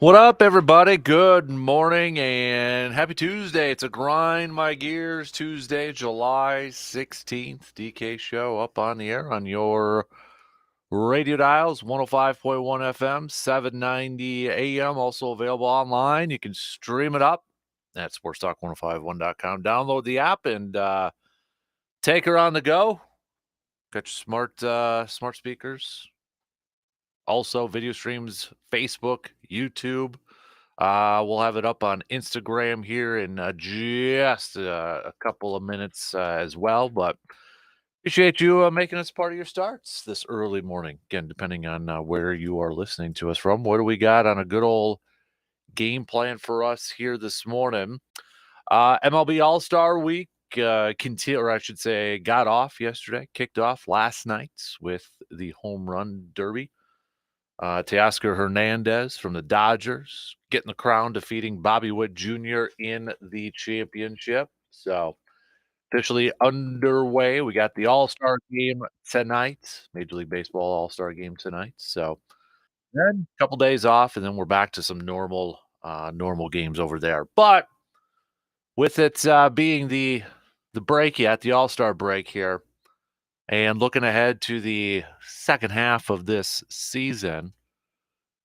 What up, everybody? Good morning and happy Tuesday. It's a Grind My Gears Tuesday, July 16th. DK Show up on the air on your radio dials 105.1 FM, 790 AM. Also available online. You can stream it up at sportstalk1051.com. Download the app and take her on the go. Got your smart speakers. Also, video streams, Facebook, YouTube. We'll have it up on Instagram here in just a couple of minutes as well. But appreciate you making us part of your starts this early morning. Again, depending on where you are listening to us from. What do we got on a good old game plan for us here this morning? MLB All Star Week or I should say, got off yesterday, kicked off last night with the home run derby. Teoscar Hernandez from the Dodgers getting the crown, defeating Bobby Witt Jr. in the championship. So officially underway. We got the All-Star game tonight, Major League Baseball All-Star game tonight. So then a couple days off, and then we're back to some normal games over there. But with it being the break yet, the All-Star break here, and looking ahead to the second half of this season.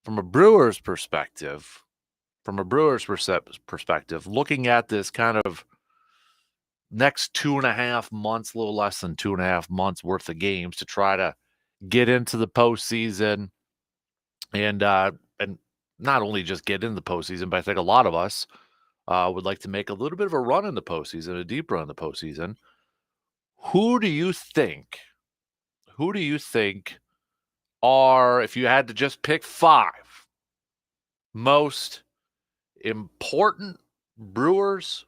From a Brewers perspective, looking at this kind of next 2.5 months, a little less than 2.5 months worth of games to try to get into the postseason, and not only just get in the postseason, but I think a lot of us would like to make a little bit of a run in the postseason, a deep run in the postseason. Who do you think? Who do you think are, if you had to just pick five most important Brewers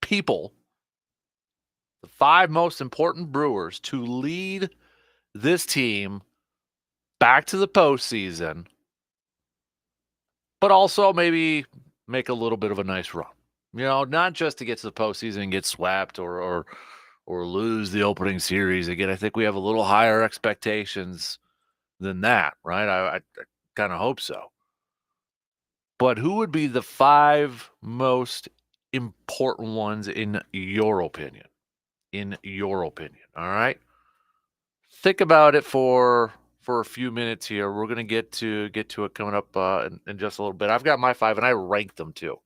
people, the five most important Brewers to lead this team back to the postseason, but also maybe make a little bit of a nice run? Not just to get to the postseason and get swept or lose the opening series again. I think we have a little higher expectations than that, right? I kind of hope so. But who would be the five most important ones in your opinion? All right? Think about it for a few minutes here. We're gonna get to it coming up in just a little bit. I've got my five, and I ranked them too.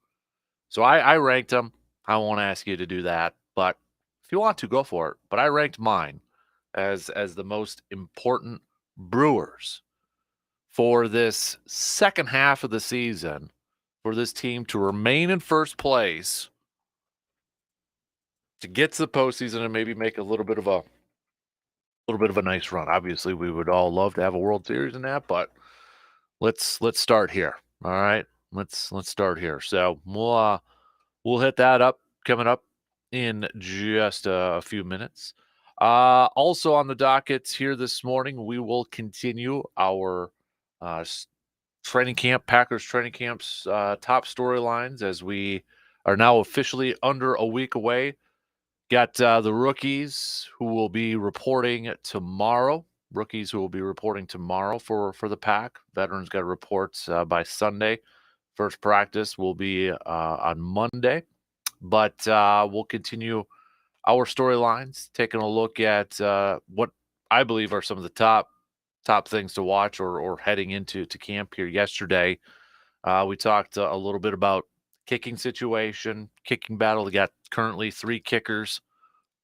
So I ranked them. I won't ask you to do that, but if you want to, go for it. But I ranked mine as the most important Brewers for this second half of the season, for this team to remain in first place, to get to the postseason and maybe make a little bit of a nice run. Obviously, we would all love to have a World Series in that, but let's start here. All right, let's start here. So we'll hit that up coming up in just a few minutes. Also on the docket here this morning, we will continue our training camp, Packers training camp's top storylines as we are now officially under a week away. Got the rookies who will be reporting tomorrow. Rookies who will be reporting tomorrow for the Pack. Veterans got reports by Sunday. First practice will be on Monday. But we'll continue our storylines, taking a look at what I believe are some of the top things to watch or heading into camp here yesterday. We talked a little bit about kicking situation, kicking battle. We got currently 3 kickers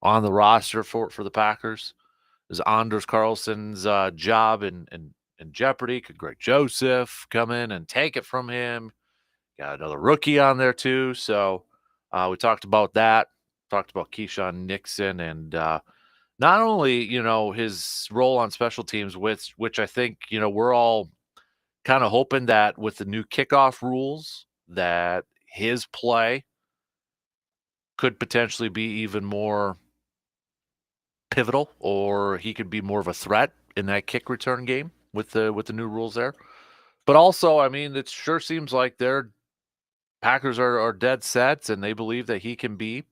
on the roster for the Packers. Is Anders Carlson's job in jeopardy? Could Greg Joseph come in and take it from him? Got another rookie on there too. So we talked about that. Talked about Keyshawn Nixon and not only his role on special teams, which I think we're all kind of hoping that with the new kickoff rules that his play could potentially be even more pivotal, or he could be more of a threat in that kick return game with the new rules there. But also, I mean, it sure seems like their Packers are dead set, and they believe that he can be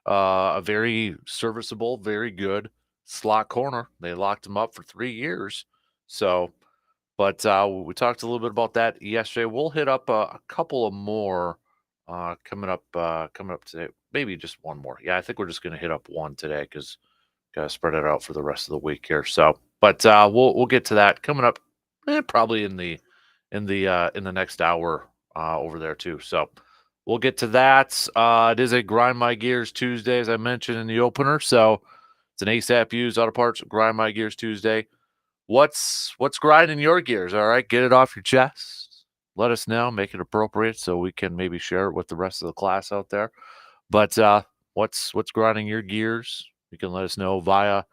a very serviceable, very good slot corner. They locked him up for 3 years, so But we talked a little bit about that yesterday. We'll hit up a couple of more coming up today. Maybe just one more. Yeah, I think we're just going to hit up one today because gotta spread it out for the rest of the week here. So, but we'll get to that coming up, probably in the next hour over there too. So we'll get to that. It is a Grind My Gears Tuesday, as I mentioned in the opener. So it's an ASAP Used Auto Parts Grind My Gears Tuesday. What's grinding your gears? All right, get it off your chest. Let us know. Make it appropriate so we can maybe share it with the rest of the class out there. But what's grinding your gears? You can let us know via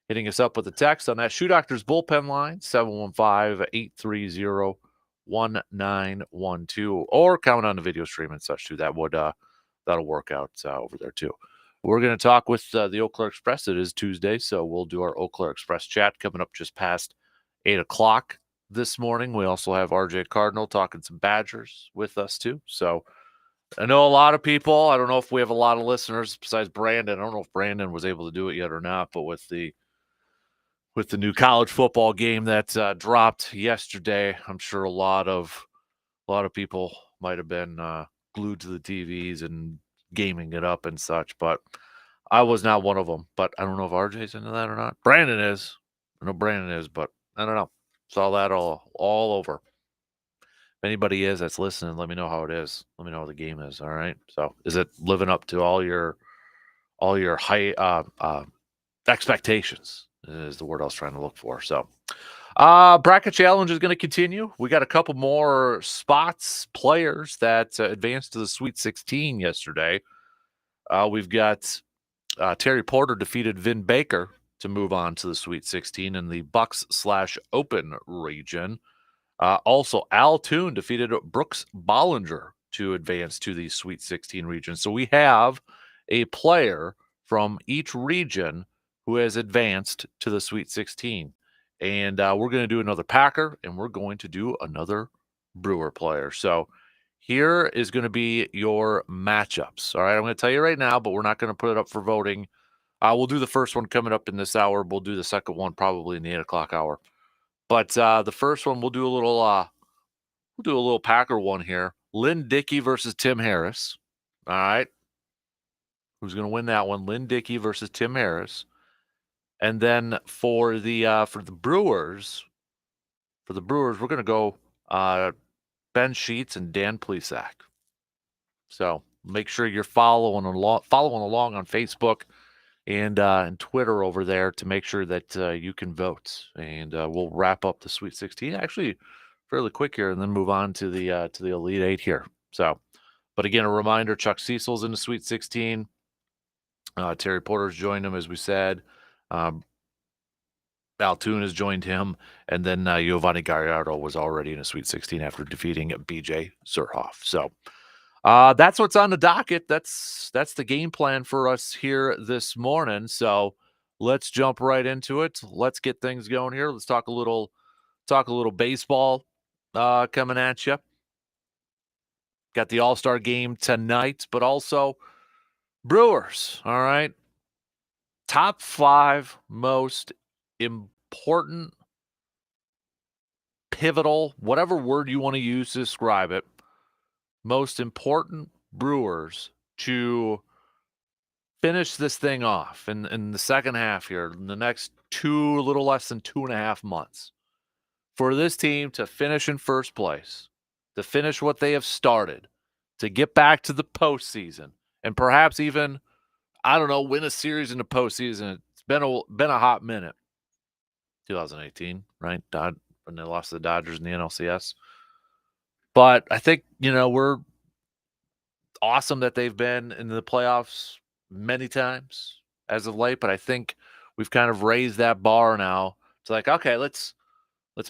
hitting us up with a text on that Shoe Doctor's bullpen line, 715-830-1912, or comment on the video stream and such too. That'll work out over there too. We're going to talk with the Eau Claire Express. It is Tuesday, so we'll do our Eau Claire Express chat coming up just past 8 o'clock this morning. We also have RJ Cardinal talking some Badgers with us too. So I know a lot of people. I don't know if we have a lot of listeners besides Brandon. I don't know if Brandon was able to do it yet or not, but with the new college football game that dropped yesterday, I'm sure a lot of people might have been glued to the TVs and gaming it up and such. But I was not one of them. But I don't know if RJ's into that or not. Brandon is. I know Brandon is, but I don't know. Saw that all over. If anybody is that's listening, let me know how it is. Let me know how the game is. All right. So is it living up to all your high expectations? Is the word I was trying to look for. So bracket challenge is going to continue. We got a couple more players that advanced to the Sweet 16 yesterday. We've got Terry Porter defeated Vin Baker to move on to the Sweet 16 in the Bucks/Open region. Also, Al Toon defeated Brooks Bollinger to advance to the Sweet 16 region. So we have a player from each region who has advanced to the Sweet 16. And we're going to do another Packer, and we're going to do another Brewer player. So here is going to be your matchups. All right, I'm going to tell you right now, but we're not going to put it up for voting. We'll do the first one coming up in this hour. We'll do the second one probably in the 8 o'clock hour. But the first one, we'll do a little Packer one here. Lynn Dickey versus Tim Harris. All right. Who's going to win that one? Lynn Dickey versus Tim Harris. And then for the Brewers, we're going to go Ben Sheets and Dan Plesac. So make sure you're following along on Facebook and Twitter over there to make sure that you can vote. And we'll wrap up the Sweet 16 actually fairly quick here, and then move on to the Elite Eight here. So, but again, a reminder: Chuck Cecil's in the Sweet 16. Terry Porter's joined him, as we said. Al Toon has joined him, and then Giovanni Gallardo was already in a Sweet 16 after defeating BJ Surhoff. So that's what's on the docket. That's the game plan for us here this morning. So let's jump right into it. Let's get things going here. Let's talk a little baseball coming at you. Got the All-Star game tonight, but also Brewers. All right. Top 5 most important, pivotal, whatever word you want to use to describe it, most important Brewers to finish this thing off in the second half here, in the next a little less than 2.5 months. For this team to finish in first place, to finish what they have started, to get back to the postseason, and perhaps even, I don't know, win a series in the postseason. It's been a hot minute. 2018, right? When they lost to the Dodgers in the NLCS. But I think, we're awesome that they've been in the playoffs many times as of late, but I think we've kind of raised that bar now to like, okay, let's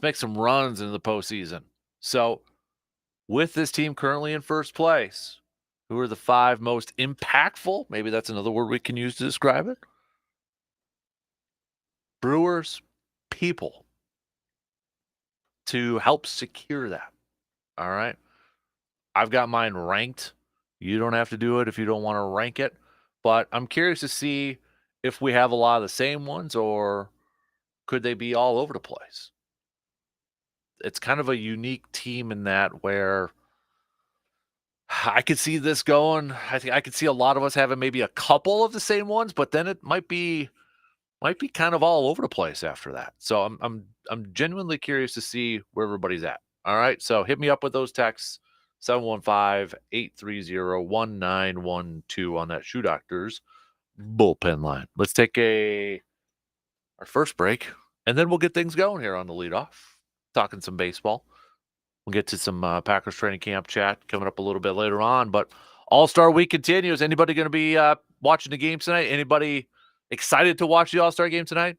make some runs into the postseason. So with this team currently in first place, who are the 5 most impactful? Maybe that's another word we can use to describe it. Brewers people to help secure that. All right. I've got mine ranked. You don't have to do it if you don't want to rank it. But I'm curious to see if we have a lot of the same ones, or could they be all over the place? it's kind of a unique team in that where I could see this going. I think I could see a lot of us having maybe a couple of the same ones, but then it might be kind of all over the place after that. So I'm genuinely curious to see where everybody's at. All right. So hit me up with those texts 715-830-1912 on that Shoe Doctors bullpen line. Let's take our first break and then we'll get things going here on the leadoff. Talking some baseball. We'll get to some Packers training camp chat coming up a little bit later on, but All-Star week continues. Anybody going to be watching the game tonight? Anybody excited to watch the All-Star game tonight?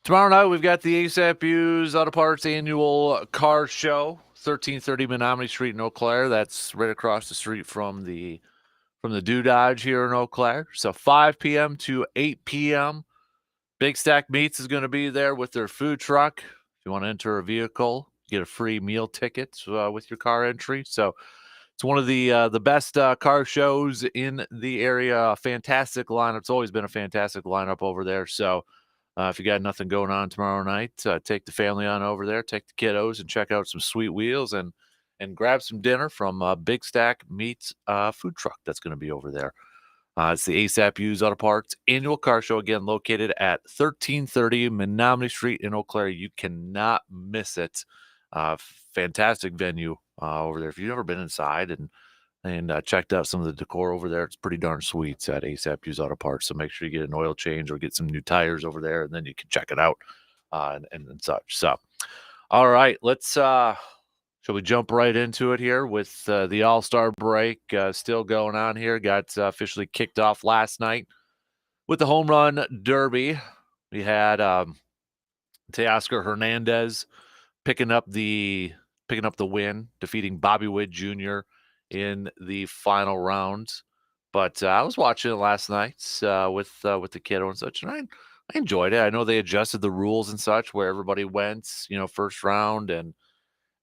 Tomorrow night, we've got the ASAP Used Auto Parts annual car show, 1330 Menominee Street in Eau Claire. That's right across the street from the Dodge here in Eau Claire. So 5 p.m. to 8 p.m. Big Stack Meats is going to be there with their food truck. If you want to enter a vehicle, get a free meal ticket with your car entry. So it's one of the best car shows in the area. Fantastic lineup. It's always been a fantastic lineup over there. So if you got nothing going on tomorrow night, take the family on over there, take the kiddos, and check out some sweet wheels and grab some dinner from Big Stack Meats food truck that's going to be over there. It's the ASAP Used Auto Parts annual car show, again located at 1330 Menominee Street in Eau Claire. You cannot miss it. Fantastic venue over there. If you've never been inside and checked out some of the decor over there, it's pretty darn sweet at ASAP Used Auto Parts. So make sure you get an oil change or get some new tires over there, and then you can check it out and such. So, all right, let's shall we jump right into it here with the All-Star break still going on here? Got officially kicked off last night with the Home Run Derby. We had Teoscar Hernandez picking up the win, defeating Bobby Witt Jr. in the final round. But I was watching it last night with the kiddo and such, and I enjoyed it. I know they adjusted the rules and such where everybody went, first round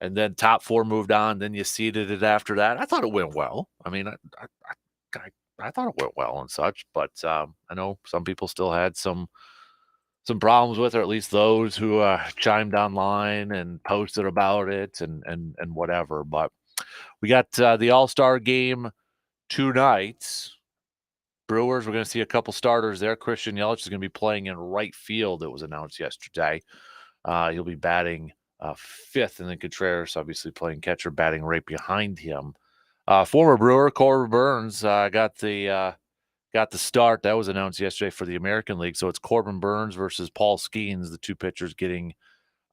and then top four moved on. Then you seeded it after that. I thought it went well. I mean, I thought it went well and such, but I know some people still had some problems with it, or at least those who chimed online and posted about it and whatever. But we got the All-Star game tonight. Brewers, we're going to see a couple starters there. Christian Yelich is going to be playing in right field. It was announced yesterday. He'll be batting fifth, and then Contreras obviously playing catcher, batting right behind him. Former Brewer Corbin Burns got the start. That was announced yesterday for the American League. So it's Corbin Burns versus Paul Skeens, the two pitchers getting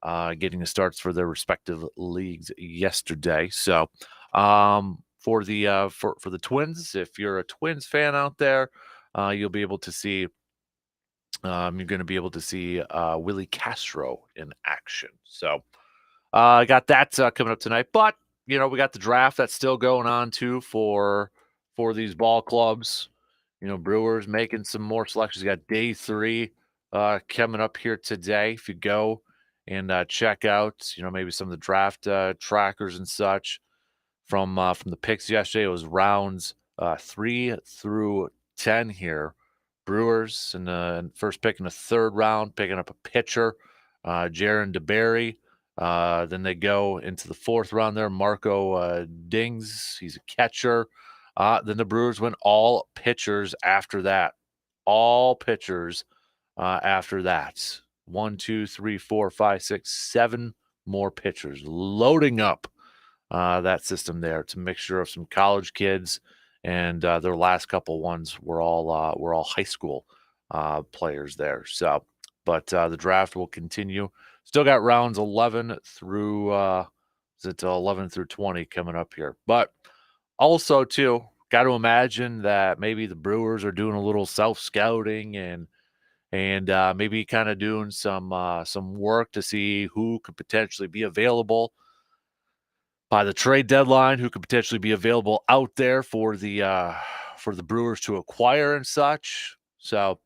the starts for their respective leagues yesterday. So for the Twins, if you're a Twins fan out there, you'll be able to see you're going to be able to see Willie Castro in action. So I got that coming up tonight. But we got the draft that's still going on too for these ball clubs. Brewers making some more selections. You got day 3 coming up here today. If you go and check out, maybe some of the draft trackers and such from the picks yesterday, it was rounds 3 through 10 here. Brewers in the first pick in the third round, picking up a pitcher, Jaron DeBerry. Then they go into the fourth round there. Marco Dings, he's a catcher. Then the Brewers went all pitchers after that. All pitchers after that. 1, 2, 3, 4, 5, 6, 7 more pitchers. Loading up that system there. It's a mixture of some college kids, and their last couple ones were all high school players there. So, but the draft will continue. Still got rounds 11 through 11 through 20 coming up here. But also too, got to imagine that maybe the Brewers are doing a little self-scouting and maybe kind of doing some work to see who could potentially be available by the trade deadline, who could potentially be available out there for the Brewers to acquire and such. So,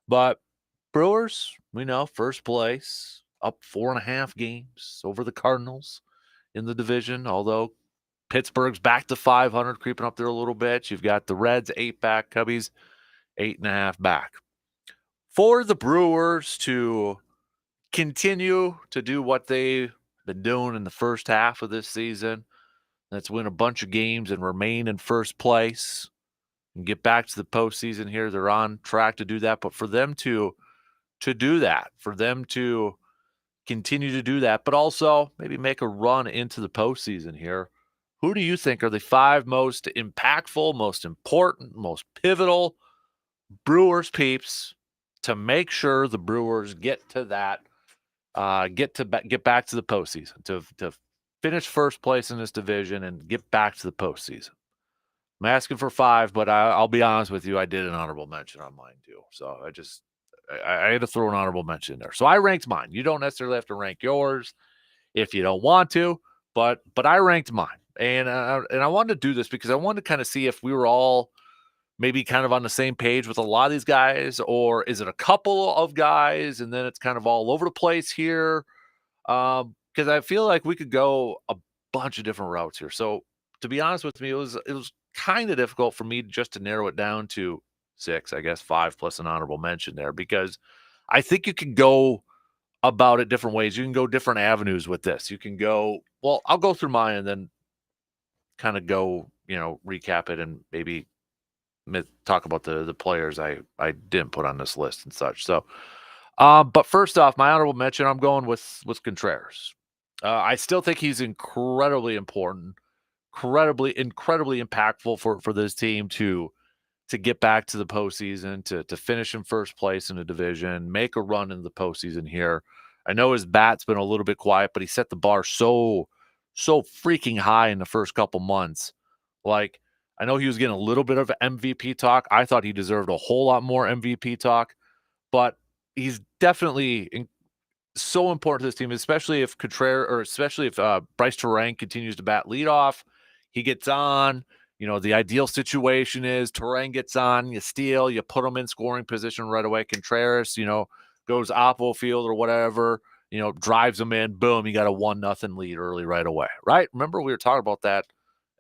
but Brewers, we know, first place, up 4.5 games over the Cardinals in the division, although Pittsburgh's back to 500, creeping up there a little bit. You've got the Reds 8 back, Cubbies 8.5 back. For the Brewers to continue to do what they've been doing in the first half of this season, that's win a bunch of games and remain in first place and get back to the postseason here. They're on track to do that. But for them to do that, for them to continue to do that, but also maybe make a run into the postseason here, who do you think are the 5 most impactful, most important, most pivotal Brewers peeps to make sure the Brewers get to that, get back to the postseason, to finish first place in this division and get back to the postseason? I'm asking for 5, but I'll be honest with you, I did an honorable mention on mine too. So I had to throw an honorable mention in there. So I ranked mine. You don't necessarily have to rank yours if you don't want to, but I ranked mine. And I wanted to do this because I wanted to kind of see if we were all maybe kind of on the same page with a lot of these guys, or is it a couple of guys and then it's kind of all over the place here? Because I feel like we could go a bunch of different routes here. So to be honest with me, it was kind of difficult for me just to narrow it down to 6, I guess 5 plus an honorable mention there, because I think you can go about it different ways. You can go different avenues with this. You can go, well, I'll go through mine and then kind of go, recap it and maybe talk about the players I didn't put on this list and such. So, but first off, my honorable mention, I'm going with Contreras. I still think he's incredibly important, incredibly impactful for this team to get back to the postseason, to finish in first place in the division, make a run in the postseason here. I know his bat's been a little bit quiet, but he set the bar so freaking high in the first couple months. Like, I know he was getting a little bit of MVP talk. I thought he deserved a whole lot more MVP talk, but he's definitely so important to this team, especially if Bryce Terang continues to bat leadoff. He gets on. The ideal situation is Terang gets on, you steal, you put him in scoring position right away. Contreras, goes oppo field or whatever, drives him in. Boom, you got a 1-0 lead early right away. Right? Remember we were talking about that,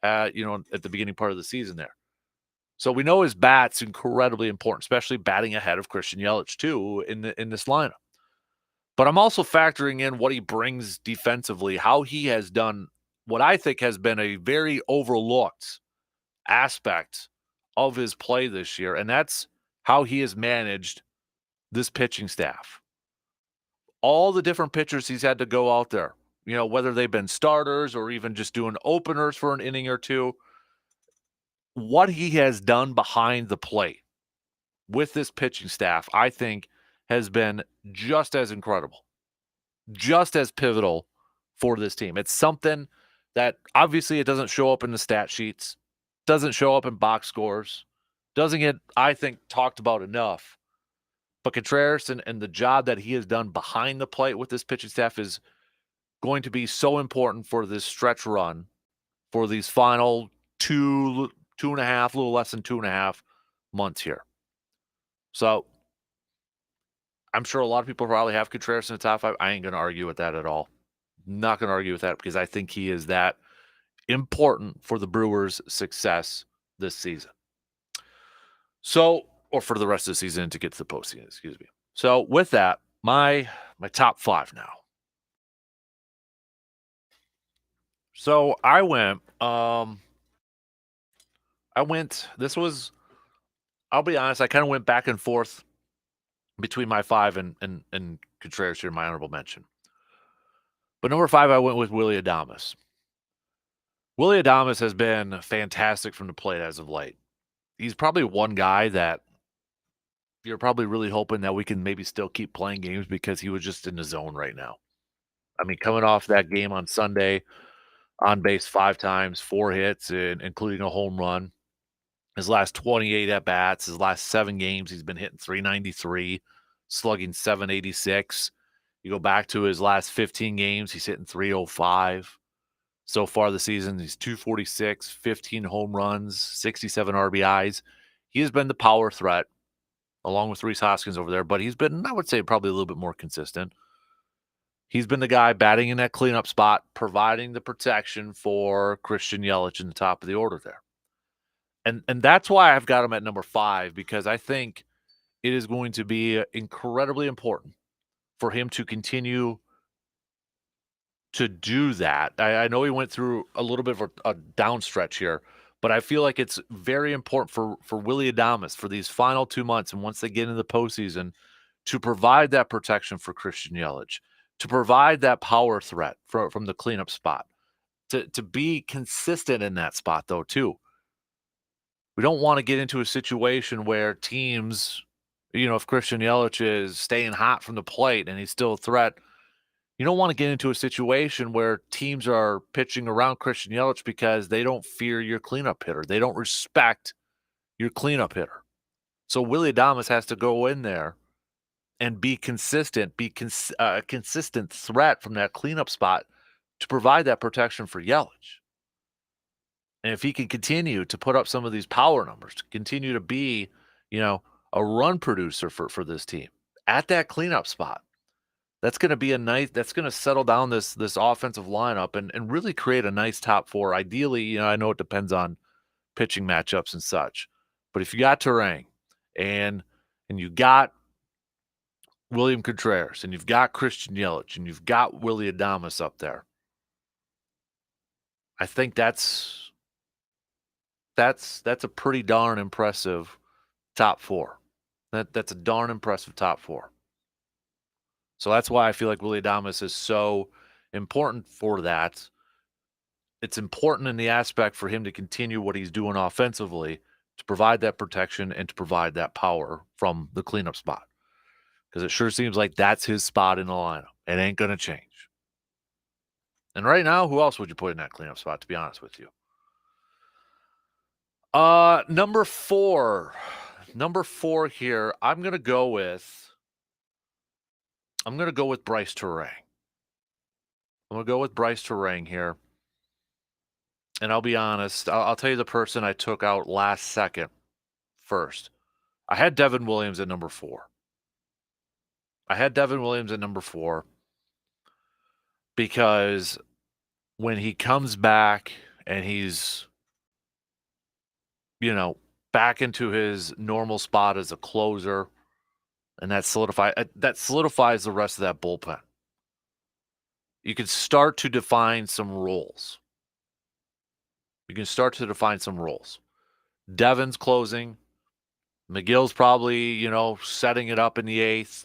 at the beginning part of the season there. So we know his bat's incredibly important, especially batting ahead of Christian Yelich too in this lineup. But I'm also factoring in what he brings defensively, how he has done what I think has been a very overlooked aspect of his play this year, and that's how he has managed this pitching staff. All the different pitchers he's had to go out there, whether they've been starters or even just doing openers for an inning or two, what he has done behind the plate with this pitching staff, I think, has been just as incredible, just as pivotal for this team. It's something that obviously it doesn't show up in the stat sheets, doesn't show up in box scores, doesn't get, I think, talked about enough. But Contreras and the job that he has done behind the plate with this pitching staff is going to be so important for this stretch run for these final two and a half, a little less than 2.5 months here. So I'm sure a lot of people probably have Contreras in the top 5. I ain't going to argue with that at all. Not going to argue with that because I think he is that important for the Brewers' success this season. So, or for the rest of the season to get to the postseason, excuse me. So with that, my top 5 now. So I went, this was, I'll be honest, I kind of went back and forth between my 5 and Contreras here, my honorable mention. But number 5, I went with Willy Adames. Willy Adames has been fantastic from the plate as of late. He's probably one guy that you're probably really hoping that we can maybe still keep playing games because he was just in the zone right now. I mean, coming off that game on Sunday, on base 5 times, 4 hits, including a home run. His last 28 at-bats, his last 7 games, he's been hitting .393, slugging .786. You go back to his last 15 games, he's hitting .305. So far this season, he's .246, 15 home runs, 67 RBIs. He has been the power threat, along with Rhys Hoskins over there, but he's been, I would say, probably a little bit more consistent. He's been the guy batting in that cleanup spot, providing the protection for Christian Yelich in the top of the order there. And that's why I've got him at number 5, because I think it is going to be incredibly important for him to continue to do that. I know he went through a little bit of a down stretch here, but I feel like it's very important for Willy Adames for these final 2 months, and once they get into the postseason, to provide that protection for Christian Yelich, to provide that power threat from the cleanup spot, to be consistent in that spot, though, too. We don't want to get into a situation where teams, if Christian Yelich is staying hot from the plate and he's still a threat, you don't want to get into a situation where teams are pitching around Christian Yelich because they don't fear your cleanup hitter. They don't respect your cleanup hitter. So Willy Adames has to go in there and be consistent, a consistent threat from that cleanup spot to provide that protection for Yelich. And if he can continue to put up some of these power numbers, to continue to be, you know, a run producer for this team at that cleanup spot, that's going to be that's going to settle down this offensive lineup and really create a nice top four. Ideally, I know it depends on pitching matchups and such, but if you got Terang and you got William Contreras and you've got Christian Yelich and you've got Willie Adames up there, I think that's a pretty darn impressive top four. That's a darn impressive top four. So that's why I feel like Willie Adames is so important for that. It's important in the aspect for him to continue what he's doing offensively, to provide that protection and to provide that power from the cleanup spot. Because it sure seems like that's his spot in the lineup. It ain't going to change. And right now, who else would you put in that cleanup spot, to be honest with you? Number four here, I'm going to go with Bryce Terang. I'm going to go with Bryce Terang here. And I'll be honest, I'll tell you the person I took out last second first. I had Devin Williams at number 4. Because when he comes back and he's, back into his normal spot as a closer, and that solidifies the rest of that bullpen. You can start to define some roles. Devin's closing. McGill's probably, setting it up in the 8th.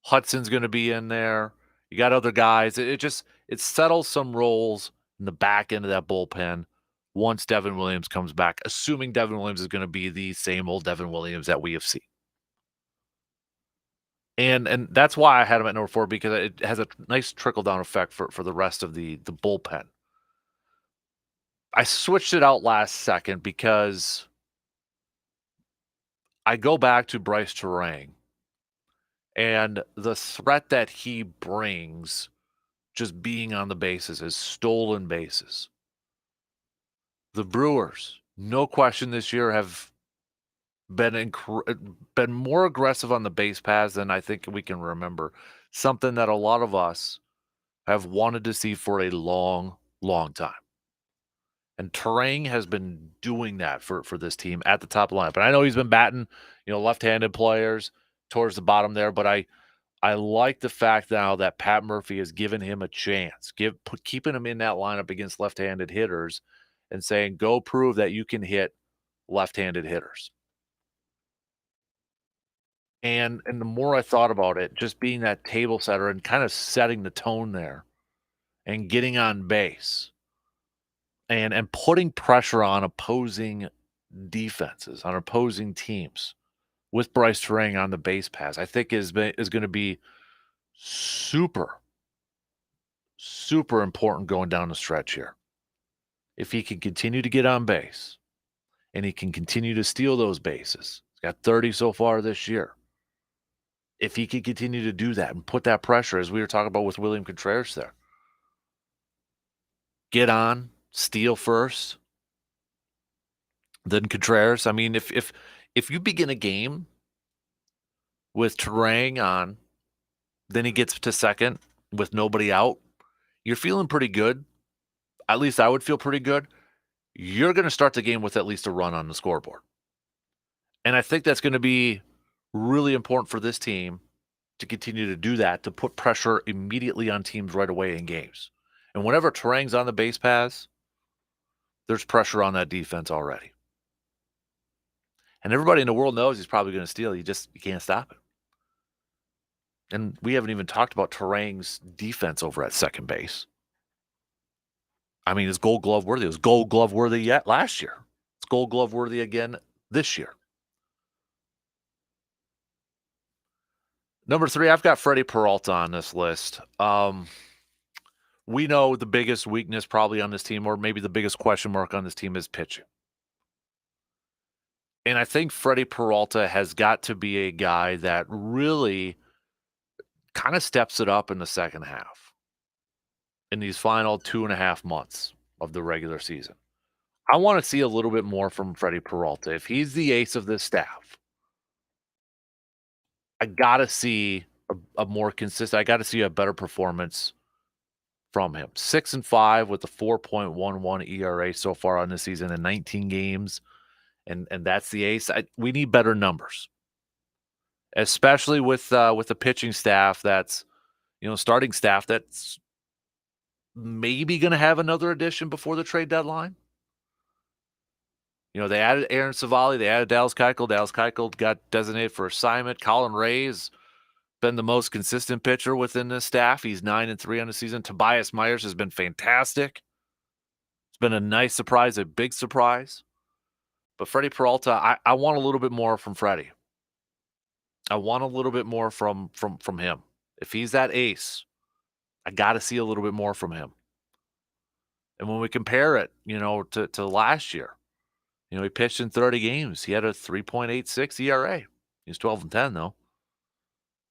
Hudson's going to be in there. You got other guys. It settles some roles in the back end of that bullpen once Devin Williams comes back, assuming Devin Williams is going to be the same old Devin Williams that we have seen. And that's why I had him at number 4, because it has a nice trickle-down effect for the rest of the bullpen. I switched it out last second because I go back to Bryce Terang and the threat that he brings just being on the bases is stolen bases. The Brewers, no question this year, have been more aggressive on the base paths than I think we can remember. Something that a lot of us have wanted to see for a long, long time. And Terang has been doing that for this team at the top of the lineup. And I know he's been batting, left-handed players towards the bottom there, but I like the fact now that Pat Murphy has given him a chance, keeping him in that lineup against left-handed hitters and saying, go prove that you can hit left-handed hitters. And the more I thought about it, just being that table setter and kind of setting the tone there and getting on base and putting pressure on opposing defenses, on opposing teams with Bryce Terang on the base pass, I think is going to be super, super important going down the stretch here. If he can continue to get on base and he can continue to steal those bases, he's got 30 so far this year. If he can continue to do that and put that pressure, as we were talking about with William Contreras there, get on, steal first, then Contreras. I mean, if you begin a game with Terang on, then he gets to second with nobody out, you're feeling pretty good. At least I would feel pretty good. You're going to start the game with at least a run on the scoreboard. And I think that's going to be really important for this team to continue to do that, to put pressure immediately on teams right away in games. And whenever Terang's on the base paths, there's pressure on that defense already. And everybody in the world knows he's probably going to steal. You can't stop it. And we haven't even talked about Terang's defense over at second base. I mean, is Gold Glove worthy? It was Gold Glove worthy yet last year. It's Gold Glove worthy again this year. Number 3, I've got Freddie Peralta on this list. We know the biggest weakness probably on this team, or maybe the biggest question mark on this team, is pitching. And I think Freddie Peralta has got to be a guy that really kind of steps it up in the second half in these final 2.5 months of the regular season. I want to see a little bit more from Freddie Peralta. If he's the ace of this staff, I got to see a more consistent, I got to see a better performance from him. 6-5 with a 4.11 ERA so far on the season in 19 games. And that's the ace. We need better numbers, especially with the pitching staff that's, starting staff that's maybe going to have another addition before the trade deadline. They added Aaron Savali, they added Dallas Keuchel. Dallas Keuchel got designated for assignment. Colin Ray's been the most consistent pitcher within this staff. He's 9-3 on the season. Tobias Myers has been fantastic. It's been a nice surprise, a big surprise. But Freddie Peralta, I want a little bit more from Freddie. I want a little bit more from him. If he's that ace, I got to see a little bit more from him. And when we compare it, to last year, he pitched in 30 games. He had a 3.86 ERA. He's 12-10 though.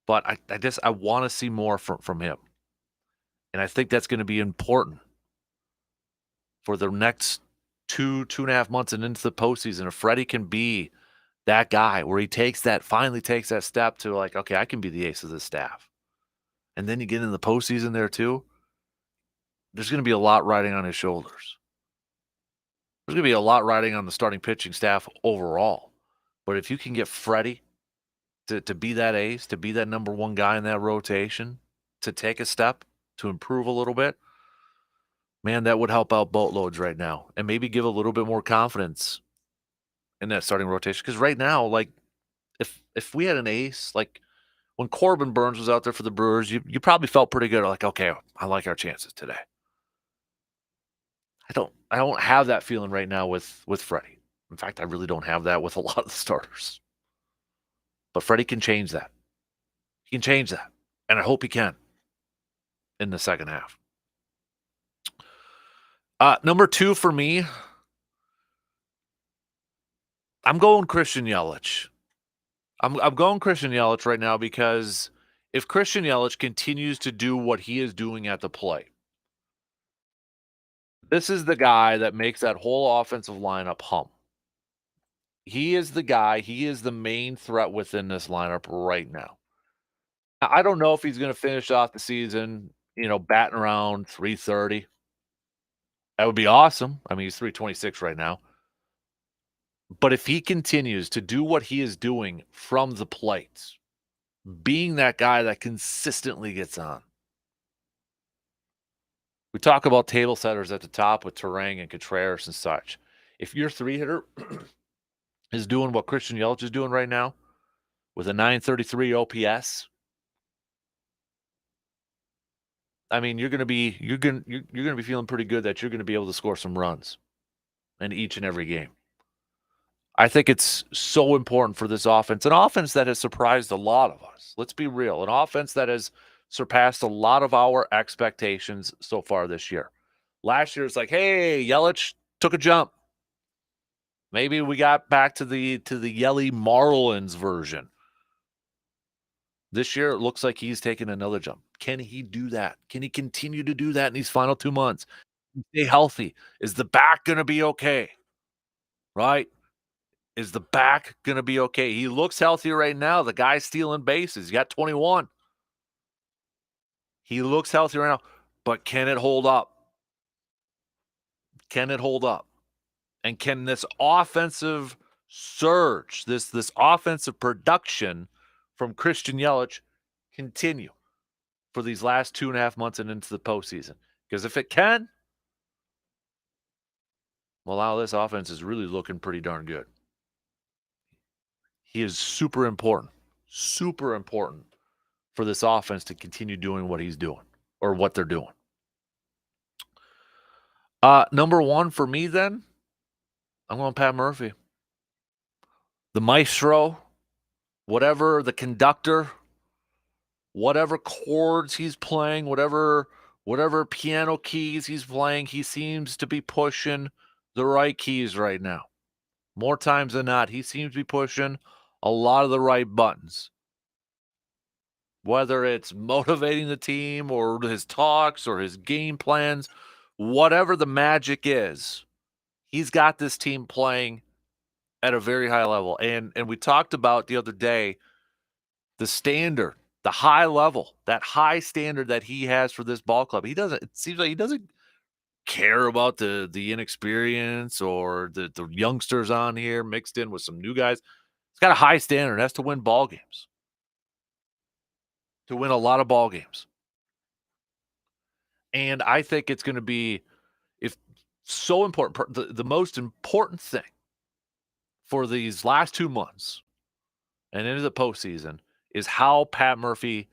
But I want to see more from him. And I think that's going to be important for the next 2.5 months and into the postseason. If Freddie can be that guy where he finally takes that step to like, okay, I can be the ace of this staff. And then you get in the postseason there too. There's going to be a lot riding on his shoulders. There's going to be a lot riding on the starting pitching staff overall. But if you can get Freddie to be that ace, to be that number one guy in that rotation, to take a step, to improve a little bit, man, that would help out boatloads right now. And maybe give a little bit more confidence in that starting rotation. Because right now, like, if we had an ace, like when Corbin Burns was out there for the Brewers, you probably felt pretty good. Like, okay, I like our chances today. I don't have that feeling right now with Freddie. In fact, I really don't have that with a lot of the starters. But Freddie can change that. He can change that. And I hope he can in the second half. Number 2 for me, I'm going Christian Yelich. I'm going Christian Yelich right now because if Christian Yelich continues to do what he is doing at the plate, this is the guy that makes that whole offensive lineup hum. He is the guy. He is the main threat within this lineup right now. I don't know if he's going to finish off the season, batting around 330. That would be awesome. I mean, he's 326 right now. But if he continues to do what he is doing from the plate, being that guy that consistently gets on. We talk about table setters at the top with Terang and Contreras and such. If your 3-hitter is doing what Christian Yelich is doing right now with a 933 OPS, I mean, you're going to be feeling pretty good that you're going to be able to score some runs in each and every game. I think it's so important for this offense, an offense that has surprised a lot of us. Let's be real, an offense that has surpassed a lot of our expectations so far this year. Last year, it's like, hey, Yelich took a jump. Maybe we got back to the Yelly Marlins version. This year, it looks like he's taking another jump. Can he do that? Can he continue to do that in these final 2 months? Stay healthy. Is the back going to be okay? Right? Is the back going to be okay? He looks healthy right now. The guy's stealing bases. He got 21. He looks healthy right now. But can it hold up? Can it hold up? And can this offensive surge, this offensive production from Christian Yelich continue for these last 2.5 months and into the postseason? Because if it can, well, now this offense is really looking pretty darn good. He is super important for this offense to continue doing what he's doing or what they're doing. Number 1 for me then, I'm going Pat Murphy. The maestro, whatever the conductor, whatever chords he's playing, whatever piano keys he's playing, he seems to be pushing the right keys right now. More times than not, he seems to be pushing a lot of the right buttons. Whether it's motivating the team or his talks or his game plans, whatever the magic is, he's got this team playing at a very high level. And we talked about the other day the standard, the high level, that high standard that he has for this ball club. It seems like he doesn't care about the inexperience or the youngsters on here mixed in with some new guys. It's got a high standard. It has to win ball games. To win a lot of ball games. And I think it's going to be if so important the most important thing for these last 2 months and into the postseason is how Pat Murphy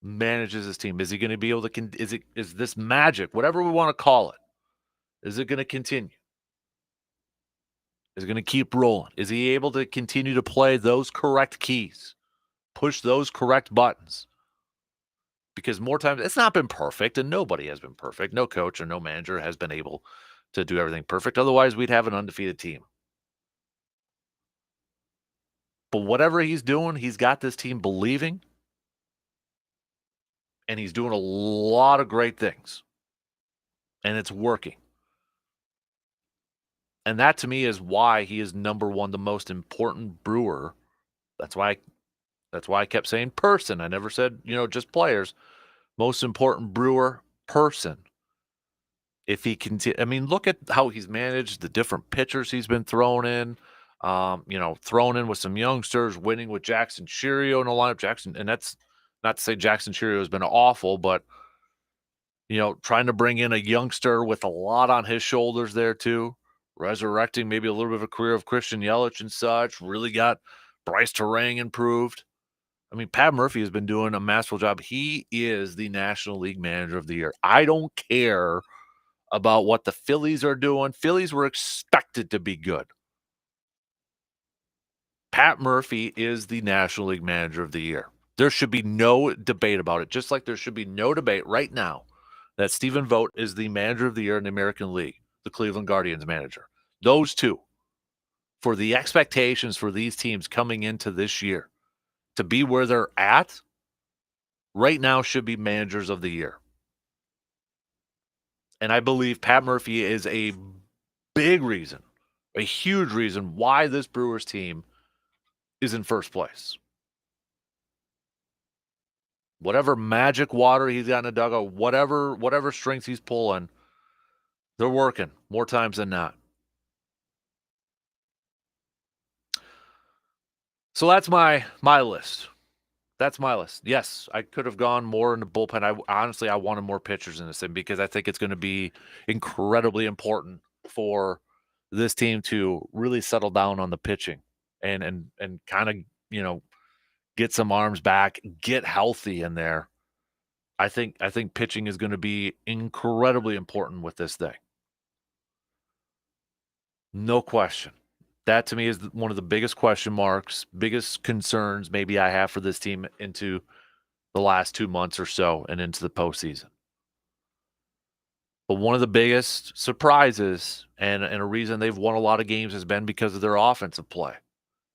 manages his team. Is he going to be able to is this magic, whatever we want to call it, is it going to continue? Is it going to keep rolling? Is he able to continue to play those correct keys? Push those correct buttons? Because more times it's not been perfect, and nobody has been perfect. No coach or no manager has been able to do everything perfect. Otherwise, we'd have an undefeated team. But whatever he's doing, he's got this team believing, and he's doing a lot of great things, and it's working. And that to me is why he is number one, the most important Brewer. That's why I kept saying person. I never said, just players. Most important Brewer person. If he can, I mean, look at how he's managed the different pitchers he's been thrown in. Thrown in with some youngsters, winning with Jackson Cheerio in the lineup. Jackson, and that's not to say Jackson Cheerio has been awful, but trying to bring in a youngster with a lot on his shoulders there too, resurrecting maybe a little bit of a career of Christian Yelich and such. Really got Bryce Terang improved. I mean, Pat Murphy has been doing a masterful job. He is the National League Manager of the Year. I don't care about what the Phillies are doing. Phillies were expected to be good. Pat Murphy is the National League Manager of the Year. There should be no debate about it, just like there should be no debate right now that Stephen Vogt is the Manager of the Year in the American League, the Cleveland Guardians manager. Those two, for the expectations for these teams coming into this year, to be where they're at, right now should be Managers of the Year. And I believe Pat Murphy is a big reason, a huge reason why this Brewers team is in first place. Whatever magic water he's got in the dugout, whatever strings he's pulling, they're working more times than not. So that's my list. That's my list. Yes, I could have gone more in the bullpen. I wanted more pitchers in this thing because I think it's going to be incredibly important for this team to really settle down on the pitching and kind of, get some arms back, get healthy in there. I think pitching is going to be incredibly important with this thing. No question. That to me is one of the biggest question marks, biggest concerns maybe I have for this team into the last 2 months or so and into the postseason. But one of the biggest surprises and a reason they've won a lot of games has been because of their offensive play.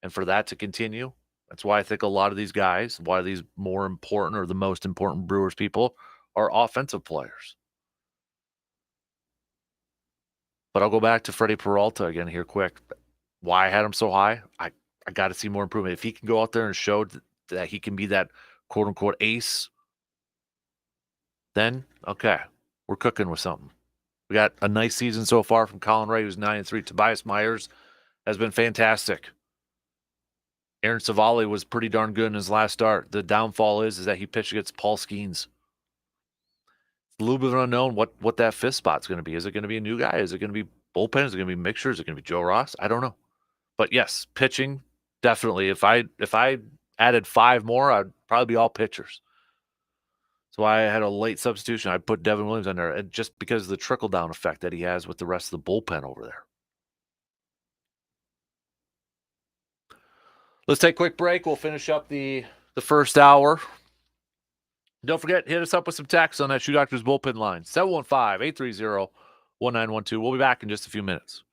And for that to continue, that's why I think a lot of these guys, why these more important or the most important Brewers people are offensive players. But I'll go back to Freddie Peralta again here quick. Why I had him so high? I got to see more improvement. If he can go out there and show that he can be that quote unquote ace, then okay, we're cooking with something. We got a nice season so far from Colin Ray, who's 9-3. Tobias Myers has been fantastic. Aaron Savali was pretty darn good in his last start. The downfall is that he pitched against Paul Skeens. It's a little bit of an unknown what that fifth spot's going to be. Is it going to be a new guy? Is it going to be bullpen? Is it going to be mixture? Is it going to be Joe Ross? I don't know. But yes, pitching, definitely. If I added 5 more, I'd probably be all pitchers. That's why I had a late substitution. I put Devin Williams on there, and just because of the trickle-down effect that he has with the rest of the bullpen over there. Let's take a quick break. We'll finish up the first hour. Don't forget, hit us up with some text on that Shoe Doctors bullpen line, 715-830-1912. We'll be back in just a few minutes.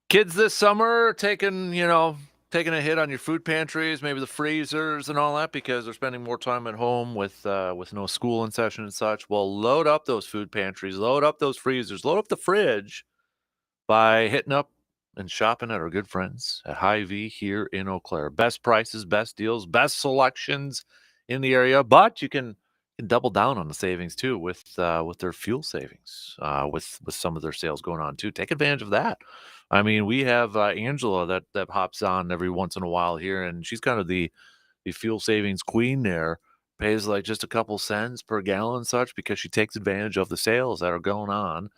Kids this summer taking a hit on your food pantries, maybe the freezers and all that, because they're spending more time at home with no school in session and such. Well, load up those food pantries, load up those freezers, load up the fridge by hitting up and shopping at our good friends at Hy-Vee here in Eau Claire. Best prices, best deals, best selections in the area, but you can double down on the savings too with their fuel savings, with some of their sales going on too. Take advantage of that. I mean, we have Angela that hops on every once in a while here, and she's kind of the fuel savings queen there. Pays like just a couple cents per gallon and such because she takes advantage of the sales that are going on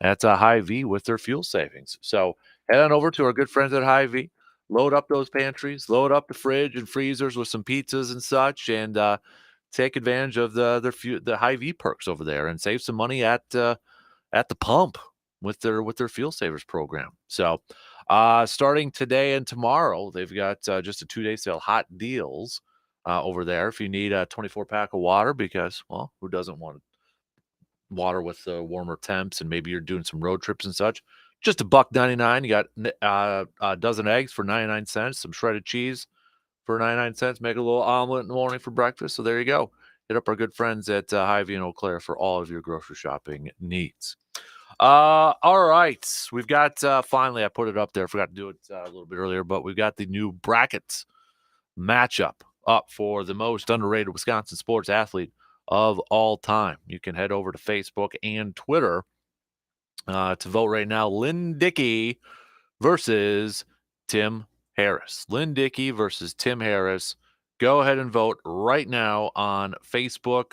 at Hy-Vee with their fuel savings. So head on over to our good friends at Hy-Vee, load up those pantries, load up the fridge and freezers with some pizzas and such, and take advantage of the Hy-Vee perks over there and save some money at the pump with their fuel savers program. So starting today and tomorrow, they've got just a 2-day sale, hot deals over there. If you need a 24-pack of water, because, well, who doesn't want water with warmer temps, and maybe you're doing some road trips and such, just $1.99. You got a dozen eggs for 99 cents, some shredded cheese for 99 cents. Make a little omelet in the morning for breakfast. So there you go. Hit up our good friends at Hy-Vee in Eau Claire for all of your grocery shopping needs. All right. We've got, finally, I put it up there. Forgot to do it a little bit earlier, but we've got the new brackets matchup up for the most underrated Wisconsin sports athlete of all time. You can head over to Facebook and Twitter to vote right now. Lynn Dickey versus Tim Harris. Lynn Dickey versus Tim Harris. Go ahead and vote right now on Facebook,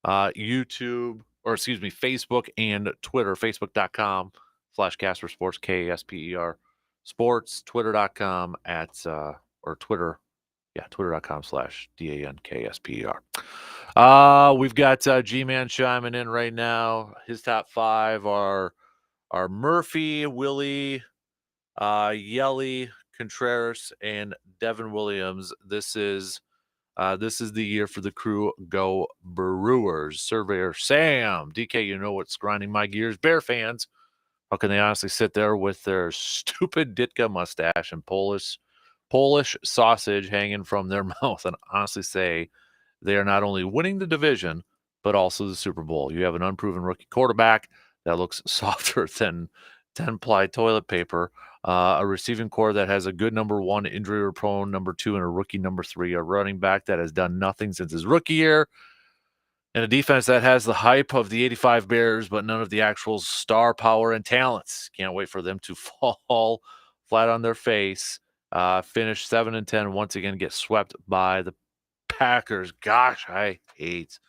YouTube, or excuse me, Facebook and Twitter. Facebook.com/Kasper Sports, KASPER Sports, Twitter.com or Twitter. Yeah, Twitter.com/DANKSPER. We've got G-Man chiming in right now. His top 5 are Murphy, Willie, Yelly, Contreras, and Devin Williams. This is the year for the Crew. Go Brewers. Surveyor Sam, DK, you know what's grinding my gears. Bear fans, how can they honestly sit there with their stupid Ditka mustache and Polish sausage hanging from their mouth and honestly say they are not only winning the division, but also the Super Bowl? You have an unproven rookie quarterback that looks softer than 10-ply toilet paper, a receiving core that has a good number 1, injury-prone number 2, and a rookie number 3, a running back that has done nothing since his rookie year, and a defense that has the hype of the 85 Bears, but none of the actual star power and talents. Can't wait for them to fall flat on their face, finish 7-10, once again get swept by the Packers. Gosh, I hate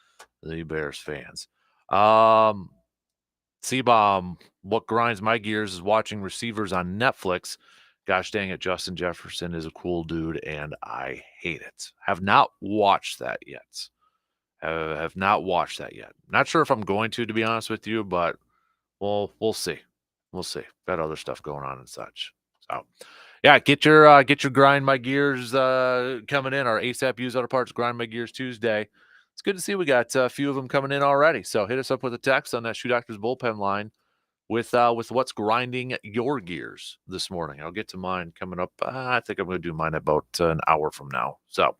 the Bears fans. C-Bomb, what grinds my gears is watching receivers on Netflix. Gosh dang it, Justin Jefferson is a cool dude, and I hate it. Have not watched that yet. Have not watched that yet. Not sure if I'm going to be honest with you, but we'll see. We'll see. Got other stuff going on and such. So, yeah, get your grind my gears coming in. Our ASAP used auto parts grind my gears Tuesday. It's good to see we got a few of them coming in already. So hit us up with a text on that Shoe Doctors bullpen line with what's grinding your gears this morning. I'll get to mine coming up. I think I'm going to do mine about an hour from now. So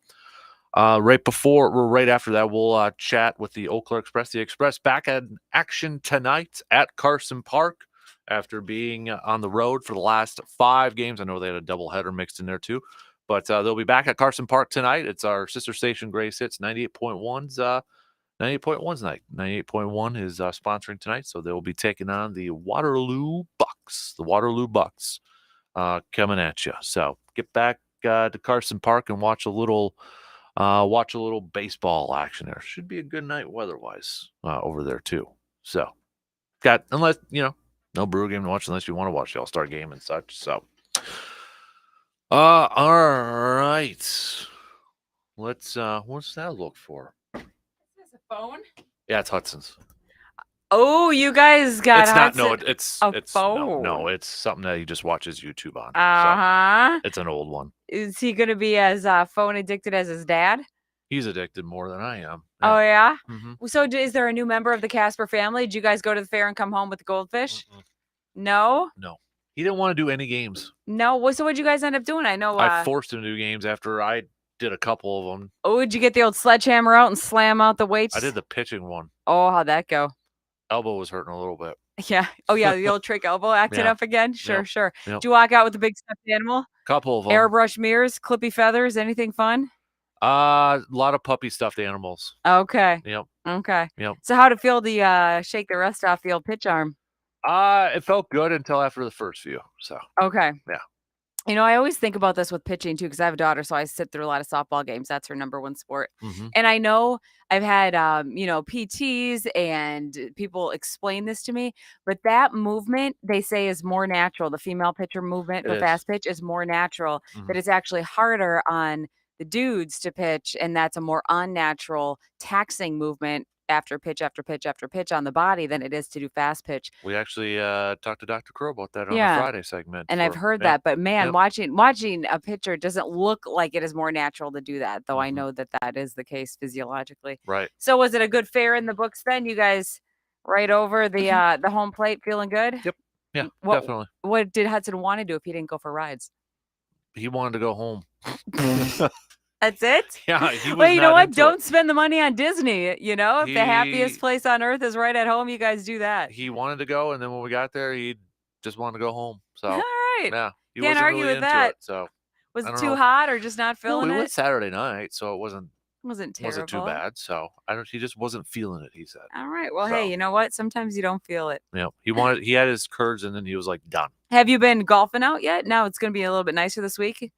right after that, we'll chat with the Eau Claire Express. The Express back in action tonight at Carson Park after being on the road for the last 5 games. I know they had a doubleheader mixed in there too, but they'll be back at Carson Park tonight. It's our sister station, Grace Hits 98.1's 98.1's night. 98.1 is sponsoring tonight, so they'll be taking on the Waterloo Bucks. The Waterloo Bucks coming at you. So get back to Carson Park and watch a little baseball action there. Should be a good night weather-wise over there too. So unless no Brewer game to watch unless you want to watch the All-Star game and such. So all right. Let's what's that look for? Is this a phone? Yeah, it's Hudson's. Oh, you guys got it's Hudson. Not, no, it's a phone. No, it's something that he just watches YouTube on. Uh-huh. So it's an old one. Is he going to be as phone addicted as his dad? He's addicted more than I am. Yeah. Oh, yeah? Mm-hmm. So is there a new member of the Kasper family? Did you guys go to the fair and come home with the goldfish? Mm-mm. No? No. He didn't want to do any games. No. So what'd you guys end up doing? I know. I forced him to do games after I did a couple of them. Oh, did you get the old sledgehammer out and slam out the weights? I did the pitching one. Oh, how'd that go? Elbow was hurting a little bit. Yeah. Oh, yeah. The old trick elbow acted Yeah. up again. Sure, Yep. sure. Yep. Did you walk out with the big stuffed animal? Couple of them. Airbrush mirrors, clippy feathers, anything fun? A lot of puppy stuffed animals. Okay. Yep. Okay. Yep. So how'd it feel to shake the rust off the old pitch arm? It felt good until after the first few. So Okay. yeah. You know, I always think about this with pitching too, because I have a daughter, so I sit through a lot of softball games. That's her number one sport. Mhm. And I know I've had, PTs and people explain this to me, but that movement they say is more natural. The female pitcher movement, It the is. fast pitch is more natural. Mhm. That it's actually harder on the dudes to pitch, and that's a more unnatural, taxing movement after pitch after pitch after pitch on the body than it is to do fast pitch. We actually talked to Dr. Crow about that on the Yeah. Friday segment. And I've heard Yep. that, but man, Yep. watching a pitcher doesn't look like it is more natural to do that, though I Mhm. know that that is the case physiologically. Right. So was it a good fare in the books then? You guys right over the home plate feeling good? Yep. Yeah, What definitely. what did Hudson want to do if he didn't go for rides? He wanted to go home. That's it? Yeah, he was Well, you know not what? into Don't it. spend the money on Disney, you know? If the happiest He- place on earth is right at home, you guys do that. He wanted to go, and then when we got there, he just wanted to go home. So All right. yeah, he Can't wasn't argue really with into that. it. So Was I it don't too know. hot or just not Well, feeling we it? went Saturday night, so it wasn't Wasn't terrible. too bad. So he just wasn't feeling it. He said. All right. Well, So. hey, you know what? Sometimes you don't feel it. Yeah, he had his curds, and then he was like done. Have you been golfing out yet? Now it's going to be a little bit nicer this week.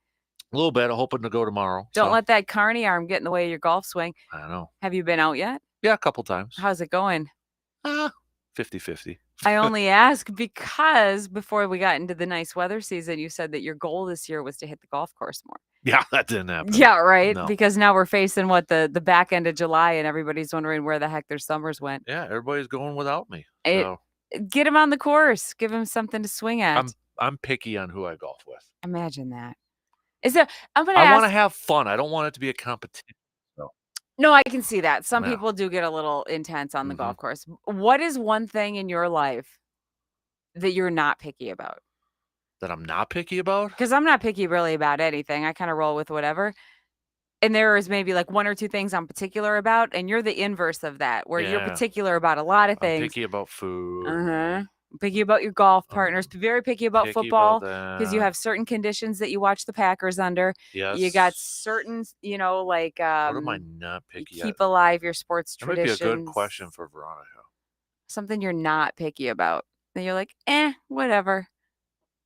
A little bit. I'm hoping to go tomorrow. Don't so. let that carny arm get in the way of your golf swing. I don't know. Have you been out yet? Yeah, a couple times. How's it going? 50-50. I only ask because before we got into the nice weather season, you said that your goal this year was to hit the golf course more. Yeah, that didn't happen. Yeah, right. No. Because now we're facing the back end of July, and everybody's wondering where the heck their summers went. Yeah, everybody's going without me. It- So Get him on the course. Give him something to swing at. I'm picky on who I golf with. Imagine that. Is there? I'm gonna I ask. want to have fun. I don't want it to be a competition. No, I can see that. Some Yeah. people do get a little intense on the Mhm. golf course. What is one thing in your life that you're not picky about? That I'm not picky about? Because I'm not picky really about anything. I kind of roll with whatever. And there is maybe like one or two things I'm particular about, and you're the inverse of that, where you're Yeah. particular about a lot of I'm things. picky about food. Uh-huh. Picky about your golf partners. Very picky about Picky football. about Because you that. have certain conditions that you watch the Packers under. Yes. You got certain, like What am I not you picky keep at? alive your sports That might be a traditions. good question for Veronica. Something you're not picky about. Then you're like, whatever.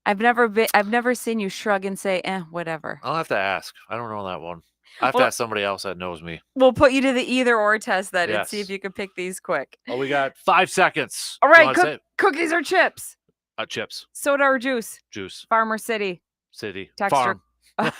I've never seen you shrug and say, whatever. I'll have to ask. I don't know that one. I have Well- to ask somebody else that knows me. We'll put you to the either or test then and see Yes. if you can pick these quick. Oh, we got 5 seconds. All You right, wanna say it? cookies or chips? Chips, Soda or juice? juice, Farmer City. city, Texture. farm.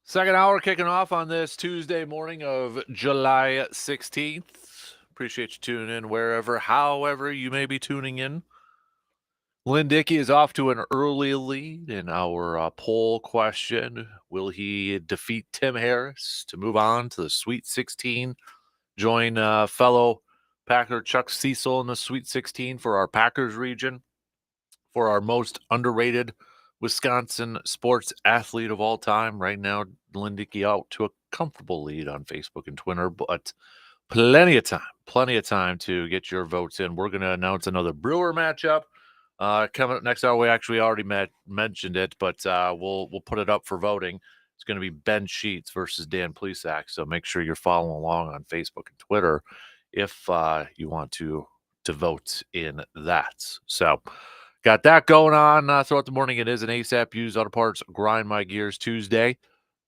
Second hour kicking off on this Tuesday morning of July 16th. Appreciate you tuning in wherever, however you may be tuning in. Lynn Dickey is off to an early lead in our poll question. Will he defeat Tim Harris to move on to the Sweet 16? Join fellow Packer Chuck Cecil in the Sweet 16 for our Packers region, for our most underrated Wisconsin sports athlete of all time. Right now, Lynn Dickey out to a comfortable lead on Facebook and Twitter, but plenty of time to get your votes in. We're going to announce another Brewer matchup. Coming up next hour, we actually already mentioned it, but we'll put it up for voting. It's going to be Ben Sheets versus Dan Plesac, so make sure you're following along on Facebook and Twitter if you want to vote in that. So got that going on throughout the morning. It is an ASAP Used Auto Parts Grind My Gears Tuesday.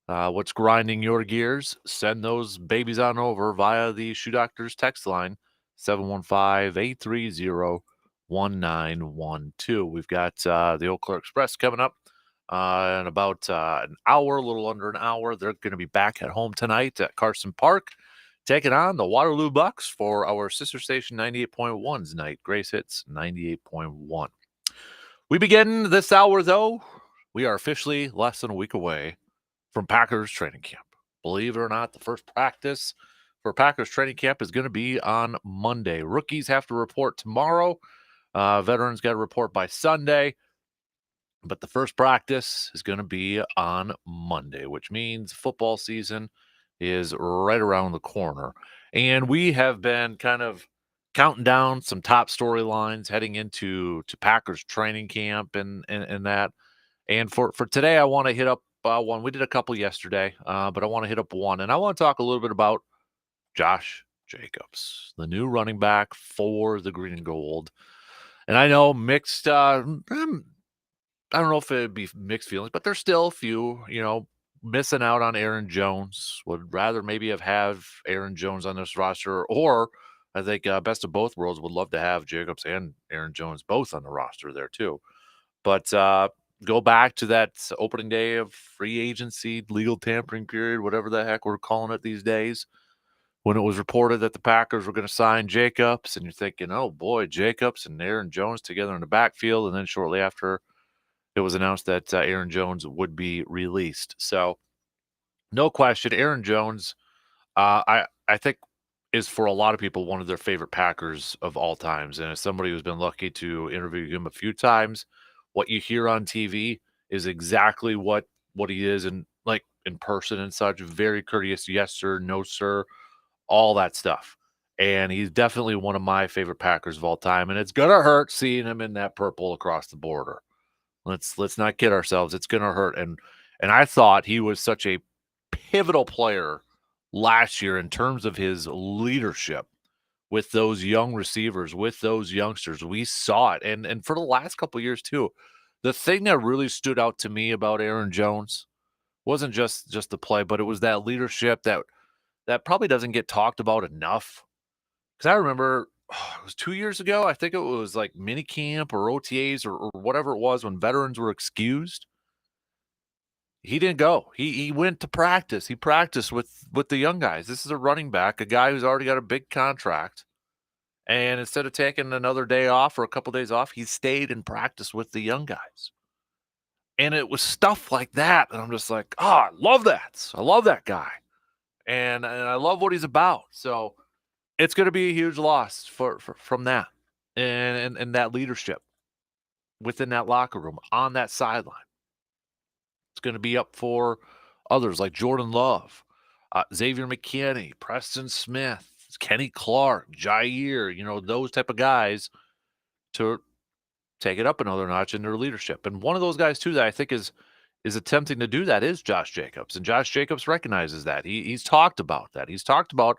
What's grinding your gears? Send those babies on over via the Shoe Doctors text line, 715-830-1912. We've got the Eau Claire Express coming up in about an hour, a little under an hour. They're going to be back at home tonight at Carson Park, taking on the Waterloo Bucks for our sister station 98.1's night. Grace Hits 98.1. We begin this hour, though. We are officially less than a week away from Packers training camp. Believe it or not, the first practice for Packers training camp is going to be on Monday. Rookies have to report tomorrow. Veterans got to report by Sunday. But the first practice is going to be on Monday, which means football season is right around the corner. And we have been kind of counting down some top storylines heading into Packers training camp and that. And for today, I want to hit up one. We did a couple yesterday, but I want to hit up one. And I want to talk a little bit about Josh Jacobs, the new running back for the Green and Gold. And I know mixed, I don't know if it'd be mixed feelings, but there's still a few, missing out on Aaron Jones. Would rather maybe have Aaron Jones on this roster, or I think best of both worlds would love to have Jacobs and Aaron Jones both on the roster there too. But go back to that opening day of free agency, legal tampering period, whatever the heck we're calling it these days, when it was reported that the Packers were going to sign Jacobs, and you're thinking, oh boy, Jacobs and Aaron Jones together in the backfield, and then shortly after, it was announced that Aaron Jones would be released. So, no question, Aaron Jones, I think, is for a lot of people one of their favorite Packers of all times. And as somebody who's been lucky to interview him a few times, what you hear on TV is exactly what he is in person and such. Very courteous, yes sir, no sir, all that stuff. And he's definitely one of my favorite Packers of all time. And it's gonna hurt seeing him in that purple across the border. Let's not kid ourselves. It's going to hurt. And I thought he was such a pivotal player last year in terms of his leadership with those young receivers, with those youngsters. We saw it. And for the last couple of years too. The thing that really stood out to me about Aaron Jones wasn't just the play, but it was that leadership that probably doesn't get talked about enough. Because I remember it was 2 years ago. I think it was like mini camp or OTAs or whatever it was when veterans were excused. He didn't go. He went to practice. He practiced with the young guys. This is a running back, a guy who's already got a big contract. And instead of taking another day off or a couple days off, he stayed and practiced with the young guys. And it was stuff like that. And I'm just like, oh, I love that. I love that guy. And I love what he's about. So it's going to be a huge loss from that and that leadership within that locker room on that sideline. It's going to be up for others like Jordan Love, Xavier McKinney, Preston Smith, Kenny Clark, Jair, those type of guys to take it up another notch in their leadership. And one of those guys too that I think is attempting to do that is Josh Jacobs. And Josh Jacobs recognizes that. He's talked about that. He's talked about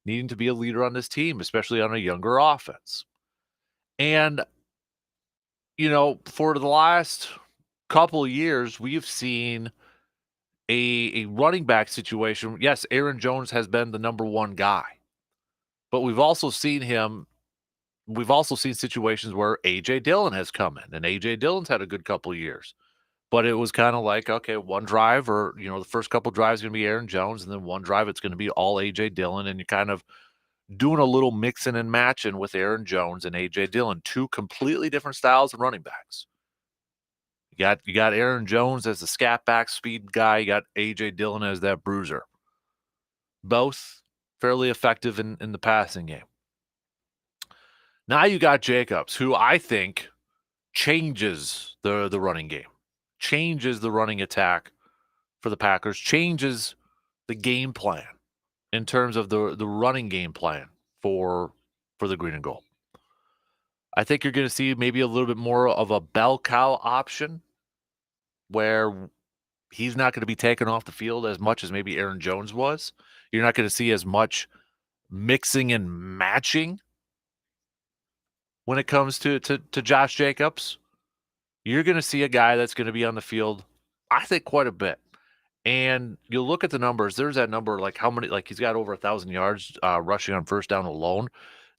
needing to be a leader on this team, especially on a younger offense. And, for the last couple of years, we've seen a running back situation. Yes, Aaron Jones has been the number one guy, but we've also seen situations where A.J. Dillon has come in, and A.J. Dillon's had a good couple of years. But it was kind of like, okay, one drive or, the first couple drives going to be Aaron Jones, and then one drive it's going to be all A.J. Dillon, and you're kind of doing a little mixing and matching with Aaron Jones and A.J. Dillon, two completely different styles of running backs. You got Aaron Jones as the scat back speed guy. You got A.J. Dillon as that bruiser. Both fairly effective in the passing game. Now you got Jacobs, who I think changes the running game, changes the running attack for the Packers, changes the game plan in terms of the running game plan for the green and gold. I think you're going to see maybe a little bit more of a bell cow option where he's not going to be taken off the field as much as maybe Aaron Jones was. You're not going to see as much mixing and matching when it comes to Josh Jacobs. You're going to see a guy that's going to be on the field, I think, quite a bit. And you'll look at the numbers. There's that number, like how many, like he's got over 1,000 yards rushing on first down alone.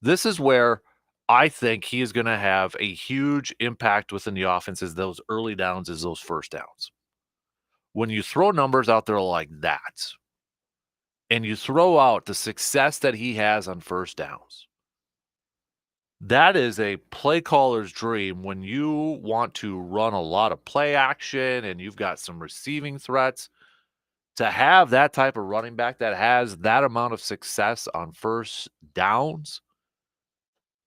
This is where I think he is going to have a huge impact within the offense as those early downs, as those first downs. When you throw numbers out there like that, and you throw out the success that he has on first downs, that is a play caller's dream when you want to run a lot of play action and you've got some receiving threats. To have that type of running back that has that amount of success on first downs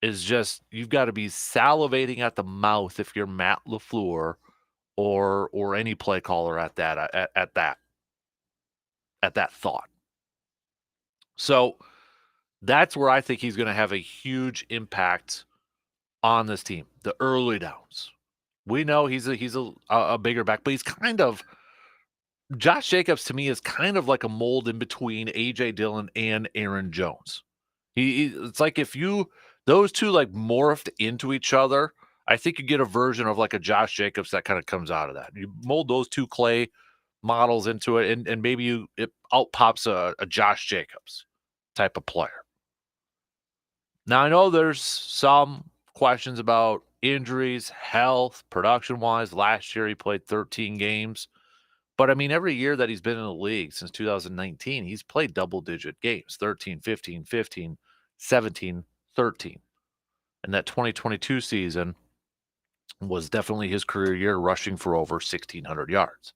is just, you've got to be salivating at the mouth if you're Matt LaFleur or any play caller at that thought. So that's where I think he's going to have a huge impact on this team. The early downs. We know he's a bigger back, but he's kind of, Josh Jacobs to me is kind of like a mold in between A.J. Dillon and Aaron Jones. It's like if those two like morphed into each other, I think you get a version of like a Josh Jacobs that kind of comes out of that. You mold those two clay models into it, and maybe it out pops a Josh Jacobs type of player. Now I know there's some questions about injuries, health, production-wise. Last year he played 13 games. But, I mean, every year that he's been in the league since 2019, he's played double-digit games, 13, 15, 15, 17, 13. And that 2022 season was definitely his career year, rushing for over 1,600 yards.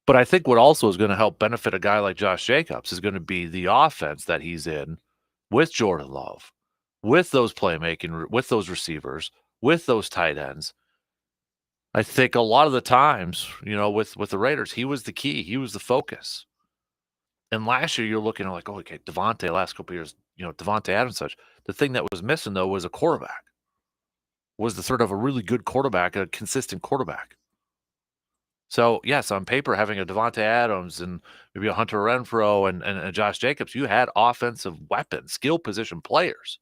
But I think what also is going to help benefit a guy like Josh Jacobs is going to be the offense that he's in with Jordan Love, with those playmaking, with those receivers, with those tight ends. I think a lot of the times, with the Raiders, he was the key. He was the focus. And last year, you're looking at like, oh, okay, Devontae, last couple of years, Devontae Adams such. The thing that was missing, though, was a quarterback. Was the threat of a really good quarterback, a consistent quarterback. So, yes, on paper, having a Devontae Adams and maybe a Hunter Renfrow and a Josh Jacobs, you had offensive weapons, skill position players.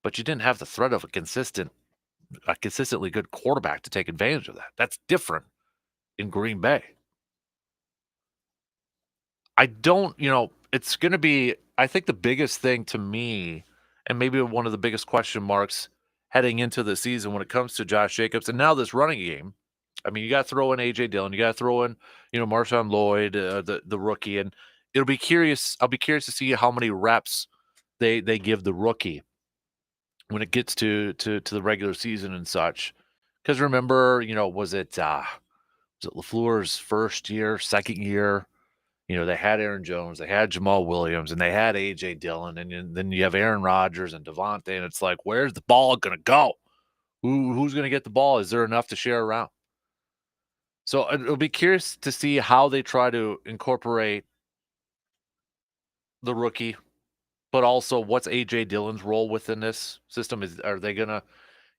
But you didn't have the threat of a consistently good quarterback to take advantage of that. That's different in Green Bay. I don't, it's going to be, I think the biggest thing to me, and maybe one of the biggest question marks heading into the season when it comes to Josh Jacobs and now this running game. I mean, you got to throw in A.J. Dillon, you got to throw in, Marshawn Lloyd, the rookie, and I'll be curious to see how many reps they give the rookie when it gets to the regular season and such. Because remember, was it LaFleur's first year, second year? They had Aaron Jones, they had Jamal Williams, and they had A.J. Dillon, and then you have Aaron Rodgers and Devontae, and it's like, where's the ball going to go? Who's going to get the ball? Is there enough to share around? So it'll be curious to see how they try to incorporate the rookie, but also what's A.J. Dillon's role within this system? Are they going to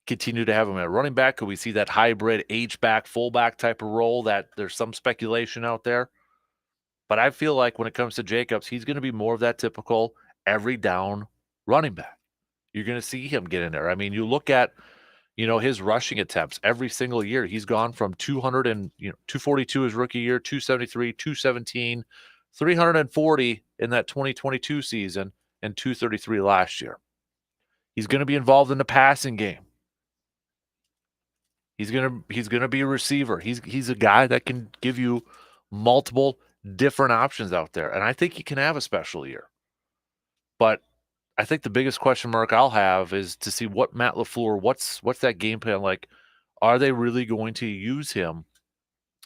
continue to have him at running back? Could we see that hybrid H-back, fullback type of role that there's some speculation out there? But I feel like when it comes to Jacobs, he's going to be more of that typical every down running back. You're going to see him get in there. I mean, you look at, his rushing attempts every single year. He's gone from 242 his rookie year, 273, 217, 340 in that 2022 season, and 233 last year. He's going to be involved in the passing game. He's gonna be a receiver. He's a guy that can give you multiple different options out there, and I think he can have a special year. But I think the biggest question mark I'll have is to see what Matt LaFleur, what's that game plan like? Are they really going to use him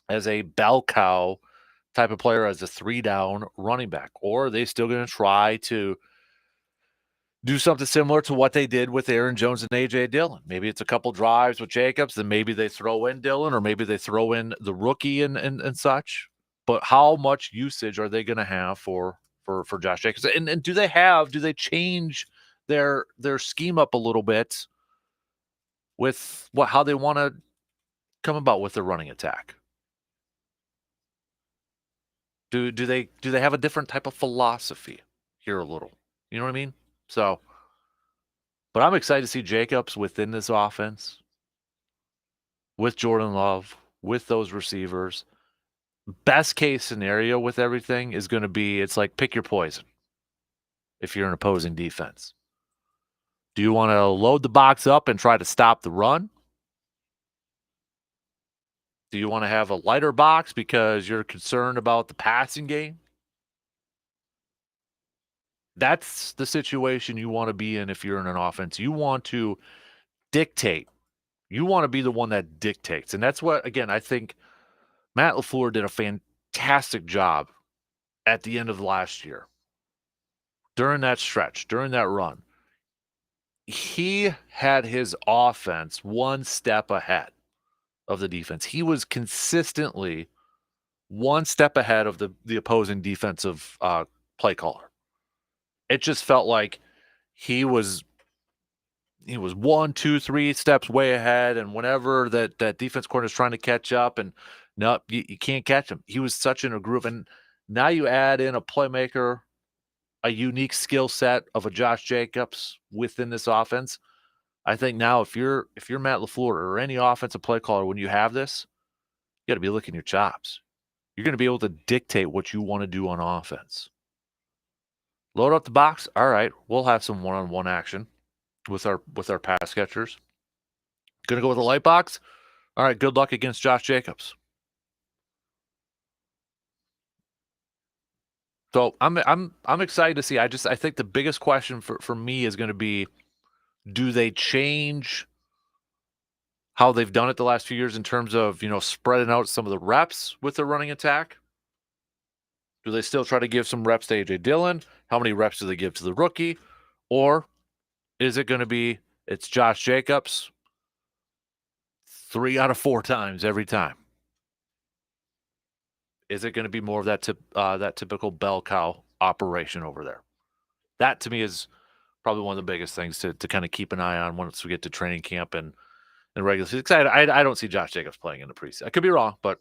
as a bell cow type of player, as a 3-down running back, or are they still going to try to do something similar to what they did with Aaron Jones and A.J. Dillon? Maybe it's a couple drives with Jacobs, then maybe they throw in Dillon, or maybe they throw in the rookie and such. But how much usage are they going to have for Josh Jacobs? And do they change their scheme up a little bit with how they want to come about with their running attack? Do they have a different type of philosophy here a little? You know what I mean? So, but I'm excited to see Jacobs within this offense with Jordan Love, with those receivers. Best case scenario with everything is going to be, it's like pick your poison if you're an opposing defense. Do you want to load the box up and try to stop the run? Do you want to have a lighter box because you're concerned about the passing game? That's the situation you want to be in if you're in an offense. You want to dictate. You want to be the one that dictates. And that's what, again, I think Matt LaFleur did a fantastic job at the end of last year. During that stretch, during that run, he had his offense one step ahead of the defense. He was consistently one step ahead of the opposing defensive play caller. It just felt like he was 1, 2, 3 steps way ahead, and whenever that defense coordinator is trying to catch up, and no, you can't catch him. He was such in a groove, and now you add in a playmaker, a unique skill set of a Josh Jacobs within this offense. I think now if you're Matt LaFleur or any offensive play caller, when you have this, you got to be licking your chops. You're going to be able to dictate what you want to do on offense. Load up the box. All right, we'll have some one-on-one action with our pass catchers. Going to go with a light box. All right, good luck against Josh Jacobs. So I'm excited to see. I think the biggest question for me is going to be, do they change how they've done it the last few years in terms of, spreading out some of the reps with their running attack? Do they still try to give some reps to A.J. Dillon? How many reps do they give to the rookie? Or is it going to be, it's Josh Jacobs 3 out of 4 times every time? Is it going to be more of that typical bell cow operation over there? That to me is probably one of the biggest things to kind of keep an eye on once we get to training camp and regular season. I don't see Josh Jacobs playing in the preseason. I could be wrong, but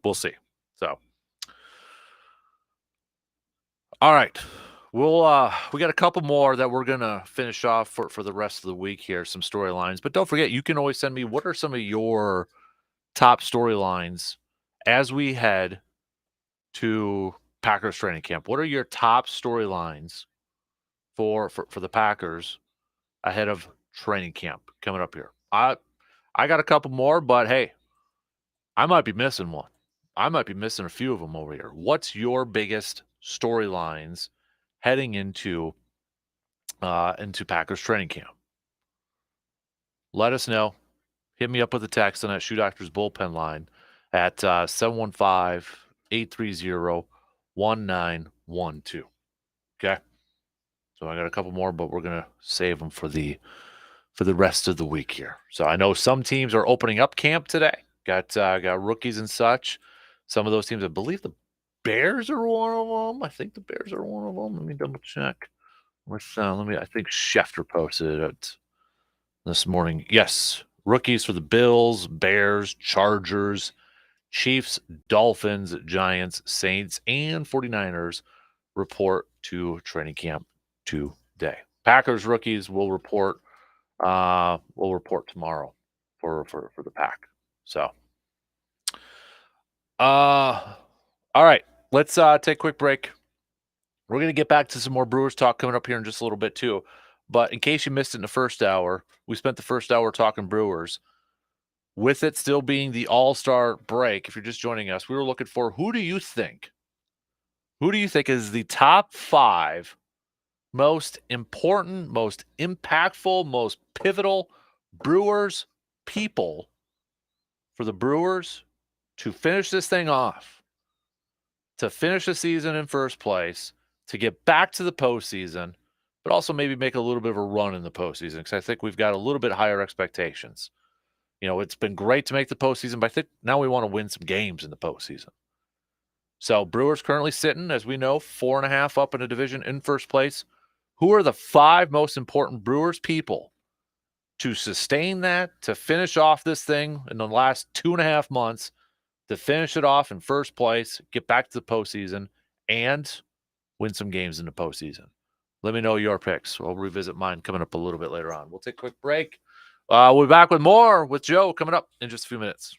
we'll see. So, all right, we got a couple more that we're gonna finish off for the rest of the week here. Some storylines, but don't forget, you can always send me what are some of your top storylines as we head to Packers training camp. What are your top storylines for the Packers ahead of training camp coming up here? I got a couple more, but hey, I might be missing one. I might be missing a few of them over here. What's your biggest storylines heading into Packers training camp? Let us know. Hit me up with a text on that Shoe Doctors bullpen line at 715-830-1912. Okay? So I got a couple more, but we're going to save them for the rest of the week here. So I know some teams are opening up camp today. Got rookies and such. Some of those teams, I believe the Bears are one of them. I think the Bears are one of them. Let me double check. I think Schefter posted it this morning. Yes, rookies for the Bills, Bears, Chargers, Chiefs, Dolphins, Giants, Saints, and 49ers report to training camp today. Packers rookies will report tomorrow for the Pack. So, all right, let's take a quick break. We're going to get back to some more Brewers talk coming up here in just a little bit too. But in case you missed it in the first hour, we spent the first hour talking Brewers. with it still being the All-Star break, if you're just joining us, we were looking for who do you think is the top 5 most important, most impactful, most pivotal Brewers people for the Brewers to finish this thing off, to finish the season in first place, to get back to the postseason, but also maybe make a little bit of a run in the postseason, because I think we've got a little bit higher expectations. It's been great to make the postseason, but I think now we want to win some games in the postseason. So Brewers currently sitting, as we know, 4.5 up in a division in first place. Who are the 5 most important Brewers people to sustain that, to finish off this thing in the last 2.5 months, to finish it off in first place, get back to the postseason, and win some games in the postseason? Let me know your picks. We'll revisit mine coming up a little bit later on. We'll take a quick break. We'll be back with more with Joe coming up in just a few minutes.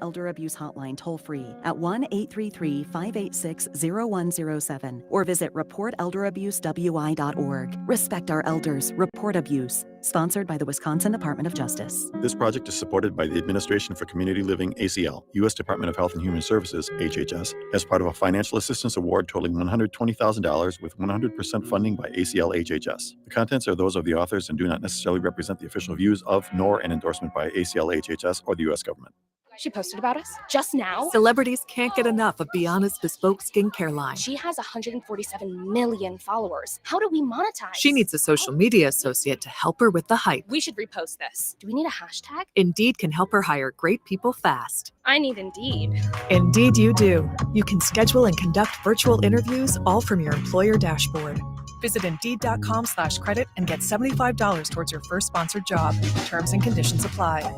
Elder Abuse Hotline toll-free at 1-833-586-0107 or visit reportelderabusewI.org. Respect our elders. Report abuse. Sponsored by the Wisconsin Department of Justice. This project is supported by the Administration for Community Living, ACL, U.S. Department of Health and Human Services, HHS, as part of a financial assistance award totaling $120,000 with 100% funding by ACL HHS. The contents are those of the authors and do not necessarily represent the official views of nor an endorsement by ACL HHS or the U.S. government. She posted about us just now. Celebrities can't get enough of Bianna's bespoke skincare line. She has 147 million followers. How do we monetize? She needs a social media associate to help her with the hype. We should repost this. Do we need a hashtag? Indeed can help her hire great people fast. I need Indeed. Indeed you do. You can schedule and conduct virtual interviews all from your employer dashboard. Visit Indeed.com/credit and get $75 towards your first sponsored job. Terms and conditions apply.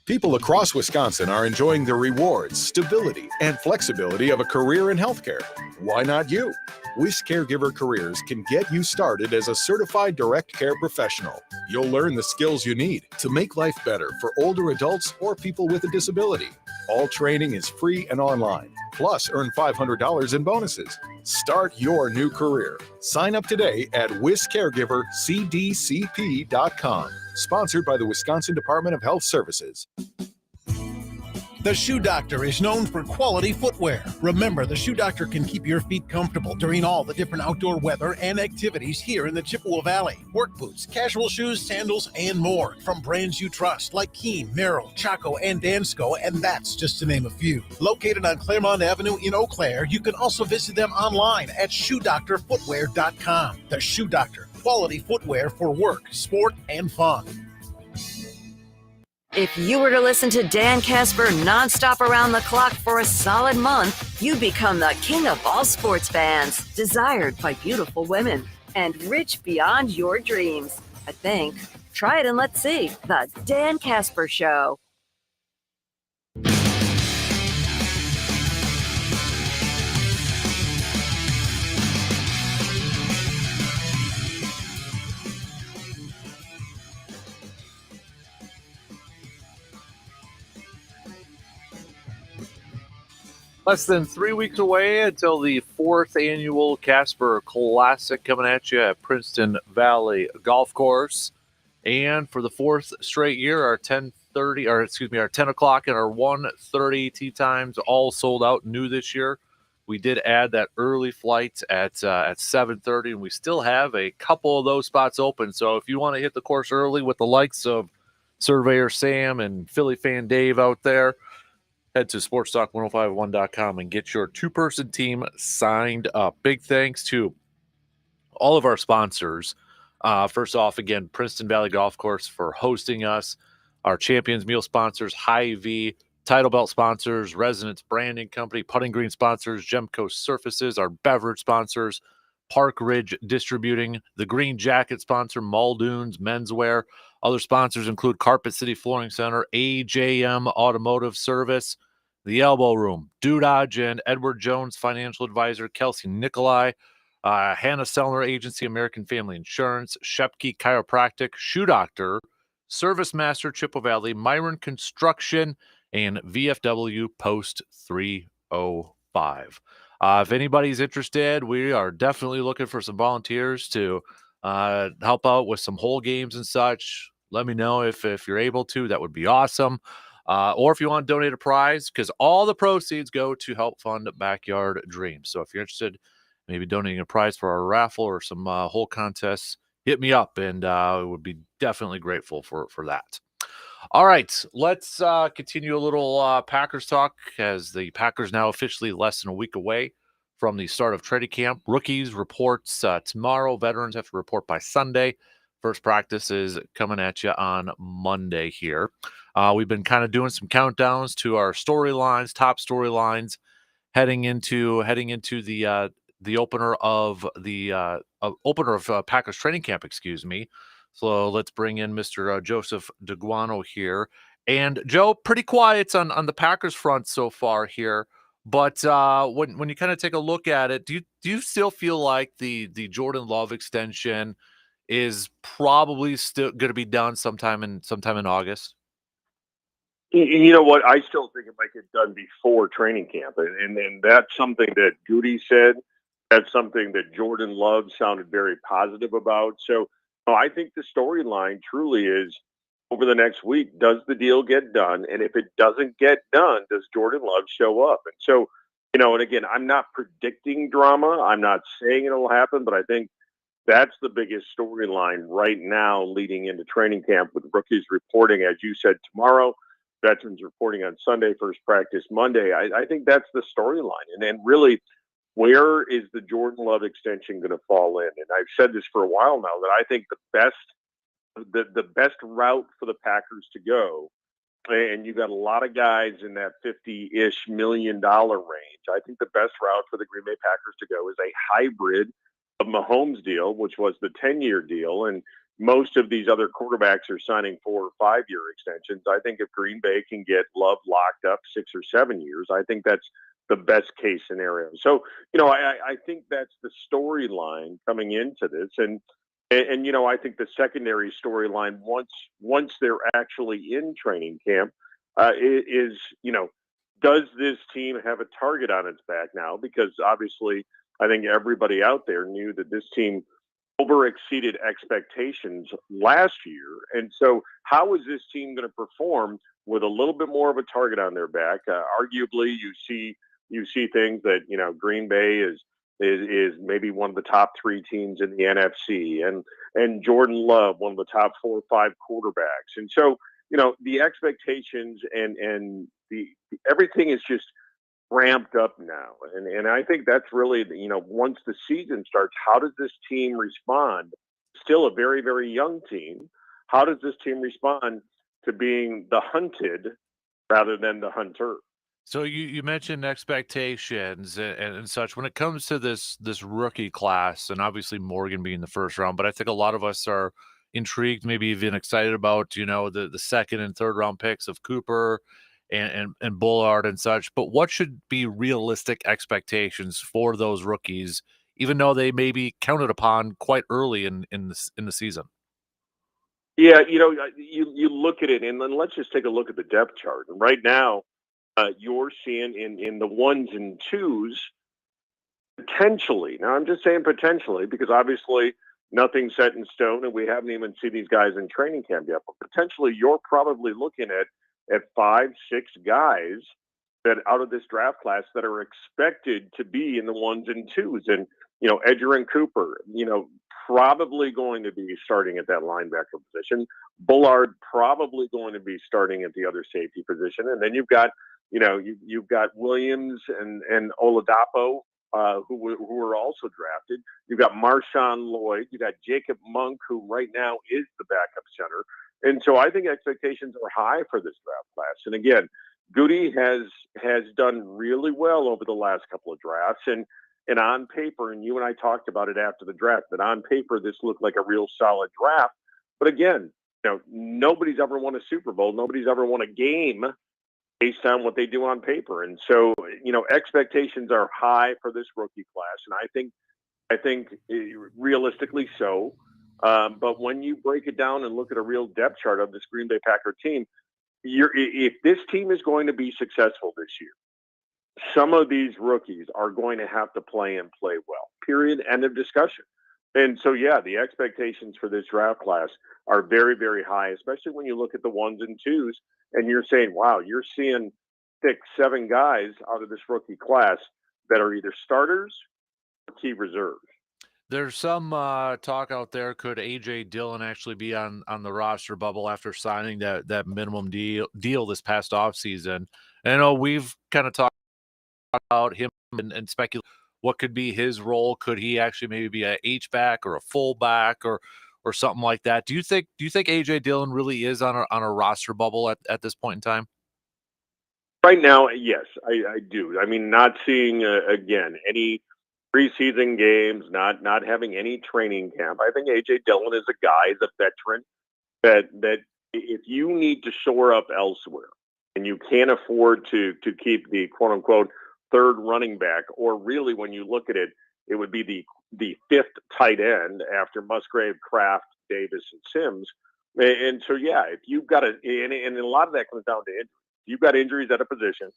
People across Wisconsin are enjoying the rewards, stability, and flexibility of a career in healthcare. Why not you? WIS Caregiver Careers can get you started as a certified direct care professional. You'll learn the skills you need to make life better for older adults or people with a disability. All training is free and online. Plus, earn $500 in bonuses. Start your new career. Sign up today at wiscaregivercdcp.com. Sponsored by the Wisconsin Department of Health Services. The Shoe Doctor is known for quality footwear. Remember, the Shoe Doctor can keep your feet comfortable during all the different outdoor weather and activities here in the Chippewa Valley. Work boots, casual shoes, sandals, and more from brands you trust like Keen, Merrill, Chaco, and Dansko, and that's just to name a few. Located on Claremont Avenue in Eau Claire, you can also visit them online at shoedoctorfootwear.com. The Shoe Doctor, quality footwear for work, sport, and fun. If you were to listen to Dan Kasper nonstop around the clock for a solid month, you'd become the king of all sports fans, desired by beautiful women, and rich beyond your dreams. I think. Try it and let's see. The Dan Kasper Show. Less than 3 weeks away until the 4th annual Kasper Classic coming at you at Princeton Valley Golf Course. And for the 4th straight year, our 10 o'clock and our 1:30 tee times all sold out new this year. We did add that early flight at 7:30, and we still have a couple of those spots open. So if you want to hit the course early with the likes of Surveyor Sam and Philly Fan Dave out there, head to sportstalk1051.com and get your two-person team signed up. Big thanks to all of our sponsors. First off, again, Princeton Valley Golf Course for hosting us. Our Champions Meal sponsors, Hy-Vee, Title Belt sponsors, Resonance Branding Company, Putting Green sponsors, Gemco Surfaces, our beverage sponsors, Park Ridge Distributing, the Green Jacket sponsor, Muldoon's Menswear. Other sponsors include Carpet City Flooring Center, AJM Automotive Service, The Elbow Room, Dudage and Edward Jones Financial Advisor, Kelsey Nikolai, Hannah Sellner Agency, American Family Insurance, Shepke Chiropractic, Shoe Doctor, Service Master Chippewa Valley, Myron Construction, and VFW Post 305. If anybody's interested, we are definitely looking for some volunteers to help out with some hole games and such. Let me know if you're able to. That would be awesome. Or if you want to donate a prize, because all the proceeds go to help fund Backyard Dreams. So if you're interested, maybe donating a prize for our raffle or some hole contests, hit me up, and I would be definitely grateful for that. All right, let's continue a little Packers talk, as the Packers now officially less than a week away from the start of training camp. Rookies reports tomorrow. Veterans have to report by Sunday. First practice is coming at you on Monday here. We've been kind of doing some countdowns to our storylines, top storylines, heading into the opener of Packers training camp. Excuse me. So let's bring in Mr. Joseph DeGuano here. And Joe, pretty quiet on the Packers front so far here. But when you kind of take a look at it, do you still feel like the Jordan Love extension is probably still going to be done sometime in August? You know what? I still think it might get done before training camp, and that's something that Goody said. That's something that Jordan Love sounded very positive about. So I think the storyline truly is, over the next week, does the deal get done? And if it doesn't get done, does Jordan Love show up? And so, and again, I'm not predicting drama. I'm not saying it'll happen, but I think that's the biggest storyline right now leading into training camp, with rookies reporting, as you said, tomorrow. veterans reporting on Sunday, first practice Monday. I think that's the storyline. And then really, where is the Jordan Love extension going to fall in? And I've said this for a while now that I think the best route for the Packers to go, and you got a lot of guys in that $50-ish million range. I think the best route for the Green Bay Packers to go is a hybrid of Mahomes' deal, which was the 10-year deal, and most of these other quarterbacks are signing 4 or 5-year extensions. I think if Green Bay can get Love locked up 6 or 7 years, I think that's the best case scenario. So, I think that's the storyline coming into this. And I think the secondary storyline once they're actually in training camp is, does this team have a target on its back now? Because obviously I think everybody out there knew that this team over exceeded expectations last year. And so how is this team going to perform with a little bit more of a target on their back? Arguably, you see things that, Green Bay is maybe one of the top 3 teams in the NFC, and Jordan Love, one of the top 4 or 5 quarterbacks. And so, the expectations and the everything is just ramped up now. And I think that's really, once the season starts, how does this team respond? Still a very, very young team. How does this team respond to being the hunted rather than the hunter? So you mentioned expectations and such when it comes to this rookie class, and obviously Morgan being the first round, but I think a lot of us are intrigued, maybe even excited about the second and third round picks of Cooper and Bullard and such. But what should be realistic expectations for those rookies, even though they may be counted upon quite early in the season? Yeah, you look at it, and then let's just take a look at the depth chart. And right now, you're seeing in the 1s and 2s, potentially. Now, I'm just saying potentially because obviously nothing's set in stone, and we haven't even seen these guys in training camp yet. But potentially, you're probably looking at 5, 6 guys that out of this draft class that are expected to be in the 1s and 2s, and Edger and Cooper, probably going to be starting at that linebacker position. Bullard probably going to be starting at the other safety position, and then you've got Williams and Oladapo, who were also drafted. You've got Marshawn Lloyd. You got Jacob Monk, who right now is the backup center. And so I think expectations are high for this draft class. And again, Goody has done really well over the last couple of drafts. And on paper, and you and I talked about it after the draft, that on paper this looked like a real solid draft. But again, nobody's ever won a Super Bowl. Nobody's ever won a game based on what they do on paper. And so, expectations are high for this rookie class. And I think realistically so. But when you break it down and look at a real depth chart of this Green Bay Packer team, if this team is going to be successful this year, some of these rookies are going to have to play and play well, period, end of discussion. And so, yeah, the expectations for this draft class are very, very high, especially when you look at the 1s and 2s and you're saying, wow, you're seeing 6, 7 guys out of this rookie class that are either starters or key reserves. There's some talk out there. Could A.J. Dillon actually be on the roster bubble after signing that minimum deal this past offseason? And I know we've kind of talked about him and speculate what could be his role. Could he actually maybe be a H-back or a fullback or something like that? Do you think A.J. Dillon really is on a roster bubble at this point in time? Right now, yes, I do. I mean, not seeing again any preseason games, not having any training camp. I think A.J. Dillon is a guy, is a veteran that if you need to shore up elsewhere and you can't afford to keep the quote unquote third running back, or really when you look at it, it would be the 5th tight end after Musgrave, Kraft, Davis, and Sims. And so, yeah, if you've got and a lot of that comes down to injuries. You've got injuries at a position,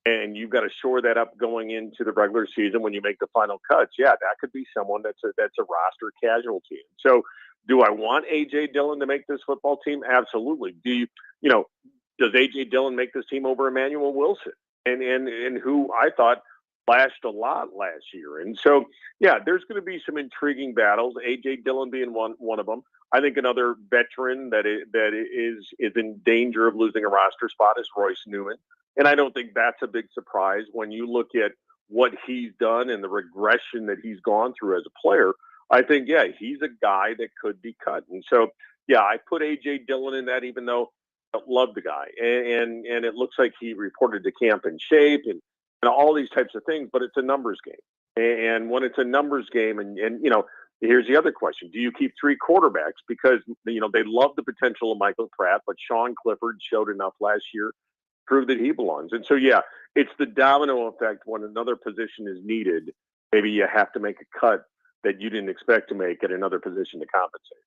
and you've got to shore that up going into the regular season when you make the final cuts. Yeah, that could be someone that's a roster casualty. So, do I want A.J. Dillon to make this football team? Absolutely. Does A.J. Dillon make this team over Emmanuel Wilson? And who I thought flashed a lot last year. And so, yeah, there's going to be some intriguing battles. A.J. Dillon being one of them. I think another veteran that is in danger of losing a roster spot is Royce Newman. And I don't think that's a big surprise when you look at what he's done and the regression that he's gone through as a player. I think, yeah, he's a guy that could be cut. And so, yeah, I put A.J. Dillon in that, even though I don't love the guy. And it looks like he reported to camp in shape and all these types of things, but it's a numbers game. And when it's a numbers game, and here's the other question. Do you keep three quarterbacks? Because, they love the potential of Michael Pratt, but Sean Clifford showed enough last year to prove that he belongs. And so, yeah, it's the domino effect. When another position is needed, maybe you have to make a cut that you didn't expect to make at another position to compensate.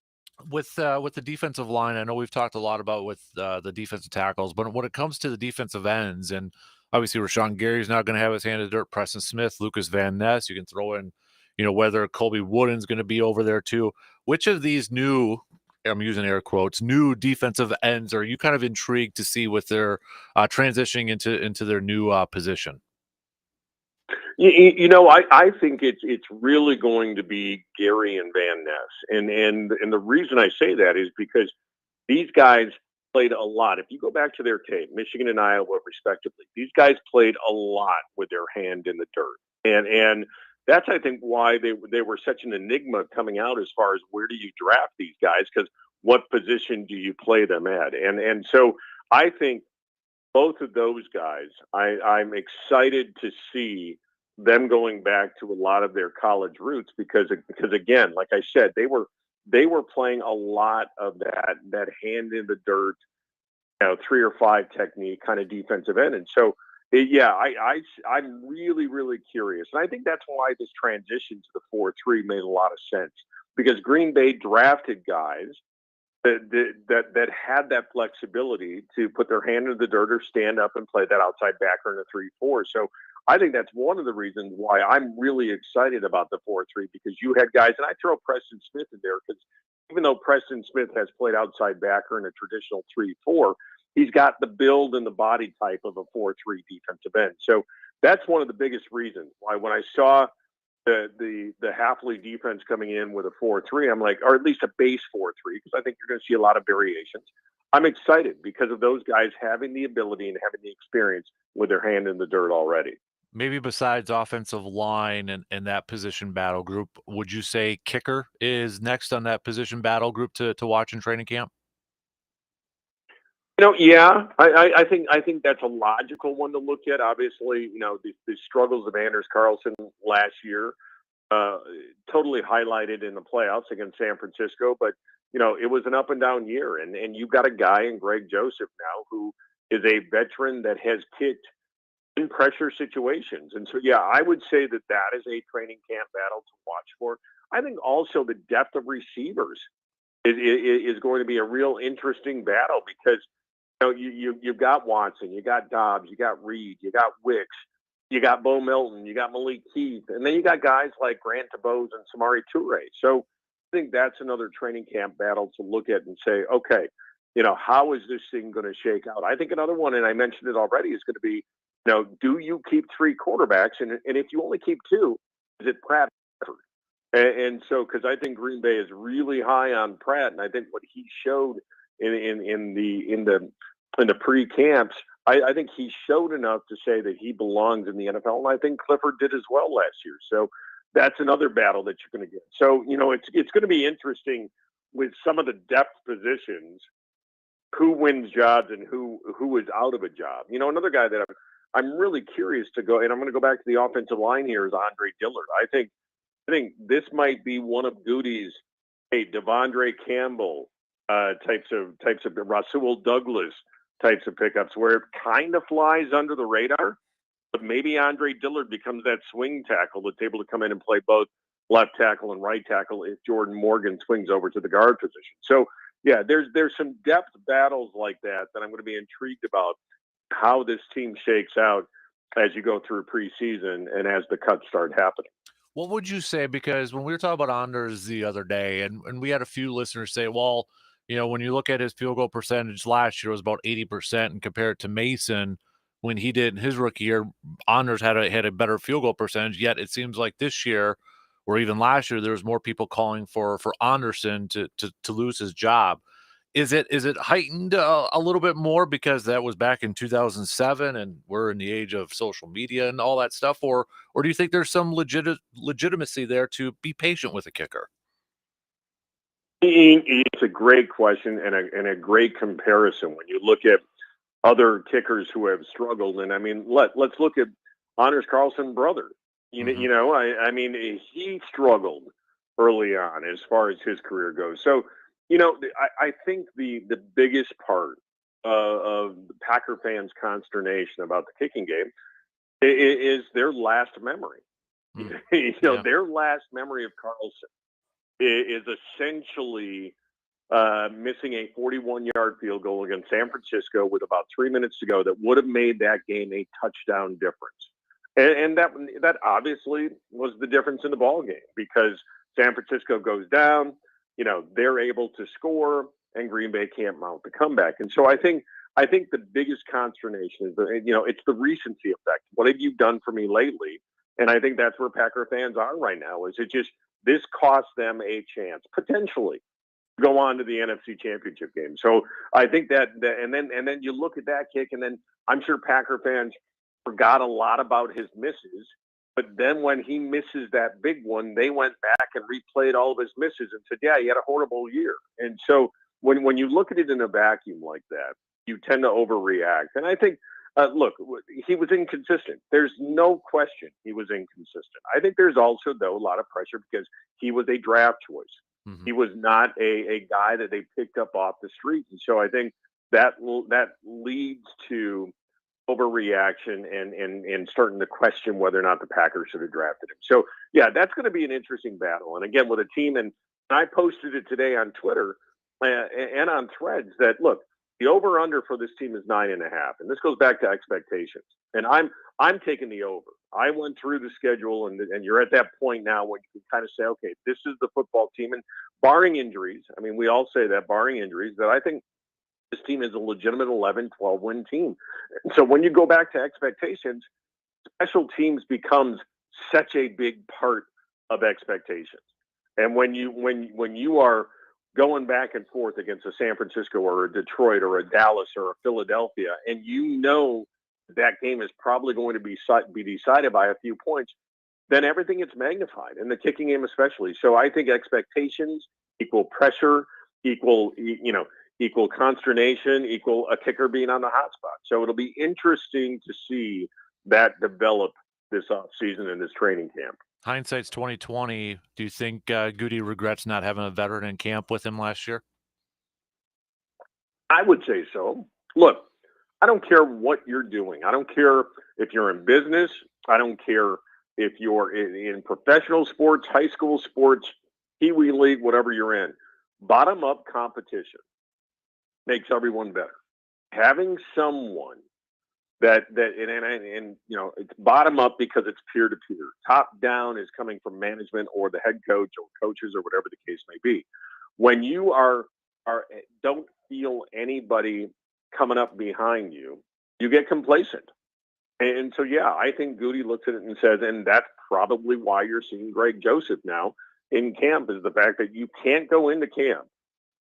With the defensive line, I know we've talked a lot about with the defensive tackles, but when it comes to the defensive ends, and obviously Rashawn Gary's not going to have his hand in the dirt, Preston Smith, Lucas Van Ness, you can throw in, whether Colby Wooden's going to be over there too. Which of these new, I'm using air quotes, new defensive ends are you kind of intrigued to see with their transitioning into their new position? I think it's really going to be Gary and Van Ness, and the reason I say that is because these guys played a lot. If you go back to their tape, Michigan and Iowa respectively, these guys played a lot with their hand in the dirt, and that's I think why they were such an enigma coming out as far as where do you draft these guys, because what position do you play them at, and so I think both of those guys, I'm excited to see them going back to a lot of their college roots because again, like I said, they were playing a lot of that hand in the dirt, 3 or 5 technique kind of defensive end. And so, I'm really, really curious. And I think that's why this transition to the 4-3 made a lot of sense, because Green Bay drafted guys that had that flexibility to put their hand in the dirt or stand up and play that outside backer in a 3-4. So I think that's one of the reasons why I'm really excited about the 4-3, because you had guys, and I throw Preston Smith in there because even though Preston Smith has played outside backer in a traditional 3-4, he's got the build and the body type of a 4-3 defensive end. So that's one of the biggest reasons why when I saw the Hafley defense coming in with a 4-3, I'm like, or at least a base 4-3, because I think you're going to see a lot of variations. I'm excited because of those guys having the ability and having the experience with their hand in the dirt already. Maybe besides offensive line and that position battle group, would you say kicker is next on that position battle group to watch in training camp? Yeah, I think that's a logical one to look at. Obviously, the struggles of Anders Carlson last year totally highlighted in the playoffs against San Francisco, but it was an up and down year, and you've got a guy in Greg Joseph now who is a veteran that has kicked in pressure situations. And so, yeah, I would say that is a training camp battle to watch for. I think also the depth of receivers is going to be a real interesting battle because, you've got Watson, you got Dobbs, you got Reed, you got Wicks, you got Bo Melton, you got Malik Keith, and then you got guys like Grant DeBose and Samari Toure. So I think that's another training camp battle to look at and say, okay, how is this thing going to shake out? I think another one, and I mentioned it already, is going to be, do you keep 3 quarterbacks? And if you only keep 2, is it Pratt? And so, because I think Green Bay is really high on Pratt, and I think what he showed in the pre-camps, I think he showed enough to say that he belongs in the NFL, and I think Clifford did as well last year. So that's another battle that you're going to get. So it's going to be interesting with some of the depth positions, who wins jobs and who is out of a job. Another guy that I'm really curious to go, and I'm going to go back to the offensive line here, is Andre Dillard. I think this might be one of Goody's Devondre Campbell types of Rasul Douglas types of pickups, where it kind of flies under the radar, but maybe Andre Dillard becomes that swing tackle that's able to come in and play both left tackle and right tackle if Jordan Morgan swings over to the guard position. So yeah, there's some depth battles like that I'm going to be intrigued about how this team shakes out as you go through preseason and as the cuts start happening. What would you say? Because when we were talking about Anders the other day, and we had a few listeners say, well, when you look at his field goal percentage last year, it was about 80%, and compare it to Mason, when he did in his rookie year. Anders had a better field goal percentage, yet it seems like this year or even last year there was more people calling for Anderson to lose his job. Is it heightened a little bit more because that was back in 2007 and we're in the age of social media and all that stuff, or do you think there's some legitimacy there to be patient with a kicker? It's a great question and a great comparison when you look at other kickers who have struggled. And I mean, let's look at Anders Carlson's brother. I mean, he struggled early on as far as his career goes. So, I think the biggest part of the Packer fans' consternation about the kicking game is their last memory. Their last memory of Carlson is essentially missing a 41-yard field goal against San Francisco with about 3 minutes to go that would have made that game a touchdown difference. And that obviously was the difference in the ball game because San Francisco goes down, they're able to score, and Green Bay can't mount the comeback. And so I think the biggest consternation is it's the recency effect. What have you done for me lately? And I think that's where Packer fans are right now. Is it just this cost them a chance potentially to go on to the NFC Championship game? So I think that and then you look at that kick, and then I'm sure Packer fans forgot a lot about his misses. But then when he misses that big one, they went back and replayed all of his misses and said, yeah, he had a horrible year. And so when you look at it in a vacuum like that, you tend to overreact. And I think, look, he was inconsistent. There's no question he was inconsistent. I think there's also, though, a lot of pressure because he was a draft choice. Mm-hmm. He was not a guy that they picked up off the street. And so I think that leads to overreaction and starting to question whether or not the Packers should have drafted him. So, yeah, that's going to be an interesting battle. And again, with a team, and I posted it today on Twitter and on Threads that, look, the over-under for this team is 9.5. And this goes back to expectations. And I'm taking the over. I went through the schedule, and you're at that point now where you can kind of say, okay, this is the football team. And barring injuries, I mean, we all say that, barring injuries, that I think this team is a legitimate 11, 12-win team. So when you go back to expectations, special teams becomes such a big part of expectations. And when you are going back and forth against a San Francisco or a Detroit or a Dallas or a Philadelphia, and that game is probably going to be decided by a few points, then everything gets magnified, and the kicking game especially. So I think expectations equal pressure, equal consternation, equal a kicker being on the hot spot. So it'll be interesting to see that develop this offseason in this training camp. Hindsight's 2020. Do you think Goody regrets not having a veteran in camp with him last year? I would say so. Look, I don't care what you're doing. I don't care if you're in business. I don't care if you're in professional sports, high school sports, Pee Wee League, whatever you're in. Bottom-up competition makes everyone better. Having someone that it's bottom up because it's peer to peer. Top down is coming from management or the head coach or coaches or whatever the case may be. When you don't feel anybody coming up behind you, you get complacent. And so, yeah, I think Goody looks at it and says, and that's probably why you're seeing Greg Joseph now in camp, is the fact that you can't go into camp,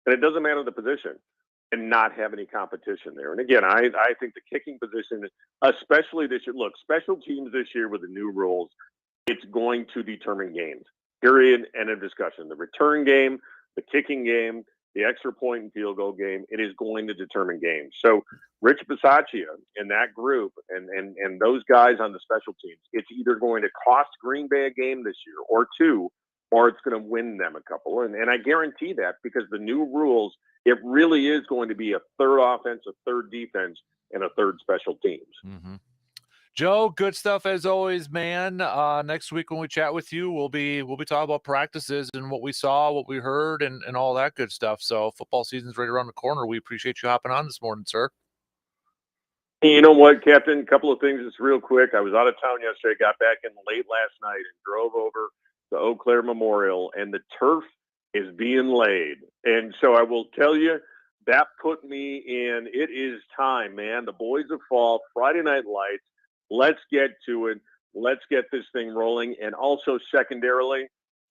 and it doesn't matter the position, and not have any competition there. And again, I think the kicking position, especially this year, look, special teams this year with the new rules, it's going to determine games, period, end of discussion. The return game, the kicking game, the extra point and field goal game, it is going to determine games. So Rich Bisaccia and that group and those guys on the special teams, it's either going to cost Green Bay a game this year or two, or it's going to win them a couple. And I guarantee that because the new rules, it really is going to be a third offense, a third defense, and a third special teams. Mm-hmm. Joe, good stuff as always, man. Next week when we chat with you, we'll be talking about practices and what we saw, what we heard, and all that good stuff. So football season's right around the corner. We appreciate you hopping on this morning, sir. You know what, Captain? A couple of things just real quick. I was out of town yesterday, got back in late last night and drove over to Eau Claire Memorial, and the turf is being laid. And so I will tell you, that put me in. It is time, man. The boys of fall, Friday Night Lights. Let's get to it. Let's get this thing rolling. And also, secondarily,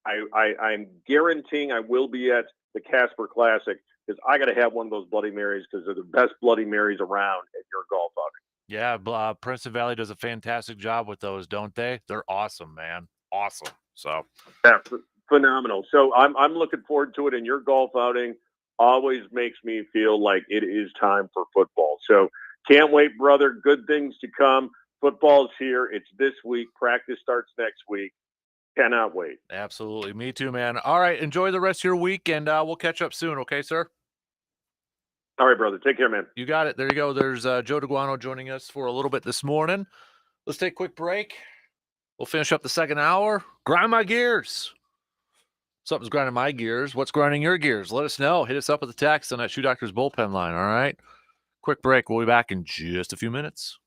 I'm guaranteeing I will be at the Casper Classic because I got to have one of those Bloody Marys because they're the best Bloody Marys around at your golf outing. Yeah, Princeton Valley does a fantastic job with those, don't they? They're awesome, man. Awesome. So Yeah, phenomenal. So I'm looking forward to it. And your golf outing always makes me feel like it is time for football. So can't wait, brother. Good things to come. Football's here. It's this week. Practice starts next week. Cannot wait. absolutely. Me too, man. All right. Enjoy the rest of your week, and we'll catch up soon. Okay, sir? All right, brother. Take care, man. You got it. There you go. There's Joe DeGuano joining us for a little bit this morning. Let's take a quick break. We'll finish up the second hour. Grind my gears. Something's grinding my gears. What's grinding your gears? Let us know. Hit us up with a text on that Shoe Doctor's bullpen line, all right? Quick break. We'll be back in just a few minutes.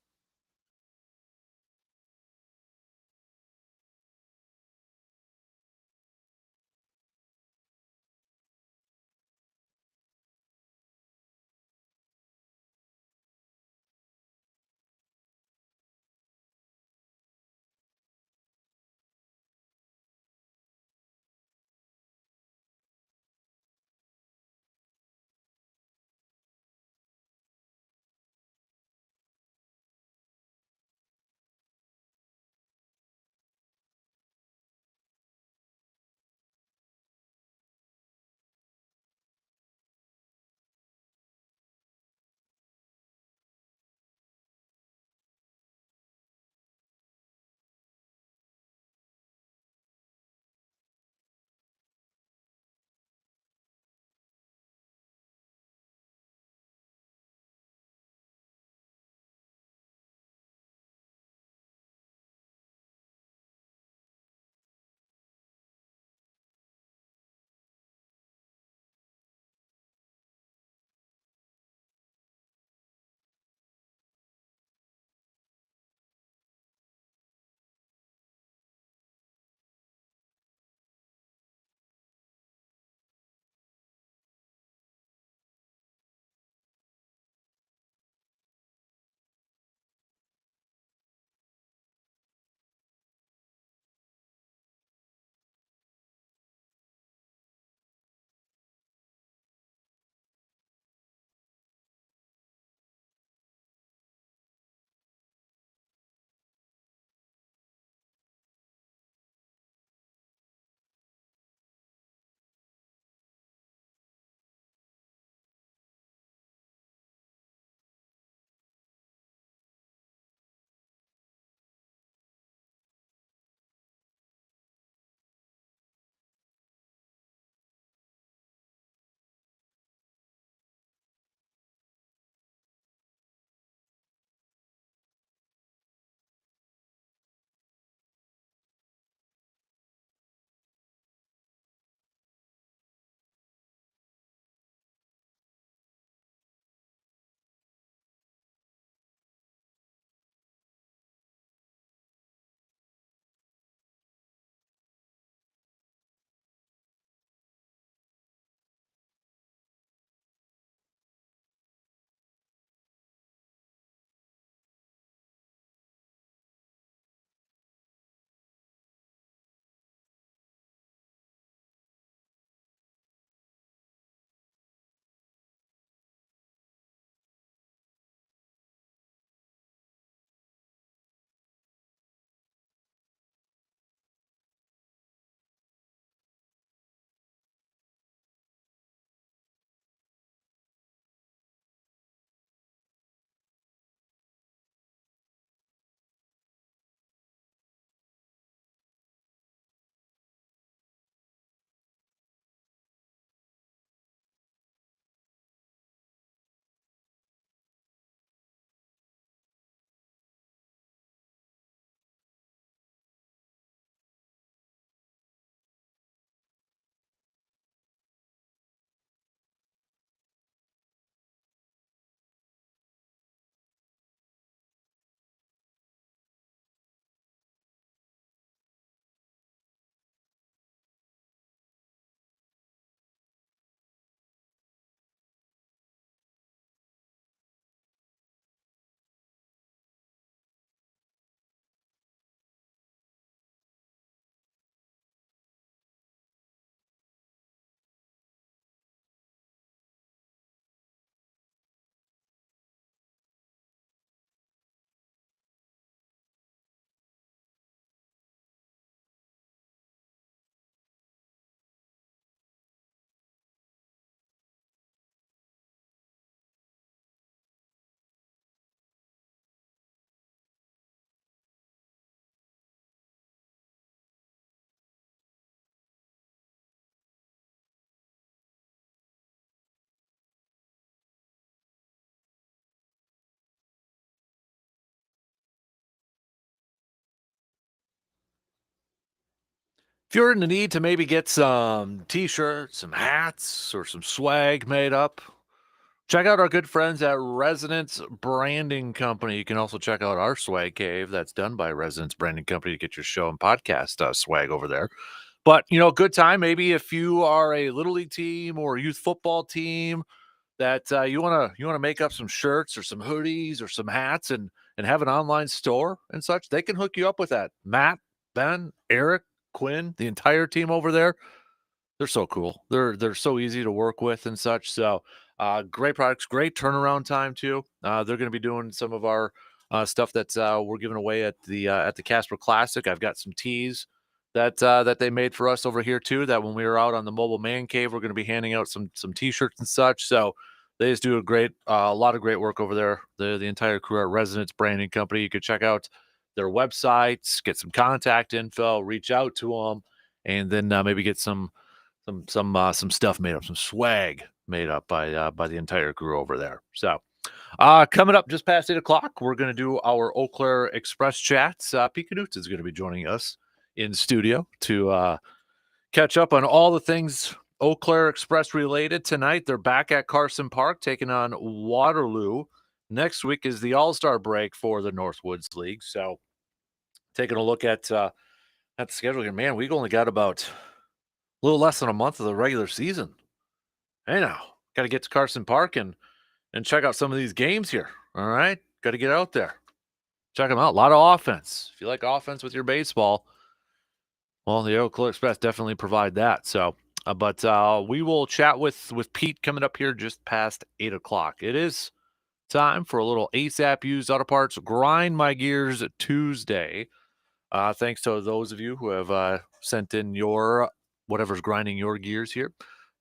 you're in the need to maybe get some T-shirts, some hats, or some swag made up, check out our good friends at Resonance Branding Company. You can also check out our swag cave that's done by Resonance Branding Company to get your show and podcast swag over there. But, good time maybe if you are a Little League team or a youth football team that you want to make up some shirts or some hoodies or some hats and have an online store and such, they can hook you up with that. Matt, Ben, Eric, Quinn, the entire team over there, they're so cool. They're so easy to work with and such. So great products, great turnaround time too. They're going to be doing some of our stuff that we're giving away at the Casper Classic. I've got some tees that they made for us over here too. That when we were out on the mobile man cave, we're going to be handing out some T-shirts and such. So they just do a lot of great work over there. The entire crew at Resonance Branding Company. You could check out their websites, get some contact info, reach out to them, and then maybe get some stuff made up, some swag made up by the entire crew over there. So coming up just past 8:00, we're going to do our Eau Claire Express chats. Pete Knutz is going to be joining us in studio to catch up on all the things Eau Claire Express related tonight. They're back at Carson Park taking on Waterloo. Next week is the All-Star break for the Northwoods League. So taking a look at the schedule here, man, we've only got about a little less than a month of the regular season. Hey now, got to get to Carson Park and check out some of these games here. All right, got to get out there, check them out. A lot of offense. If you like offense with your baseball, well, the Eau Claire Express definitely provide that. So, but we will chat with Pete coming up here just past 8:00. It is time for a little ASAP Used Auto Parts Grind My Gears Tuesday. Thanks to those of you who have sent in your whatever's grinding your gears here.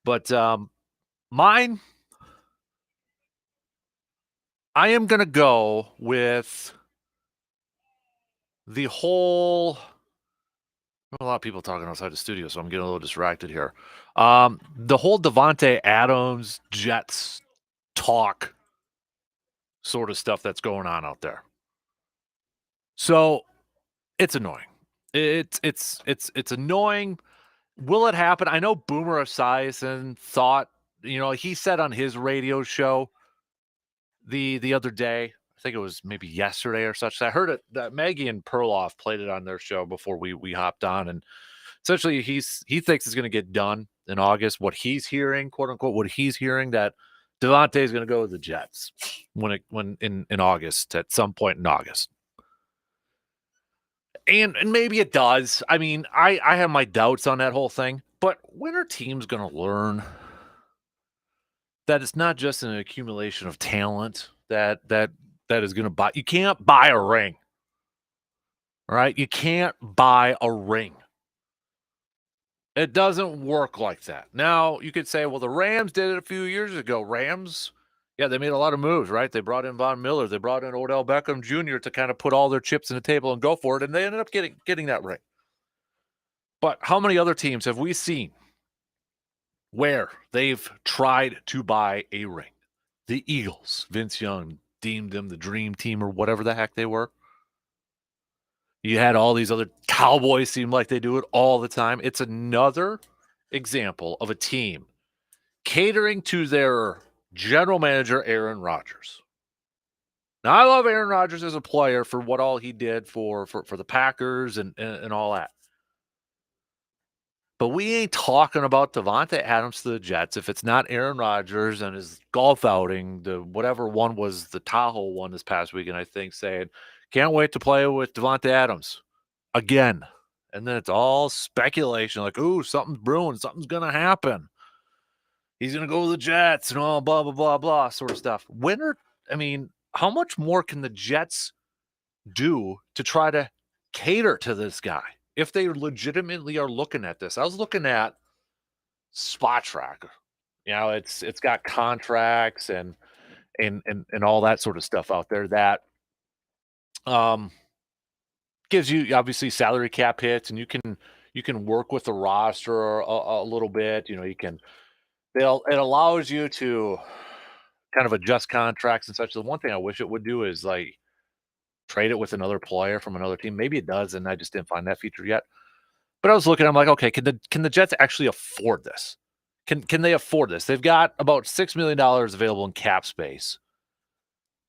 But mine, I am going to go with the whole, a lot of people talking outside the studio, so I'm getting a little distracted here. The whole Davante Adams, Jets talk sort of stuff that's going on out there. So it's annoying. It's annoying. Will it happen? I know Boomer Esiason thought, he said on his radio show the other day, I think it was maybe yesterday or such. I heard it that Maggie and Perloff played it on their show before we hopped on, and essentially he thinks it's going to get done in August. What he's hearing, quote unquote, what he's hearing that Davante is going to go with the Jets when in August, at some point in August. And maybe it does. I mean, I have my doubts on that whole thing, but when are teams going to learn that it's not just an accumulation of talent that is going to buy? You can't buy a ring. All right? You can't buy a ring. It doesn't work like that. Now, you could say, well, the Rams did it a few years ago. Rams, yeah, they made a lot of moves, right? They brought in Von Miller. They brought in Odell Beckham Jr. to kind of put all their chips in the table and go for it, and they ended up getting that ring. But how many other teams have we seen where they've tried to buy a ring? The Eagles, Vince Young deemed them the dream team or whatever the heck they were. You had all these other Cowboys seem like they do it all the time. It's another example of a team catering to their general manager, Aaron Rodgers. Now, I love Aaron Rodgers as a player for what all he did for the Packers and all that. But we ain't talking about Davante Adams to the Jets if it's not Aaron Rodgers and his golf outing, the whatever one was, the Tahoe one this past weekend, I think, saying, can't wait to play with Davante Adams again. And then it's all speculation, like, ooh, something's brewing, something's going to happen. He's going to go to the Jets and all blah, blah, blah, blah sort of stuff. How much more can the Jets do to try to cater to this guy if they legitimately are looking at this? I was looking at Spot Tracker. It's got contracts and all that sort of stuff out there that gives you obviously salary cap hits, and you can work with the roster a little bit. It allows you to kind of adjust contracts and such. The one thing I wish it would do is like trade it with another player from another team. Maybe it does, and I just didn't find that feature yet. But I was looking, I'm like, okay, can the Jets actually afford this? Can they afford this? They've got about $6 million available in cap space.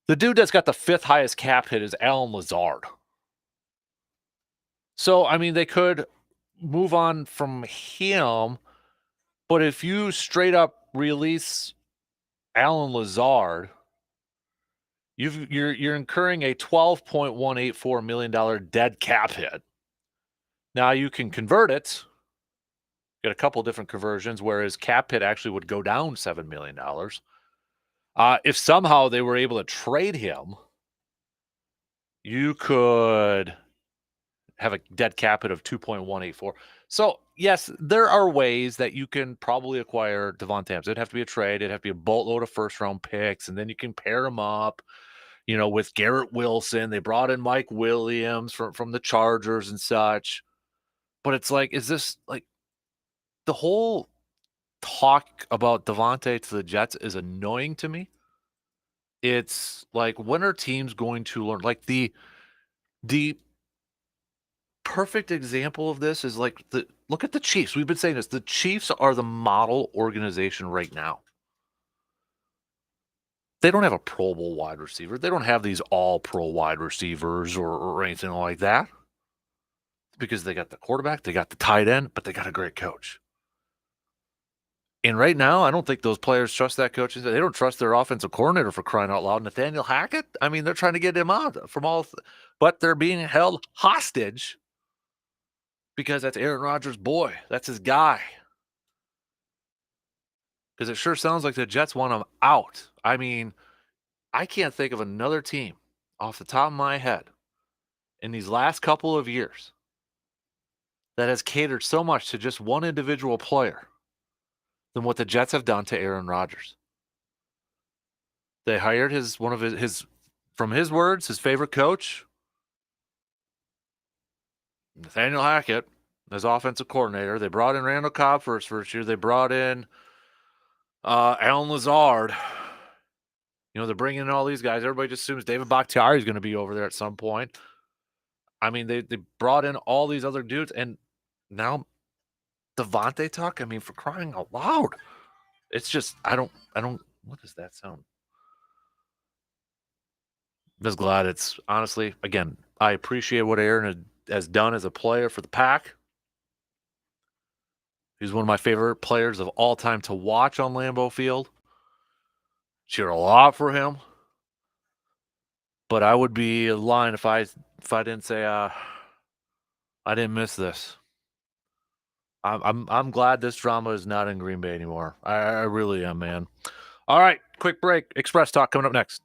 The dude that's got the 5th highest cap hit is Alan Lazard. So, I mean, they could move on from him, but if you straight up release Alan Lazard, you're incurring a $12.184 million dead cap hit. Now you can convert it. Get a couple different conversions, whereas cap hit actually would go down $7 million. If somehow they were able to trade him, you could have a dead cap hit of 2.184. So, yes, there are ways that you can probably acquire Devontae Adams. It'd have to be a trade. It'd have to be a boatload of first-round picks, and then you can pair them up, with Garrett Wilson. They brought in Mike Williams from the Chargers and such. But it's like, is this like the whole talk about Devontae to the Jets is annoying to me. It's like, when are teams going to learn? Like the perfect example of this is like look at the Chiefs. We've been saying this. The Chiefs are the model organization right now. They don't have a Pro Bowl wide receiver. They don't have these all-pro wide receivers or anything like that. Because they got the quarterback, they got the tight end, but they got a great coach. And right now, I don't think those players trust that coach. They don't trust their offensive coordinator, for crying out loud. Nathaniel Hackett, I mean, they're trying to get him out from all, but they're being held hostage because that's Aaron Rodgers' boy. That's his guy. Because it sure sounds like the Jets want him out. I mean, I can't think of another team off the top of my head in these last couple of years that has catered so much to just one individual player than what the Jets have done to Aaron Rodgers. They hired one of his from his words, his favorite coach, Nathaniel Hackett, as offensive coordinator. They brought in Randall Cobb for his first year. They brought in Alan Lazard. They're bringing in all these guys. Everybody just assumes David Bakhtiari is going to be over there at some point. I mean, they brought in all these other dudes, and now Devontae talk. I mean, for crying out loud, it's just I don't. What does that sound? I'm just glad it's honestly. Again, I appreciate what Aaron has done as a player for the Pack. He's one of my favorite players of all time to watch on Lambeau Field. Cheer a lot for him. But I would be lying if I didn't say I didn't miss this. I'm glad this drama is not in Green Bay anymore. I really am, man. All right, quick break. Express Talk coming up next.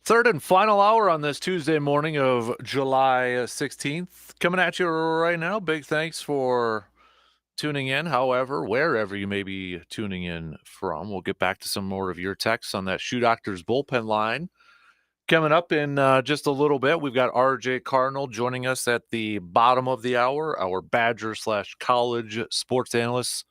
Third and final hour on this Tuesday morning of July 16th. Coming at you right now. Big thanks for tuning in, however, wherever you may be tuning in from. We'll get back to some more of your texts on that Shoe Doctor's bullpen line. Coming up in just a little bit, we've got RJ Cardinal joining us at the bottom of the hour, our Badger/college sports analyst.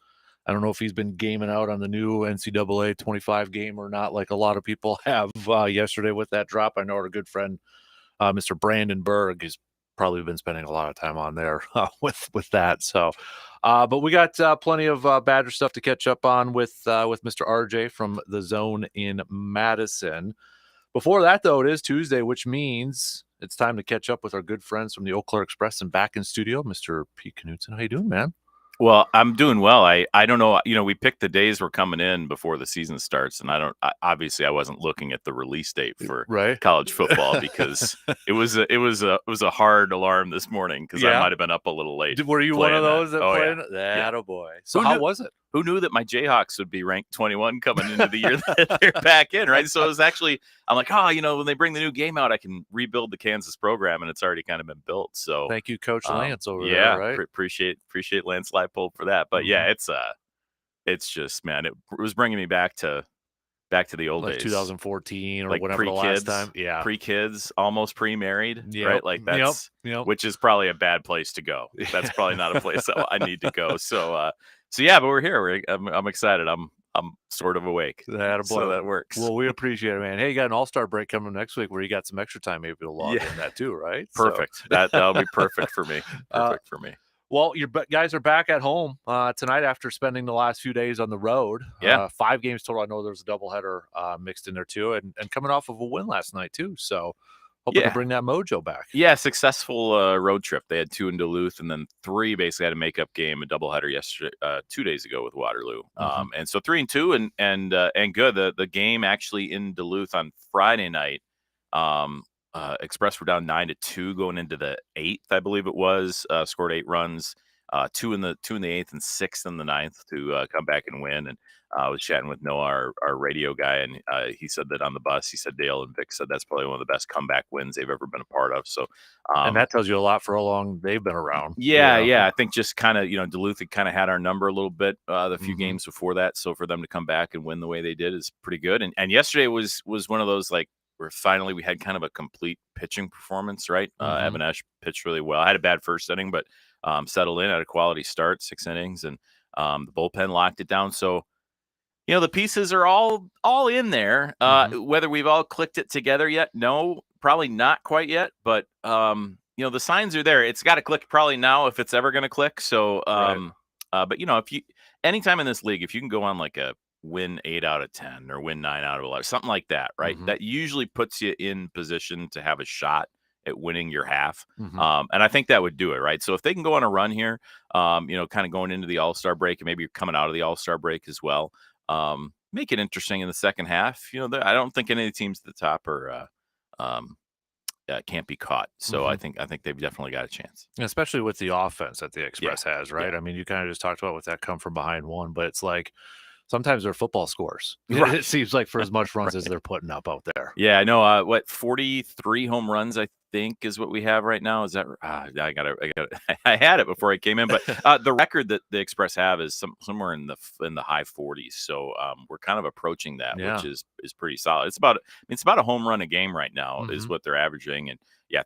I don't know if he's been gaming out on the new NCAA 25 game or not, like a lot of people have yesterday with that drop. I know our good friend, Mr. Brandon Berg, has probably been spending a lot of time on there with that. So, but we got plenty of Badger stuff to catch up on with Mr. RJ from the Zone in Madison. Before that, though, it is Tuesday, which means it's time to catch up with our good friends from the Eau Claire Express and back in studio, Mr. Pete Knutson. How you doing, man? Well, I'm doing well. I don't know. We picked the days we're coming in before the season starts, and obviously I wasn't looking at the release date for college football because it was a hard alarm this morning because I might have been up a little late. Were you one of those that played that? Yeah. Oh boy! So how was it? Who knew that my Jayhawks would be ranked 21 coming into the year that they're back in, right? So it was actually, I'm like, when they bring the new game out, I can rebuild the Kansas program, and it's already kind of been built. So thank you, Coach Lance over there, right? Appreciate Lance Leipold for that. But it's just, man, it was bringing me back to the old days, 2014 or like whatever the last time. Yeah, pre-kids, almost pre-married, right? Like that's which is probably a bad place to go. That's probably not a place that I need to go. So yeah, but we're here. I'm excited. I'm sort of awake. So that works. Well, we appreciate it, man. Hey, you got an all-star break coming next week where you got some extra time maybe to log in that too, right? Perfect. So. That'll be perfect for me. Perfect for me. Well, your guys are back at home tonight after spending the last few days on the road. Yeah. 5 games total. I know there's a doubleheader mixed in there too, and coming off of a win last night too. So hoping to bring that mojo back. Yeah, successful road trip. They had 2 in Duluth, and then 3 basically had a makeup game, a doubleheader yesterday, 2 days ago with Waterloo. And so 3-2 and good. The game actually in Duluth on Friday night. Express were down 9-2 going into the 8th, I believe it was. Scored 8 runs, 2 in the 8th and 6 in the 9th to come back and win. And I was chatting with Noah, our radio guy, and he said that on the bus, he said Dale and Vic said that's probably one of the best comeback wins they've ever been a part of. So, and that tells you a lot for how long they've been around. Yeah. I think just kind of, Duluth had kind of had our number a little bit the few games before that. So for them to come back and win the way they did is pretty good. And yesterday was one of those like, where finally we had kind of a complete pitching performance, right? Evan Esch pitched really well. I had a bad first inning, but settled in, had a quality start, 6 innings, and the bullpen locked it down. So, the pieces are all in there. Whether we've all clicked it together yet, no, probably not quite yet. But the signs are there. It's got to click probably now if it's ever going to click. So, but if you anytime in this league, if you can go on like a win 8 out of 10 or win 9 out of 11, something like that, right? That usually puts you in position to have a shot at winning your half. And I think that would do it, right? So if they can go on a run here, kind of going into the All-Star break, and maybe you're coming out of the All-Star break as well, make it interesting in the second half. I don't think any of the teams at the top are can't be caught. So I think they've definitely got a chance, especially with the offense that the Express has, right? I mean, you kind of just talked about with that come from behind one, but it's like sometimes they're football scores. Right. It seems like for as much runs as they're putting up out there. Yeah, I know. 43 home runs, I think, is what we have right now. Is that? I had it before I came in, but the record that the Express have is somewhere in the high 40s. So we're kind of approaching that, which is pretty solid. It's about a home run a game right now is what they're averaging, and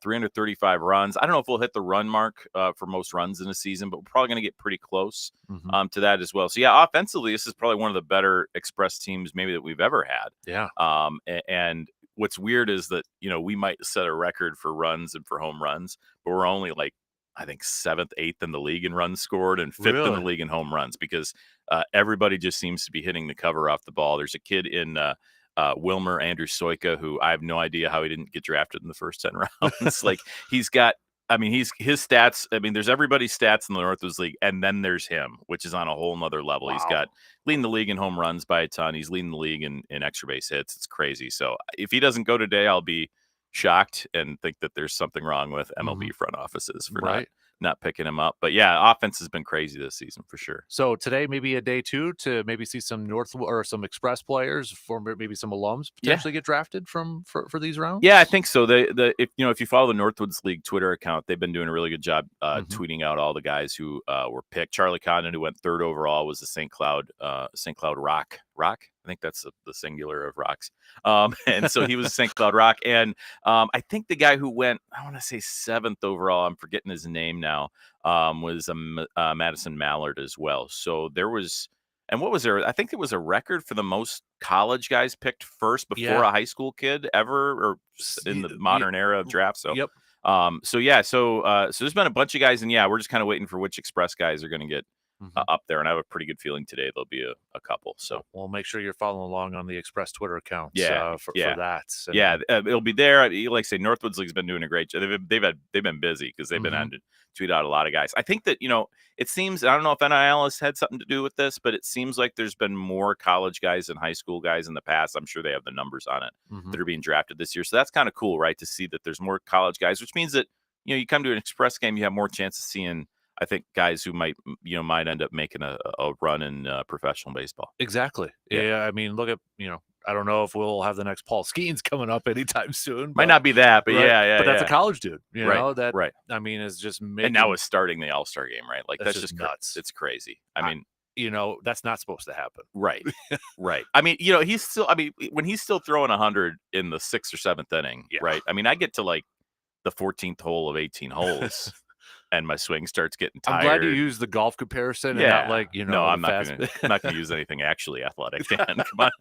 335 runs. I don't know if we'll hit the run mark for most runs in a season, but we're probably going to get pretty close to that as well. So offensively, this is probably one of the better Express teams maybe that we've ever had. Yeah. And what's weird is that, we might set a record for runs and for home runs, but we're only like, I think 7th, 8th in the league in runs scored and 5th in the league in home runs because everybody just seems to be hitting the cover off the ball. There's a kid in Wilmer, Andrew Soika, who I have no idea how he didn't get drafted in the first 10 rounds. Like his stats. I mean, there's everybody's stats in the Northwoods League, and then there's him, which is on a whole nother level. Wow. He's got leading the league in home runs by a ton. He's leading the league in extra base hits. It's crazy. So if he doesn't go today, I'll be shocked and think that there's something wrong with MLB front offices for not picking him up. But yeah, offense has been crazy this season for sure. So today, maybe a day 2 to maybe see some Northwood or some Express players, for maybe some alums potentially get drafted for these rounds. Yeah, I think so. If you follow the Northwoods League Twitter account, they've been doing a really good job tweeting out all the guys who were picked. Charlie Condon, who went 3rd overall, was the St. Cloud Rock. I think that's the singular of rocks. And so he was St. Cloud Rock. And I think the guy who went, I want to say 7th overall, I'm forgetting his name now, was Madison Mallard as well. So there was, and what was there? I think it was a record for the most college guys picked first before a high school kid ever, or in the modern era of draft. So, so there's been a bunch of guys, and we're just kind of waiting for which Express guys are going to get up there, and I have a pretty good feeling today there'll be a couple. So we'll make sure you're following along on the Express Twitter account. For that. And it'll be there. Like I say, Northwoods League's been doing a great job. They've been busy because they've been on to tweet out a lot of guys. I think that it seems, I don't know if NIL has had something to do with this, but it seems like there's been more college guys than high school guys in the past. I'm sure they have the numbers on it that are being drafted this year. So that's kind of cool, right? To see that there's more college guys, which means that you come to an Express game, you have more chance of seeing, I think, guys who might end up making a run in professional baseball. Exactly. Yeah. I mean, look at, I don't know if we'll have the next Paul Skeens coming up anytime soon. Might not be that, but but that's a college dude, right. I mean, is just making, and now is starting the All-Star game, right? Like that's just nuts. It's crazy. I mean, that's not supposed to happen. Right. Right. I mean, he's still, when he's still throwing 100 in the 6th or 7th inning, right? I mean, I get to like the 14th hole of 18 holes. And my swing starts getting tired. I'm glad you use the golf comparison and not like, No, I'm not going to use anything actually athletic, Dan. Come on.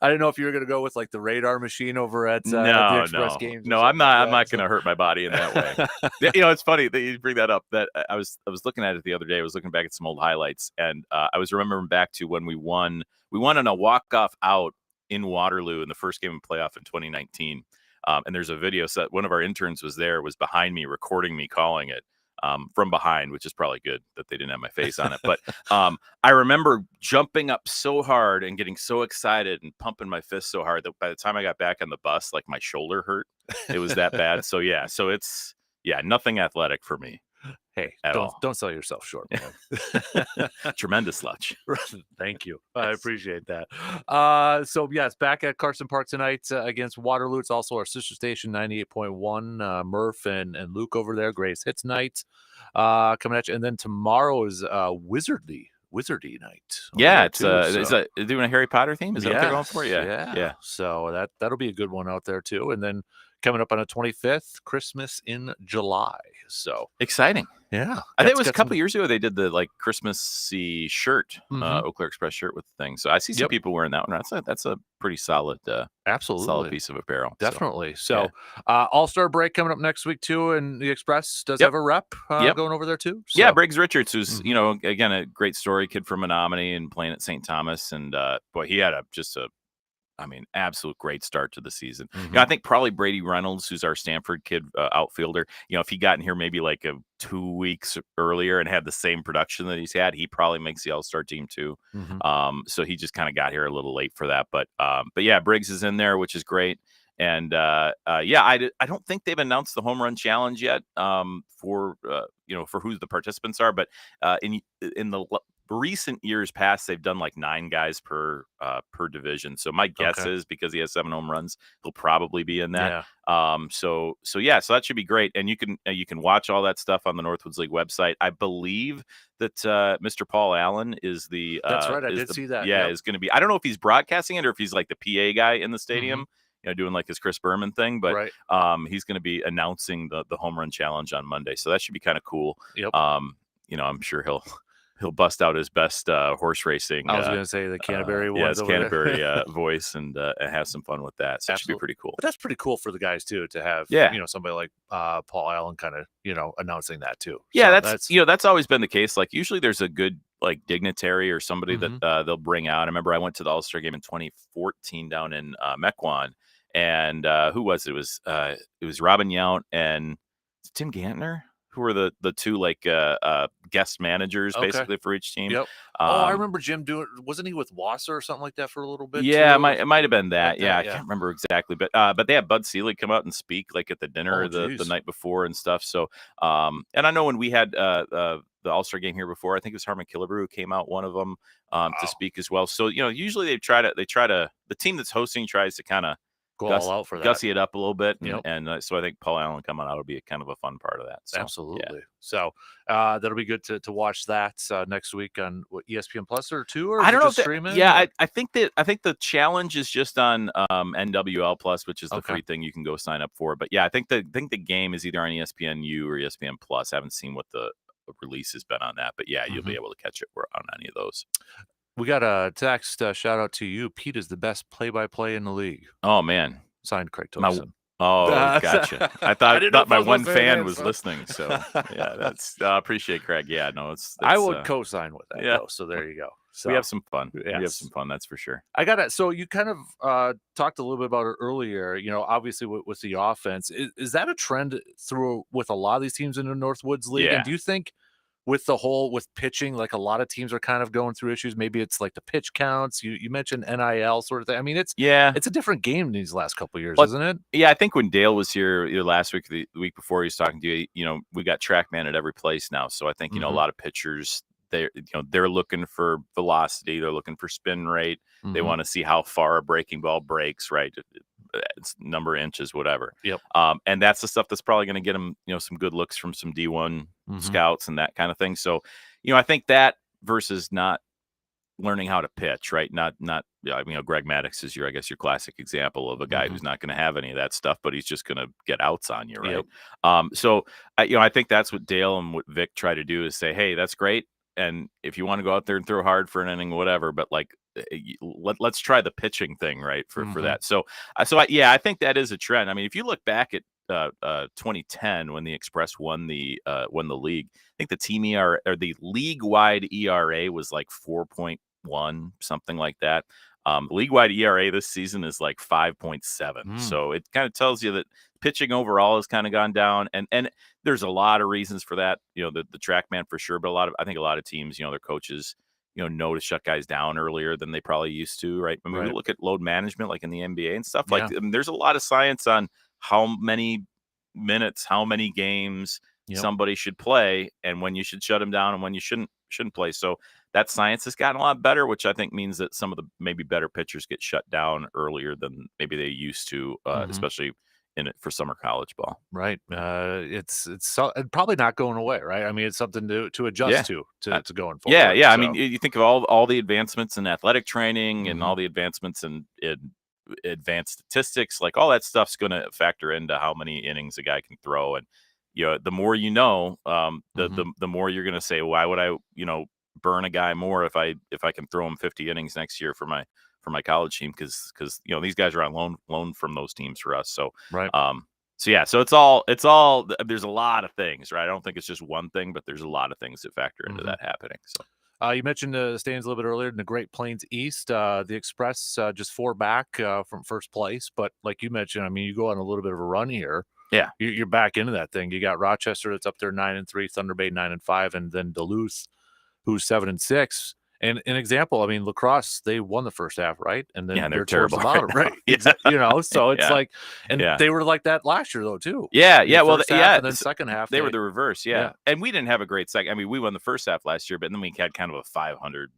I didn't know if you were going to go with like the radar machine over at the Express games. No, I'm not going to hurt my body in that way. It's funny that you bring that up. That I was looking at it the other day. I was looking back at some old highlights, and I was remembering back to when we won on a walk-off out in Waterloo in the first game of playoff in 2019. And there's a video set. One of our interns was behind me, recording me calling it from behind, which is probably good that they didn't have my face on it. But I remember jumping up so hard and getting so excited and pumping my fist so hard that by the time I got back on the bus, like my shoulder hurt. It was that bad. So it's nothing athletic for me. Hey, don't sell yourself short, man. Tremendous lunch. Thank you. I appreciate that. So yes, back at Carson Park tonight against Waterloo. It's also our sister station 98.1. Murph and Luke over there. Greatest hits night coming at you, and then tomorrow is Wizardy night. Yeah, it's doing a Harry Potter theme. Is that what they're going for? Yeah. So that'll be a good one out there too, and then coming up on the 25th, Christmas in July. So exciting. Yeah. I think it was a couple years ago they did the like Christmassy shirt, Eau Claire Express shirt with the thing. So I see some people wearing that one. That's a pretty solid, absolutely solid piece of apparel. Definitely. All-Star break coming up next week too, and the Express does have a rep going over there too. So. Yeah, Briggs Richards, who's again a great story, kid from Menominee and playing at St. Thomas, and boy, he had absolute great start to the season. I think probably Brady Reynolds, who's our Stanford kid outfielder, if he got in here maybe like 2 weeks earlier and had the same production that he's had, he probably makes the All-Star team too. So he just kind of got here a little late for that. But yeah, Briggs is in there, which is great. And I don't think they've announced the home run challenge yet for who the participants are. But in the recent years past, they've done like 9 guys per division. So my guess is because he has 7 home runs, he'll probably be in that. So that should be great. And you can watch all that stuff on the Northwoods League website. I believe that Mr. Paul Allen is the that's right. I did see that. Yeah, is going to be. I don't know if he's broadcasting it or if he's like the PA guy in the stadium. Doing like his Chris Berman thing, but he's going to be announcing the home run challenge on Monday. So that should be kind of cool. I'm sure he'll bust out his best horse racing. I was going to say the Canterbury one. His Canterbury voice and have some fun with that. So that should be pretty cool. But that's pretty cool for the guys too to have somebody like Paul Allen kind of announcing that too. Yeah, so that's always been the case. Like usually there's a good like dignitary or somebody that they'll bring out. I remember I went to the All-Star game in 2014 down in Mequon, and who was it? It was Robin Yount and Tim Gantner. who were the two like guest managers basically for each team. Yep. I remember Jim doing. Wasn't he with Wasser or something like that for a little bit? Yeah, too? it might have been that. Like Yeah, that, I can't remember exactly, but they had Bud Selig come out and speak like at the dinner the geez. night before and stuff. So, and I know when we had the All-Star game here before, I think it was Harmon Killebrew who came out, one of them, to speak as well. So, usually they try to the team that's hosting tries to kind of Go all out for that. gussy it up a little bit, Yep. and so I think Paul Allen coming out will be kind of a fun part of that. So, Absolutely. yeah. So that'll be good to watch that next week on ESPN Plus or 2, or I don't know if streaming. yeah, I think the challenge is just on NWL Plus, which is the Okay. free thing you can go sign up for. But yeah, I think the game is either on ESPNU or ESPN Plus. I haven't seen what the release has been on that, but yeah, you'll be able to catch it on any of those. We got a text shout out to you. Pete is the best play-by-play in the league. Oh man, Signed, Craig My- Tosin. Oh, gotcha. I didn't know thought if my I was one listening fan in, was so. listening. So yeah, that's appreciate Craig. Yeah, no, I would co-sign with that. yeah. Though, so there you go. So we have some fun. We have Yes. some fun. That's for sure. I got it. So you kind of talked a little bit about it earlier. Obviously with the offense, is that a trend through with a lot of these teams in the Northwoods League? Yeah. And do you think with pitching, like a lot of teams are kind of going through issues? Maybe it's like the pitch counts. You mentioned NIL sort of thing. I mean, it's a different game these last couple of years, isn't it? Yeah, I think when Dale was here last week, the week before, he was talking to you. We got TrackMan at every place now, so I think a lot of pitchers they're looking for velocity, they're looking for spin rate, they want to see how far a breaking ball breaks, right? It's number of inches, whatever. Yep. And that's the stuff that's probably going to get them, some good looks from some D1 scouts and that kind of thing. So, I think that versus not learning how to pitch, right? Not Greg Maddux is your classic example of a guy who's not going to have any of that stuff, but he's just going to get outs on you, right? Yep. So I think that's what Dale and what Vic try to do is say, hey, that's great, and if you want to go out there and throw hard for an inning, whatever, but like let's try the pitching thing, right? For that. So I think that is a trend. I mean, if you look back at 2010 when the Express won the league, I think the team ERA or the league-wide ERA was like 4.1, something like that. League-wide ERA this season is like 5.7. So it kind of tells you that pitching overall has kind of gone down, and there's a lot of reasons for that. The TrackMan for sure, but I think a lot of teams, their coaches, know to shut guys down earlier than they probably used to, right? I mean, we look at load management like in the NBA and stuff. Like, I mean, there's a lot of science on how many minutes, how many games somebody should play, and when you should shut them down and when you shouldn't play. So that science has gotten a lot better, which I think means that some of the maybe better pitchers get shut down earlier than maybe they used to, especially in it for summer college ball. Right. It's probably not going away, right? I mean, it's something to adjust to going forward. Yeah. So. I mean, you think of all the advancements in athletic training and all the advancements in advanced statistics, like all that stuff's going to factor into how many innings a guy can throw. And, the more the more you're going to say, why would I, burn a guy more if I can throw him 50 innings next year for my college team, because these guys are on loan from those teams for us. So right. So it's all there's a lot of things, right? I don't think it's just one thing, but there's a lot of things that factor into that happening. So you mentioned the standings a little bit earlier in the Great Plains East. The Express just 4 back from first place, but like you mentioned, I mean, you go on a little bit of a run here. Yeah, you're back into that thing. You got Rochester that's up there 9-3, Thunder Bay 9-5, and then Duluth, who's 7-6. And an example, I mean, lacrosse, they won the first half, right? And then they're terrible, the bottom, right? So it's like, and they were like that last year though too. Yeah. And then second half they were the reverse. Yeah. And we didn't have a great second. I mean, we won the first half last year, but then we had kind of a 500,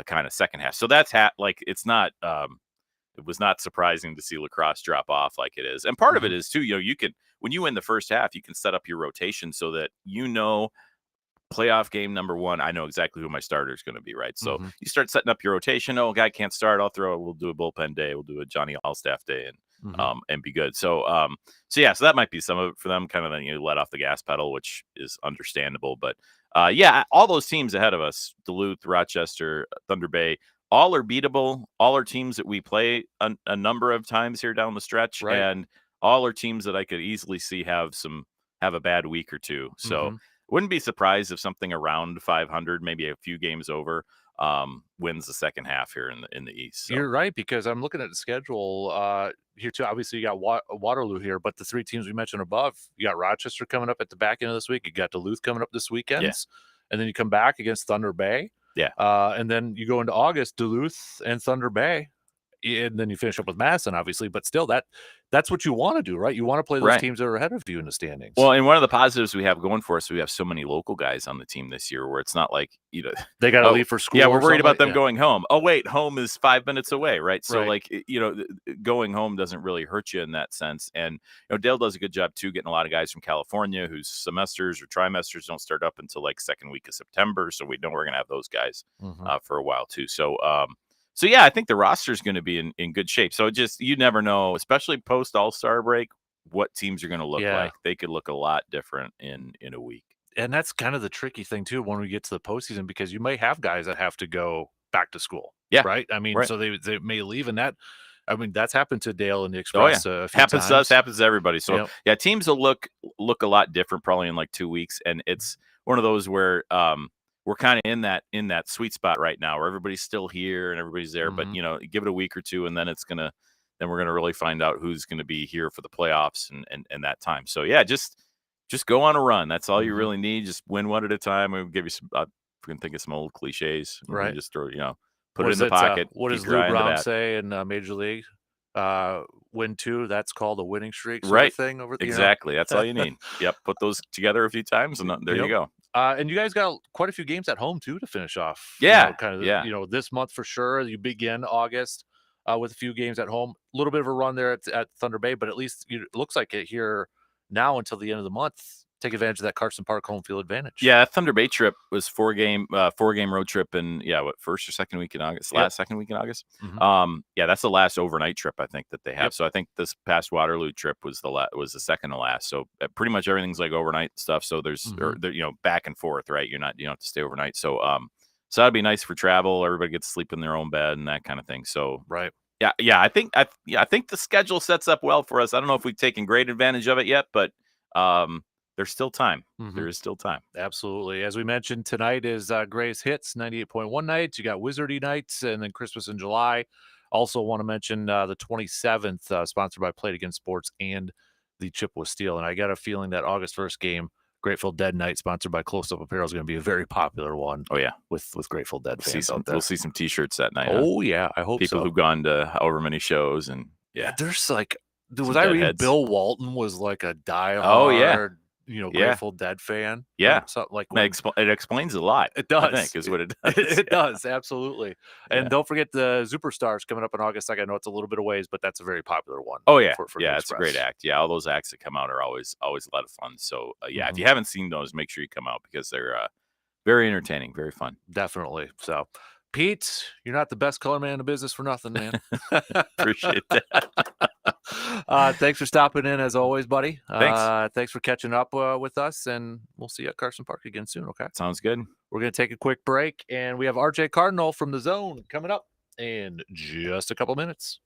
kind of second half. So that's it's not. It was not surprising to see lacrosse drop off like it is. And part of it is too, you can, when you win the first half, you can set up your rotation so that playoff game number 1, I know exactly who my starter is going to be, right? So you start setting up your rotation. Oh, guy can't start. We'll do a bullpen day. We'll do a Johnny Allstaff day and be good. So so that might be some of it for them, kind of then let off the gas pedal, which is understandable. But all those teams ahead of us, Duluth, Rochester, Thunder Bay, all are beatable. All are teams that we play a number of times here down the stretch, and all are teams that I could easily see have a bad week or two. So wouldn't be surprised if something around 500, maybe a few games over. wins the second half here in the East. So. You're right, because I'm looking at the schedule here too. Obviously, you got Waterloo here, but the three teams we mentioned above, you got Rochester coming up at the back end of this week. You got Duluth coming up this weekend, and then you come back against Thunder Bay. Yeah. And then you go into August, Duluth and Thunder Bay. And then you finish up with Madison, obviously, but still, that's what you want to do, right? You want to play those teams that are ahead of you in the standings. Well, and one of the positives we have going for us, we have so many local guys on the team this year, where it's not like they got to leave for school. Yeah, we're worried about them going home. Oh, wait, home is 5 minutes away, right? So like going home doesn't really hurt you in that sense. And Dale does a good job too, getting a lot of guys from California whose semesters or trimesters don't start up until like second week of September. So we know we're gonna have those guys for a while too. So yeah, I think the roster is going to be in good shape. So you never know, especially post All-Star break, what teams are going to look like. They could look a lot different in a week. And that's kind of the tricky thing too when we get to the postseason, because you may have guys that have to go back to school. Yeah, right. I mean, so they may leave, and that's happened to Dale and the Express. A few happens times. to us, happens to everybody. So teams will look a lot different probably in like 2 weeks, and it's one of those where we're kind of in that sweet spot right now, where everybody's still here and everybody's there. But give it a week or two, and then we're gonna really find out who's gonna be here for the playoffs and that time. So yeah, just go on a run. That's all you really need. Just win one at a time. We'll give you some. We can think of some old cliches. Right. Just throw put it in the pocket. What does Lou Brown say in Major League? Win two. That's called a winning streak. Sort of thing over exactly. That's all you need. Yep. Put those together a few times, and there you go. And you guys got quite a few games at home too to finish off. This month for sure. You begin August with a few games at home. A little bit of a run there at Thunder Bay, but at least it looks like it here now until the end of the month. Take advantage of that Carson Park home field advantage. Yeah, Thunder Bay trip was 4-game road trip in first or second week in August? Second week in August. That's the last overnight trip I think that they have. So I think this past Waterloo trip was the second to last. So pretty much everything's like overnight stuff. So there's back and forth, right? You don't have to stay overnight. So that'd be nice for travel. Everybody gets to sleep in their own bed and that kind of thing. So Yeah, I think the schedule sets up well for us. I don't know if we've taken great advantage of it yet, but there's still time. There is still time. Absolutely. As we mentioned, tonight is Gray's Hits 98.1 nights. You got Wizardy nights, and then Christmas in July. Also want to mention the 27th, sponsored by Play It Again Sports and the Chippewa Steel. And I got a feeling that August 1st game, Grateful Dead night, sponsored by Close Up Apparel, is going to be a very popular one. Oh yeah, with Grateful Dead fans out there. We'll see some T-shirts that night. Oh yeah, I hope people so. who've gone to however many shows, and there's like, was I reading Bill Walton was like a diehard Grateful Dead fan. Yeah. Something like it explains a lot. It does. I think is what it does. It does, absolutely. And don't forget the Superstars coming up in August. Like, I know it's a little bit of ways, but that's a very popular one. Oh yeah. For it's a great act. Yeah, all those acts that come out are always a lot of fun. So if you haven't seen those, make sure you come out, because they're very entertaining, very fun. Definitely. So Pete, you're not the best color man in the business for nothing, man. Appreciate that. Thanks for stopping in as always, buddy. Thanks. Thanks for catching up with us, and we'll see you at Carson Park again soon. Okay. Sounds good. We're going to take a quick break, and we have RJ Cardinal from The Zone coming up in just a couple minutes.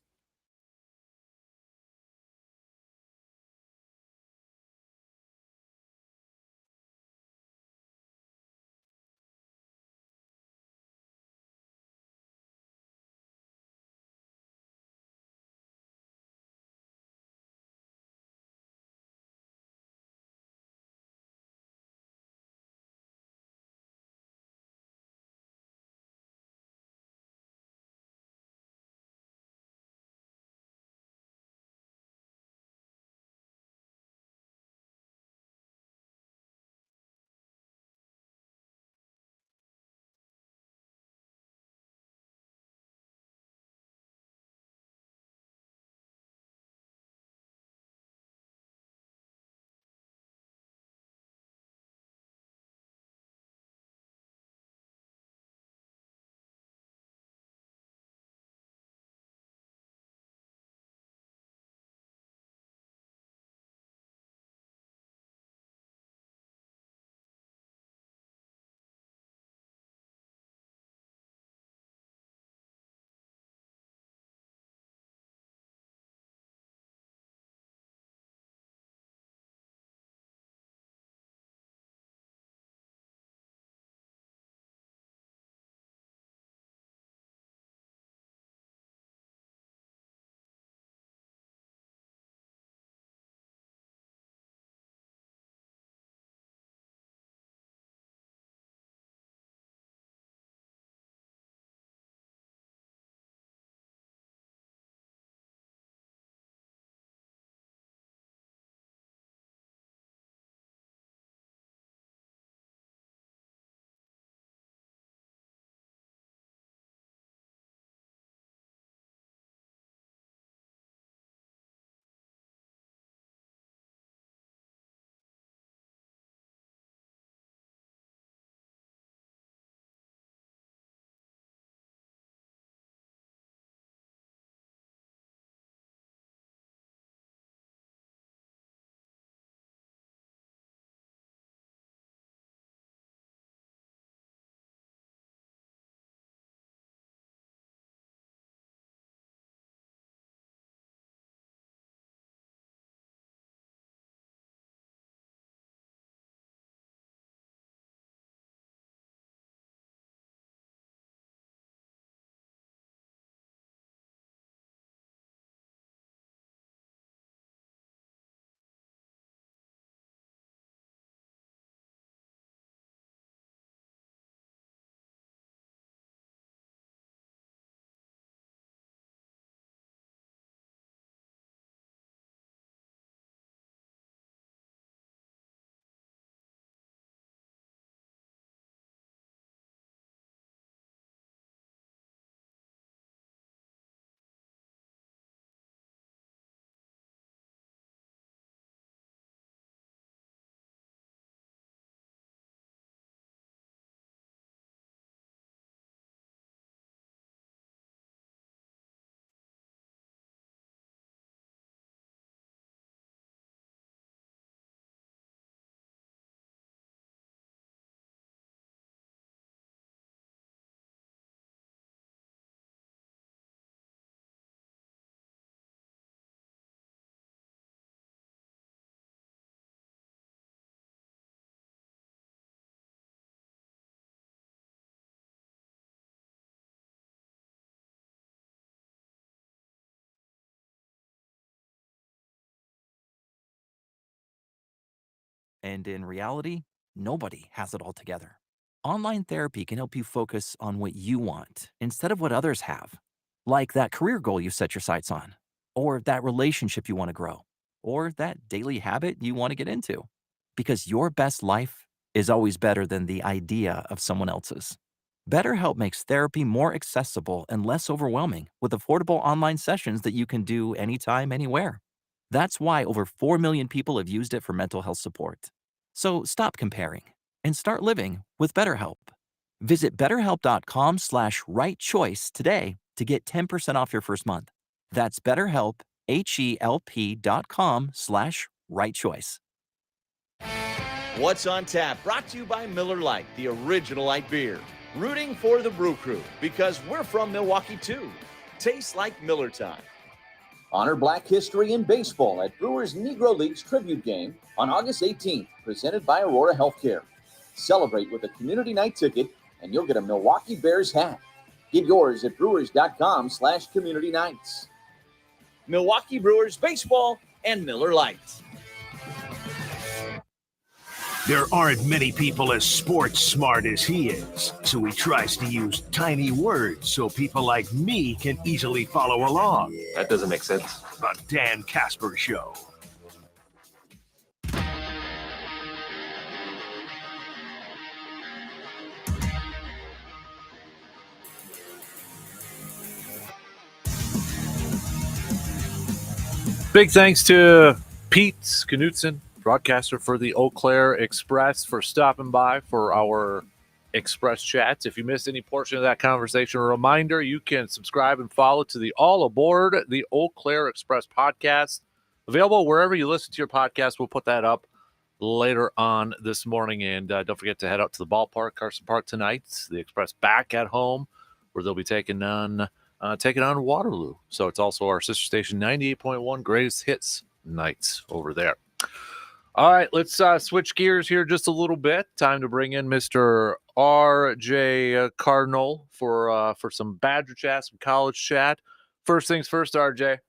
And in reality, nobody has it all together. Online therapy can help you focus on what you want instead of what others have, like that career goal you set your sights on, or that relationship you want to grow, or that daily habit you want to get into. Because your best life is always better than the idea of someone else's. BetterHelp makes therapy more accessible and less overwhelming with affordable online sessions that you can do anytime, anywhere. That's why over 4 million people have used it for mental health support. So stop comparing and start living with BetterHelp. Visit betterhelp.com/right choice today to get 10% off your first month. That's BetterHelp, HELP.com/right choice. What's on Tap, brought to you by Miller Lite, the original light beer. Rooting for the Brew Crew, because we're from Milwaukee too. Tastes like Miller time. Honor Black History in baseball at Brewers Negro League's tribute game on August 18th, presented by Aurora Healthcare. Celebrate with a community night ticket, and you'll get a Milwaukee Bears hat. Get yours at brewers.com/community nights. Milwaukee Brewers baseball and Miller Lite. There aren't many people as sports smart as he is, so he tries to use tiny words so people like me can easily follow along. That doesn't make sense. The Dan Kasper Show. Big thanks to Pete Knutson, broadcaster for the Eau Claire Express, for stopping by for our Express chats. If you missed any portion of that conversation, a reminder, you can subscribe and follow to the All Aboard the Eau Claire Express podcast, available wherever you listen to your podcast. We'll put that up later on this morning. And don't forget to head out to the ballpark, Carson Park, tonight. The Express back at home, where they'll be taking on Waterloo. So it's also our sister station, 98.1 Greatest Hits nights over there. All right, let's switch gears here just a little bit. Time to bring in Mr. R.J. Cardinal for some Badger chat, some college chat. First things first, R.J.,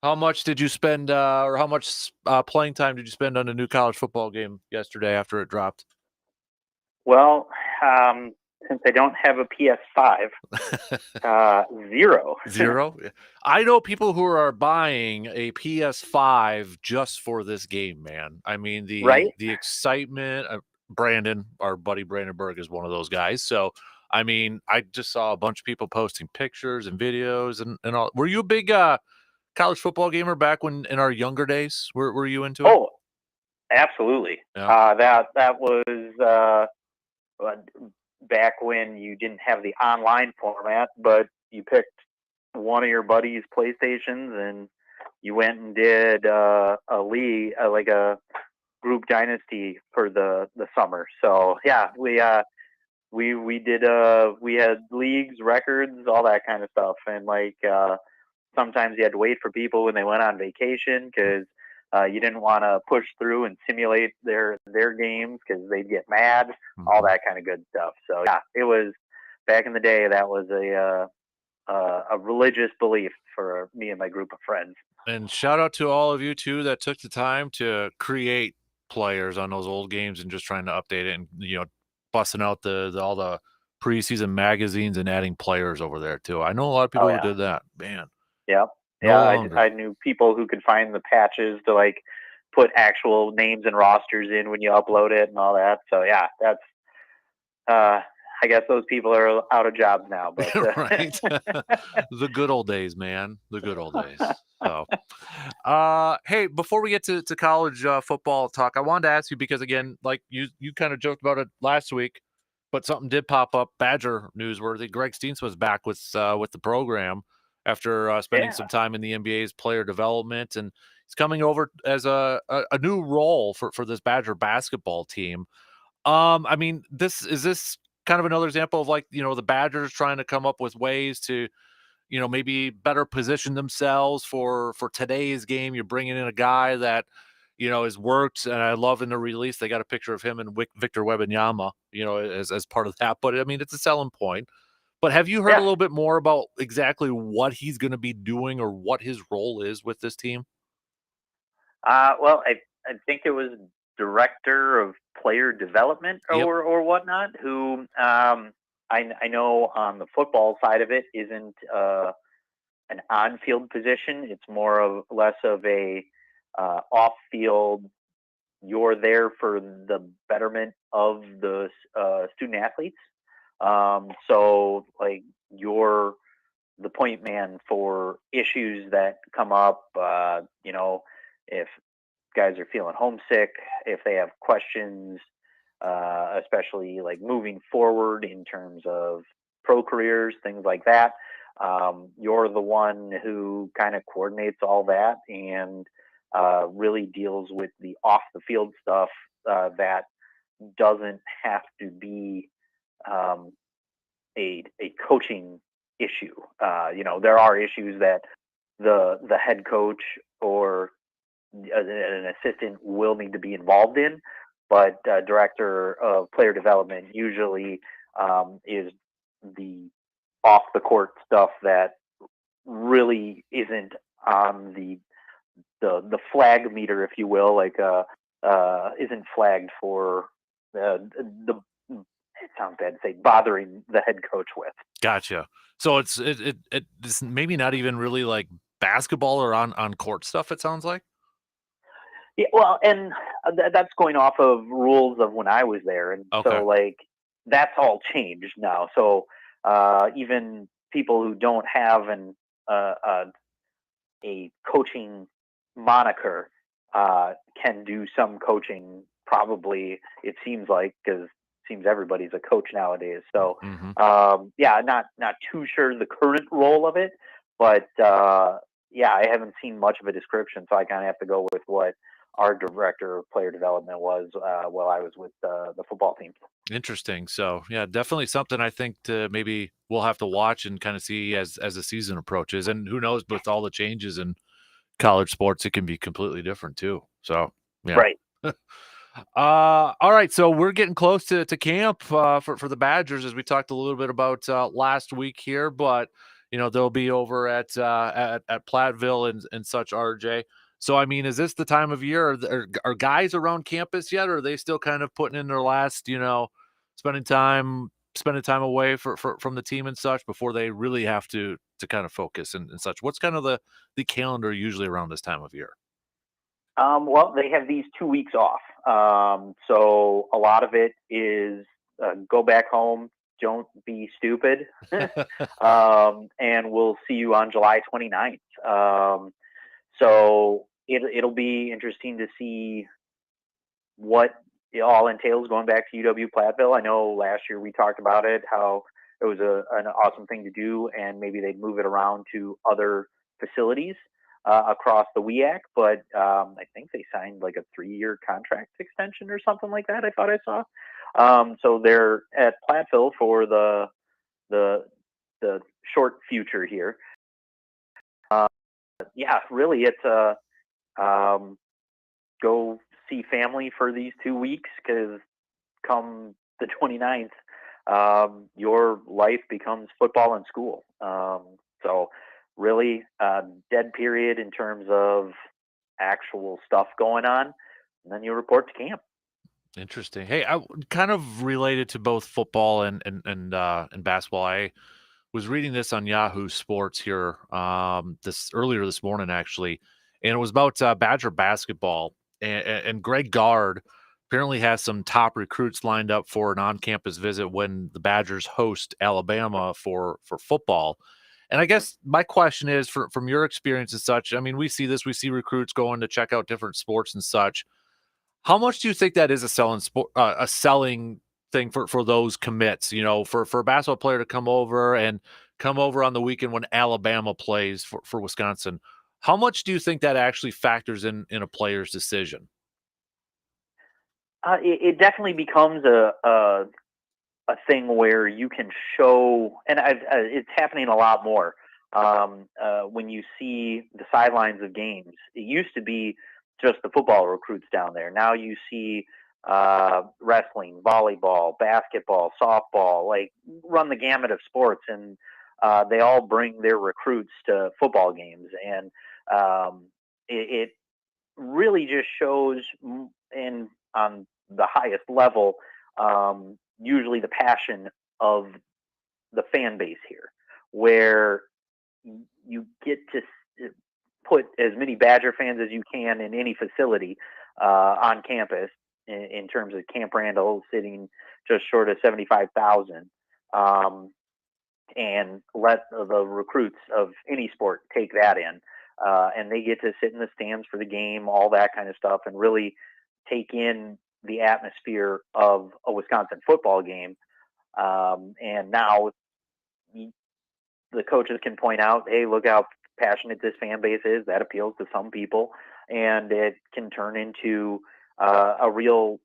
how much did you spend, or how much playing time did you spend on a new college football game yesterday after it dropped? Well, since I don't have a PS5, 0. Zero? I know people who are buying a PS5 just for this game, man. I mean, the excitement. Brandon, our buddy Brandon Berg, is one of those guys. So, I mean, I just saw a bunch of people posting pictures and videos and all. Were you a big college football gamer back when in our younger days? Were you into it? Oh, absolutely. Yeah. That was back when you didn't have the online format, but you picked one of your buddies' PlayStations and you went and did a league, like a group dynasty for the summer. So yeah, we had leagues, records, all that kind of stuff, and sometimes you had to wait for people when they went on vacation because you didn't want to push through and simulate their games because they'd get mad, all that kind of good stuff. So yeah, it was back in the day. That was a religious belief for me and my group of friends. And shout out to all of you too that took the time to create players on those old games and just trying to update it and busting out all the preseason magazines and adding players over there too. I know a lot of people who did that. Man. Yeah. Yeah, I knew people who could find the patches to put actual names and rosters in when you upload it and all that. So yeah, that's I guess those people are out of jobs now. But right, the good old days, man, the good old days. So, hey, before we get to college football talk, I wanted to ask you because again, like you kind of joked about it last week, but something did pop up, Badger newsworthy. Greg Steens was back with the program after spending some time in the NBA's player development, and he's coming over as a new role for this Badger basketball team. I mean, is this kind of another example of the Badgers trying to come up with ways to, maybe better position themselves for today's game. You're bringing in a guy that, has worked, and I love in the release, they got a picture of him and Victor Wembanyama, as part of that. But I mean, it's a selling point. But have you heard a little bit more about exactly what he's going to be doing or what his role is with this team? Well, I think it was director of player development Yep. or whatnot, who I know on the football side of it isn't an on-field position. It's less of a off-field. You're there for the betterment of the student athletes. So like you're the point man for issues that come up. If guys are feeling homesick, if they have questions, especially like moving forward in terms of pro careers, things like that. You're the one who kind of coordinates all that and really deals with the off the field stuff that doesn't have to be a coaching issue. There are issues that the head coach or an assistant will need to be involved in, but director of player development usually is the off the court stuff that really isn't on the flag meter, if you will, like isn't flagged for the it sounds bad to say bothering the head coach with. Gotcha. So it's maybe not even really like basketball or on court stuff. It sounds like. Yeah, well, and that's going off of rules of when I was there, and Okay. so like that's all changed now. So even people who don't have a coaching moniker can do some coaching. Probably, it seems like, because it seems everybody's a coach nowadays. So yeah, not too sure the current role of it, but yeah, I haven't seen much of a description, so I kind of have to go with what our director of player development was while I was with the football team. Interesting. So yeah, definitely something I think maybe we'll have to watch and kind of see as the season approaches. And who knows, with all the changes in college sports, it can be completely different too. So yeah. Right. All right. So we're getting close to camp for the Badgers, as we talked a little bit about last week here, but they'll be over at Platteville and such, RJ. So, I mean, is this the time of year? Are guys around campus yet? Or are they still kind of putting in their last, spending time away from the team and such before they really have to kind of focus and such? What's kind of the calendar usually around this time of year? Well, they have these 2 weeks off. So a lot of it is go back home, don't be stupid, and we'll see you on July 29th. So it'll be interesting to see what it all entails going back to UW Platteville. I know last year we talked about it, how it was an awesome thing to do, and maybe they'd move it around to other facilities across the WEAC, but I think they signed like a 3-year contract extension or something like that. I thought I saw. So they're at Platteville for the short future here. Yeah, really, it's go see family for these 2 weeks, because come the 29th, your life becomes football and school. So really dead period in terms of actual stuff going on, and then you report to camp. Interesting. Hey, I kind of related to both football and basketball. I was reading this on Yahoo Sports here earlier this morning, actually, and it was about Badger basketball. And Greg Gard apparently has some top recruits lined up for an on-campus visit when the Badgers host Alabama for football. And I guess my question is, from your experience and such, I mean, we see recruits going to check out different sports and such. How much do you think that is a selling thing for those commits? For a basketball player to come over on the weekend when Alabama plays for Wisconsin. How much do you think that actually factors in a player's decision? It definitely becomes a thing where you can show, and it's happening a lot more when you see the sidelines of games. It used to be just the football recruits down there. Now you see wrestling, volleyball, basketball, softball, like run the gamut of sports, and they all bring their recruits to football games. And it really just shows, and on the highest level, usually the passion of the fan base here, where you get to put as many Badger fans as you can in any facility on campus. In terms of Camp Randall sitting just short of 75,000, and let the recruits of any sport take that in, and they get to sit in the stands for the game, all that kind of stuff, and really take in the atmosphere of a Wisconsin football game. And now the coaches can point out, hey, look how passionate this fan base is. That appeals to some people, and it can turn into a real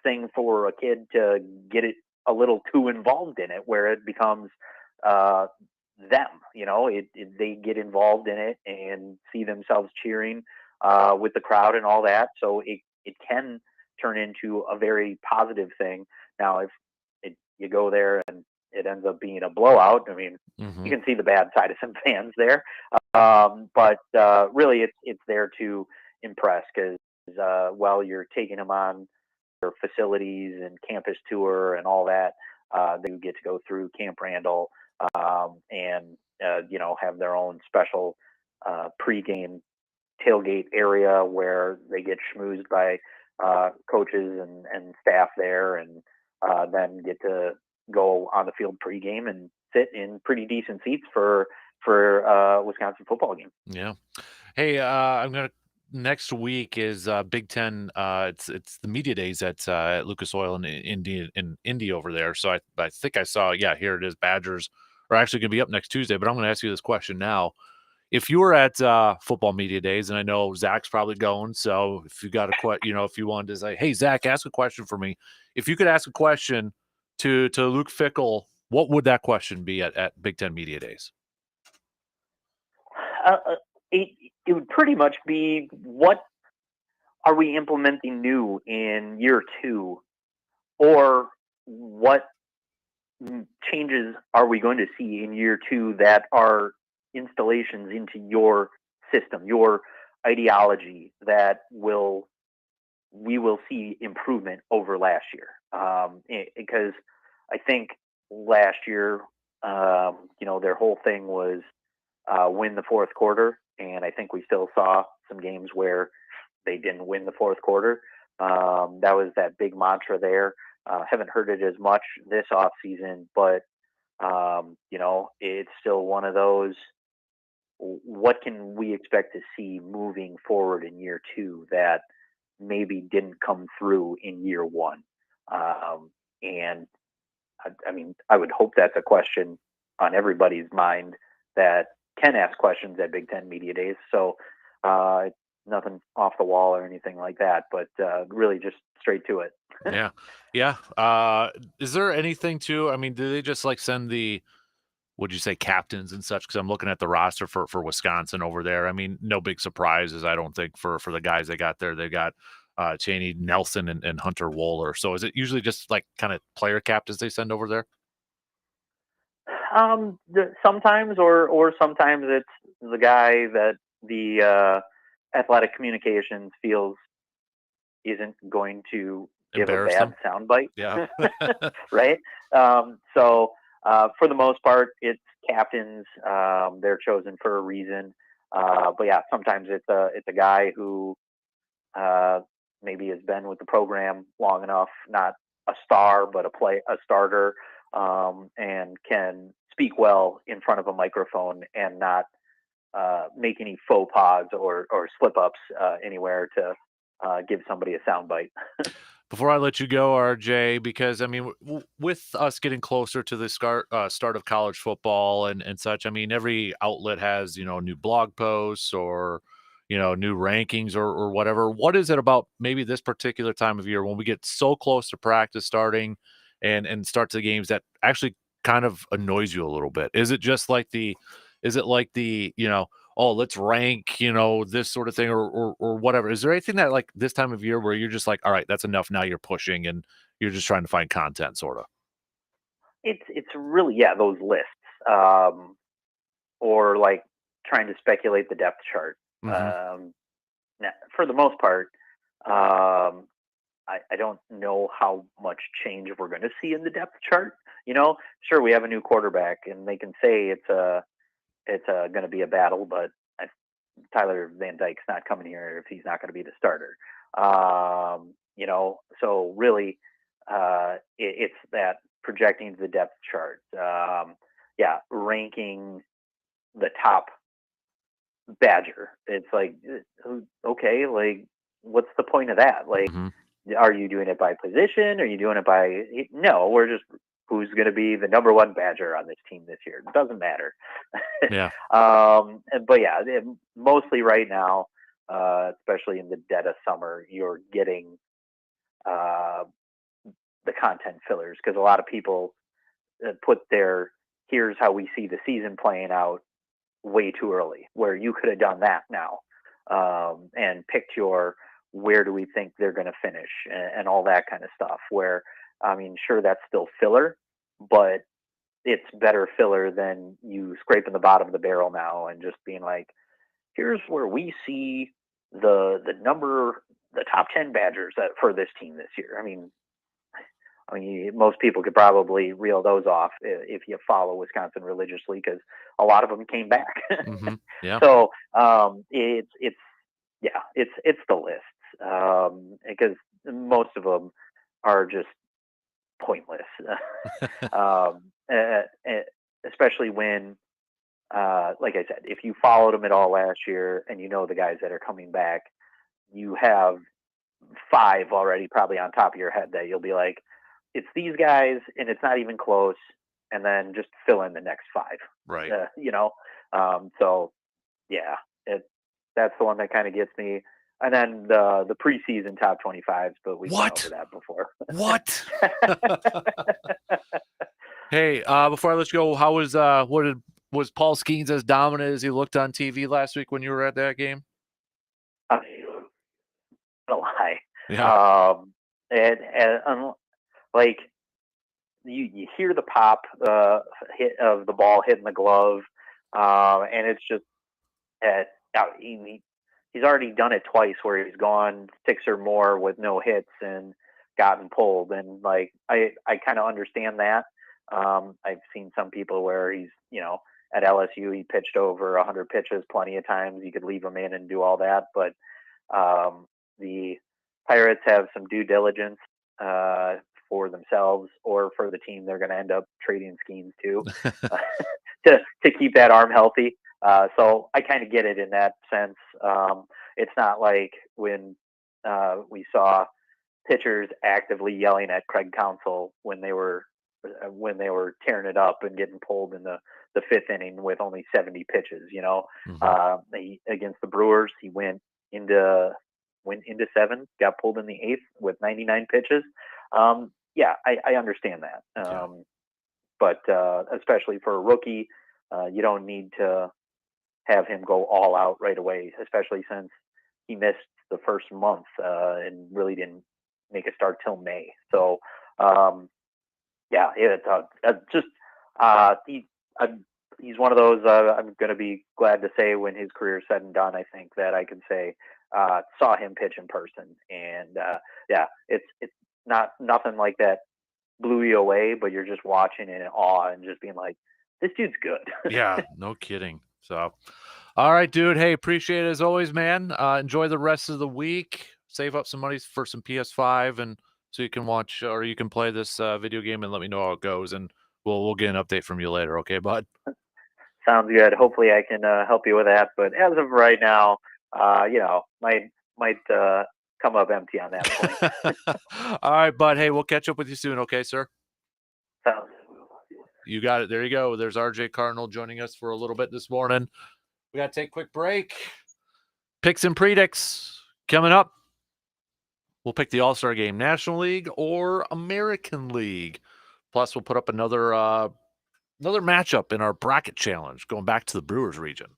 thing for a kid to get it a little too involved in it, where it becomes them. They get involved in it and see themselves cheering with the crowd and all that. So it can turn into a very positive thing. Now, if you go there and it ends up being a blowout, I mean, you can see the bad side of some fans there. But really, it's there to impress, because while you're taking them on their facilities and campus tour and all that, they get to go through Camp Randall and have their own special pregame tailgate area where they get schmoozed by coaches and staff there, and then get to go on the field pregame and sit in pretty decent seats for Wisconsin football game. Yeah. Hey, next week is Big Ten. It's the media days at Lucas Oil in Indy over there. So I think I saw. Yeah, here it is. Badgers are actually going to be up next Tuesday. But I'm going to ask you this question now. If you were at football media days, and I know Zach's probably going, so if you got if you wanted to say, hey Zach, ask a question for me. If you could ask a question to Luke Fickell, what would that question be at Big Ten media days? It would pretty much be, what are we implementing new in year 2, or what changes are we going to see in year 2 that are installations into your system, your ideology, that we will see improvement over last year. Because I think last year, their whole thing was win the fourth quarter, and I think we still saw some games where they didn't win the fourth quarter. That was that big mantra there. Haven't heard it as much this off season, but it's still one of those. What can we expect to see moving forward in year 2 that maybe didn't come through in year 1? And I mean, I would hope that's a question on everybody's mind that can ask questions at Big Ten Media Days. So nothing off the wall or anything like that, but really just straight to it. Yeah. Is there anything to, I mean, do they just send the, would you say, captains and such? Because I'm looking at the roster for Wisconsin over there. I mean, no big surprises, I don't think, for the guys they got there. They got Cheney, Nelson, and Hunter Wohler. So is it usually just kind of player captains they send over there? Sometimes, or sometimes it's the guy that the athletic communications feels isn't going to give a bad soundbite. Yeah. Right. So for the most part, it's captains. They're chosen for a reason. But yeah, sometimes it's a guy who maybe has been with the program long enough, not a star, but a starter, and can speak well in front of a microphone and not make any faux pas or slip ups anywhere to give somebody a soundbite. Before I let you go, RJ, because I mean, with us getting closer to the start of college football and such, I mean, every outlet has new blog posts or new rankings or whatever. What is it about maybe this particular time of year when we get so close to practice starting and start to the games that actually kind of annoys you a little bit? Is it just oh, let's rank, this sort of thing or whatever? Is there anything that this time of year where you're just all right, that's enough, now you're pushing and you're just trying to find content, sort of? It's really, those lists, or trying to speculate the depth chart. Mm-hmm. Now, for the most part, I don't know how much change we're going to see in the depth chart. Sure, we have a new quarterback, and they can say it's going to be a battle, but Tyler Van Dyke's not coming here if he's not going to be the starter. So really, it's that projecting the depth chart. Ranking the top Badger. It's like, okay, like, what's the point of that? Like, are you doing it by position? Are you doing it by? No, we're just who's going to be the number one Badger on this team this year. It doesn't matter. Yeah. But yeah, mostly right now, especially in the dead of summer, you're getting the content fillers because a lot of people put their here's how we see the season playing out way too early, where you could have done that now and picked your where do we think they're going to finish and all that kind of stuff. Where, I mean, sure, that's still filler, but it's better filler than you scraping the bottom of the barrel now and just being like, here's where we see the top 10 Badgers for this team this year. I mean, most people could probably reel those off if you follow Wisconsin religiously, because a lot of them came back. Yeah. So it's the lists because most of them are just pointless, especially when, like I said, if you followed them at all last year and the guys that are coming back, you have 5 already probably on top of your head that you'll be like, it's these guys and it's not even close, and then just fill in the next 5. Right. So yeah, that's the one that kind of gets me. And then the preseason top 25s, but we've gone over that before. What? Hey, before I let you go, how was was Paul Skeens as dominant as he looked on TV last week when you were at that game? A lie. Yeah. And like you hear the pop hit of the ball hitting the glove, and it's just he's already done it twice where he's gone 6 or more with no hits and gotten pulled, and like I kind of understand that. I've seen some people where he's at LSU he pitched over 100 pitches plenty of times. You could leave him in and do all that, but the Pirates have some due diligence for themselves or for the team they're going to end up trading schemes to to keep that arm healthy. So I kind of get it in that sense. It's not like when we saw pitchers actively yelling at Craig Counsell when they were tearing it up and getting pulled in the 5th inning with only 70 pitches. Against the Brewers, he went into 7, got pulled in the 8th with 99 pitches. I understand that. But especially for a rookie, you don't need to have him go all out right away, especially since he missed the first month and really didn't make a start till May. So, he's one of those. I'm going to be glad to say when his career is said and done, I think that I can say saw him pitch in person, and it's not nothing like that blew you away, but you're just watching it in awe and just being like, this dude's good. Yeah, no kidding. So, all right, dude. Hey, appreciate it as always, man. Enjoy the rest of the week. Save up some money for some PS5, and so you can watch or you can play this video game, and let me know how it goes, and we'll get an update from you later. Okay, bud? Sounds good. Hopefully I can help you with that. But as of right now, might come up empty on that point. All right, bud. Hey, we'll catch up with you soon. Okay, sir? Sounds You got it. There you go. There's RJ Cardinal joining us for a little bit this morning. We got to take a quick break. Picks and predicts coming up. We'll pick the All-Star Game, National League or American League. Plus, we'll put up another matchup in our bracket challenge, going back to the Brewers region.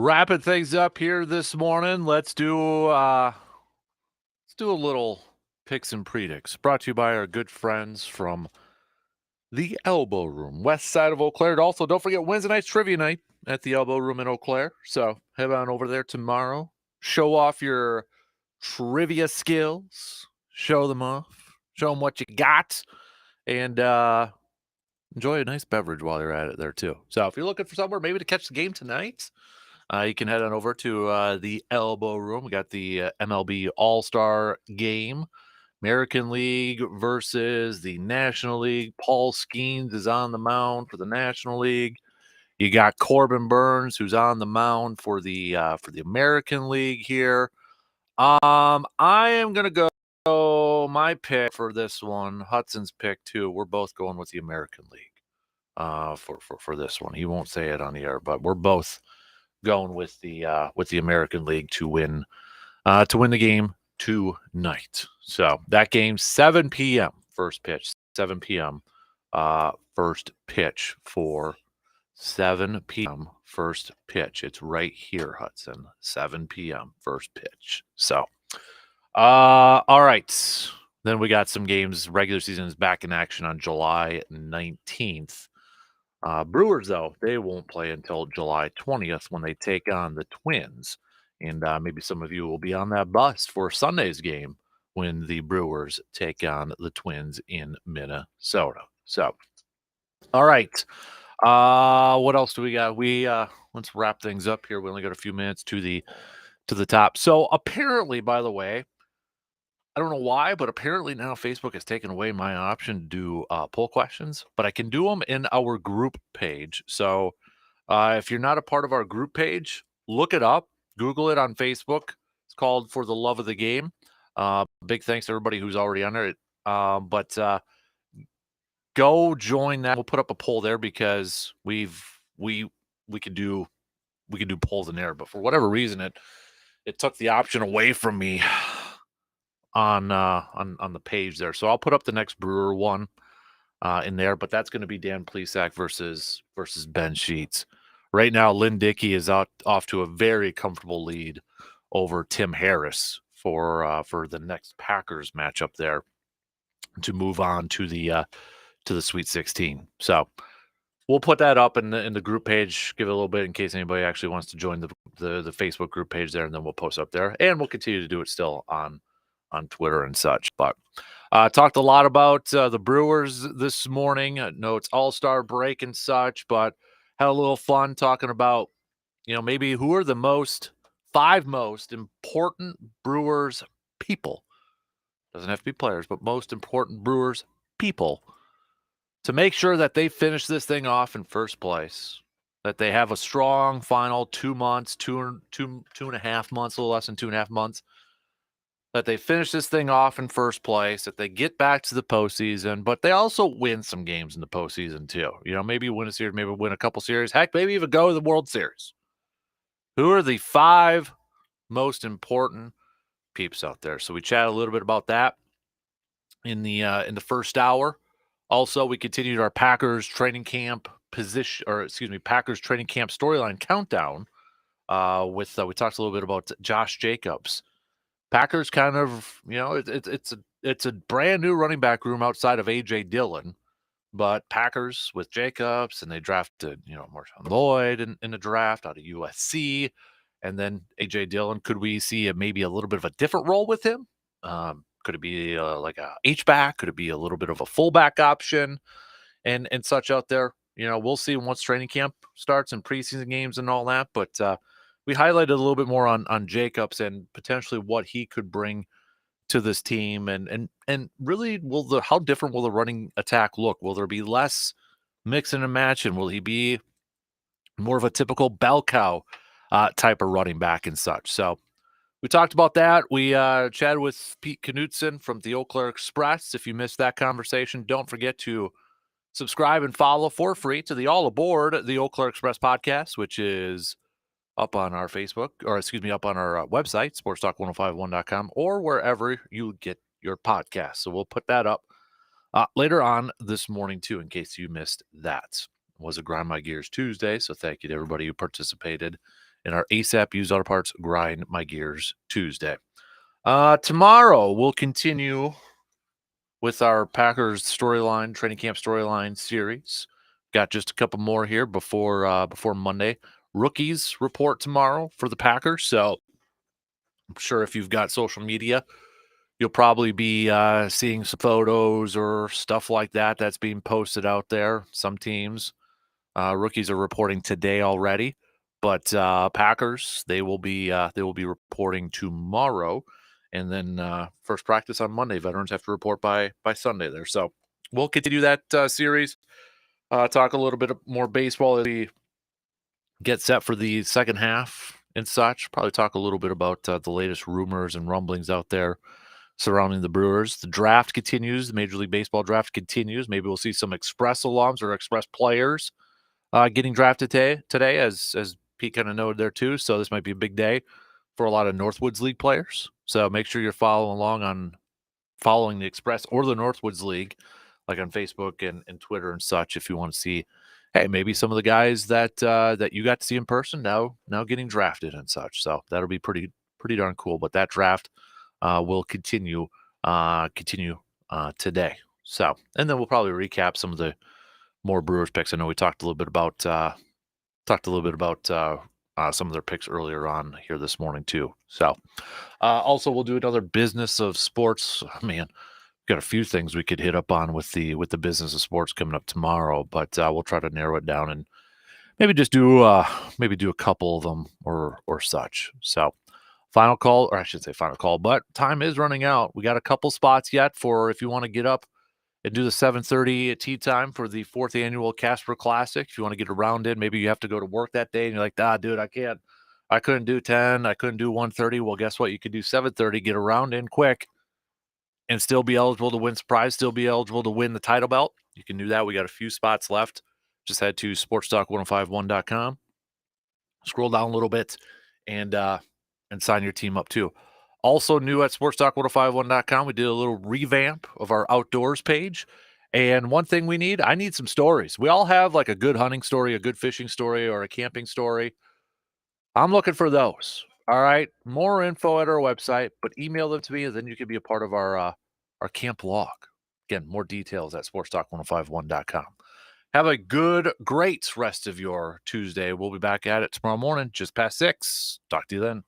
Wrapping things up here this morning. Let's do a little picks and predicts. Brought to you by our good friends from the Elbow Room, west side of Eau Claire. Also, don't forget Wednesday night's trivia night at the Elbow Room in Eau Claire. So head on over there tomorrow. Show off your trivia skills. Show them off. Show them what you got. And enjoy a nice beverage while you're at it there, too. So if you're looking for somewhere maybe to catch the game tonight, you can head on over to the Elbow Room. We got the MLB All-Star Game. American League versus the National League. Paul Skeens is on the mound for the National League. You got Corbin Burns, who's on the mound for the American League here. I am gonna go my pick for this one. Hudson's pick too. We're both going with the American League for this one. He won't say it on the air, but we're both going with the American League to win the game tonight. So that game, 7 p.m. first pitch. 7 p.m. First pitch for 7 p.m. first pitch. It's right here, Hudson. 7 p.m. first pitch. So, all right. Then we got some games. Regular season is back in action on July 19th. Brewers, though, they won't play until July 20th when they take on the Twins. And maybe some of you will be on that bus for Sunday's game when the Brewers take on the Twins in Minnesota. So, all right. What else do we got? Let's wrap things up here. We only got a few minutes to the top. So apparently, by the way, I don't know why, but apparently now Facebook has taken away my option to do poll questions, but I can do them in our group page. So if you're not a part of our group page, look it up, Google it on Facebook. It's called For the Love of the Game. Big thanks to everybody who's already on there. But go join that. We'll put up a poll there because we could do polls in there, but for whatever reason it took the option away from me on the page there. So I'll put up the next Brewer one in there, but that's going to be Dan Plesac versus Ben Sheets. Right now, Lynn Dickey is off to a very comfortable lead over Tim Harris for the next Packers matchup there to move on to the Sweet 16. So we'll put that up in the group page. Give it a little bit in case anybody actually wants to join the Facebook group page there, and then we'll post up there, and we'll continue to do it still on Twitter and such. But talked a lot about the Brewers this morning. I know it's All-Star break and such, but had a little fun talking about, maybe who are the 5 most important Brewers people. Doesn't have to be players, but most important Brewers people to make sure that they finish this thing off in first place, that they have a strong final 2 months, 2.5 months, a little less than 2.5 months, that they finish this thing off in first place, that they get back to the postseason, but they also win some games in the postseason too. Maybe win a series, maybe win a couple series, heck, maybe even go to the World Series. Who are the 5 most important peeps out there? So we chat a little bit about that in the first hour. Also, we continued our Packers training camp Packers training camp storyline countdown. We talked a little bit about Josh Jacobs. Packers kind of, it's a brand new running back room outside of AJ Dillon, but Packers with Jacobs, and they drafted, Marshawn Lloyd in the draft out of USC, and then AJ Dillon. Could we see maybe a little bit of a different role with him? Could it be like a H-back? Could it be a little bit of a fullback option and such out there? We'll see once training camp starts and preseason games and all that. But we highlighted a little bit more on Jacobs and potentially what he could bring to this team. And really, how different will the running attack look? Will there be less mixing and matching? Will he be more of a typical bell cow type of running back and such? So we talked about that. We chatted with Pete Knutson from the Eau Claire Express. If you missed that conversation, don't forget to subscribe and follow for free to the All Aboard the Eau Claire Express podcast, which is up on our Facebook, up on our website, sportstalk1051.com, or wherever you get your podcast. So we'll put that up later on this morning, too, in case you missed that. It was a Grind My Gears Tuesday, so thank you to everybody who participated in our ASAP Used Auto Parts Grind My Gears Tuesday. Tomorrow we'll continue with our Packers storyline, training camp storyline series. Got just a couple more here before Monday. Rookies report tomorrow for the Packers. So I'm sure if you've got social media, you'll probably be seeing some photos or stuff like that that's being posted out there. Some teams, rookies are reporting today already, but Packers they will be reporting tomorrow, and then first practice on Monday. Veterans have to report by Sunday there. So we'll continue that series. Talk a little bit more baseball as we get set for the second half and such. Probably talk a little bit about the latest rumors and rumblings out there surrounding the Brewers. The draft continues. The Major League Baseball draft continues. Maybe we'll see some Express alums or Express players getting drafted today, as Pete kind of noted there too. So this might be a big day for a lot of Northwoods League players. So make sure you're following the Express or the Northwoods League, like on Facebook and Twitter and such, if you want to see, hey, maybe some of the guys that you got to see in person now getting drafted and such. So that'll be pretty darn cool. But that draft will continue today. So, and then we'll probably recap some of the more Brewers picks. I know we talked a little bit about some of their picks earlier on here this morning too. So, also we'll do another business of sports. Oh, man, got a few things we could hit up on with the business of sports coming up tomorrow, but we'll try to narrow it down and maybe just do a couple of them or such. So final call, or I should say final call, but time is running out. We got a couple spots yet for if you want to get up and do the 7:30 tee time for the 4th annual Casper Classic. If you want to get around in, maybe you have to go to work that day and you're like, dude, I couldn't do 10, I couldn't do 1:30. Well, guess what? You could do 7:30, get around in quick, and still be eligible to win some prize, still be eligible to win the title belt. You can do that. We got a few spots left. Just head to sportstalk1051.com. Scroll down a little bit and sign your team up too. Also new at sportstalk1051.com, we did a little revamp of our outdoors page. And one thing I need some stories. We all have like a good hunting story, a good fishing story, or a camping story. I'm looking for those. All right. More info at our website, but email them to me, and then you can be a part of our camp log. Again, more details at sportstalk1051.com. Have a great rest of your Tuesday. We'll be back at it tomorrow morning, just past 6. Talk to you then.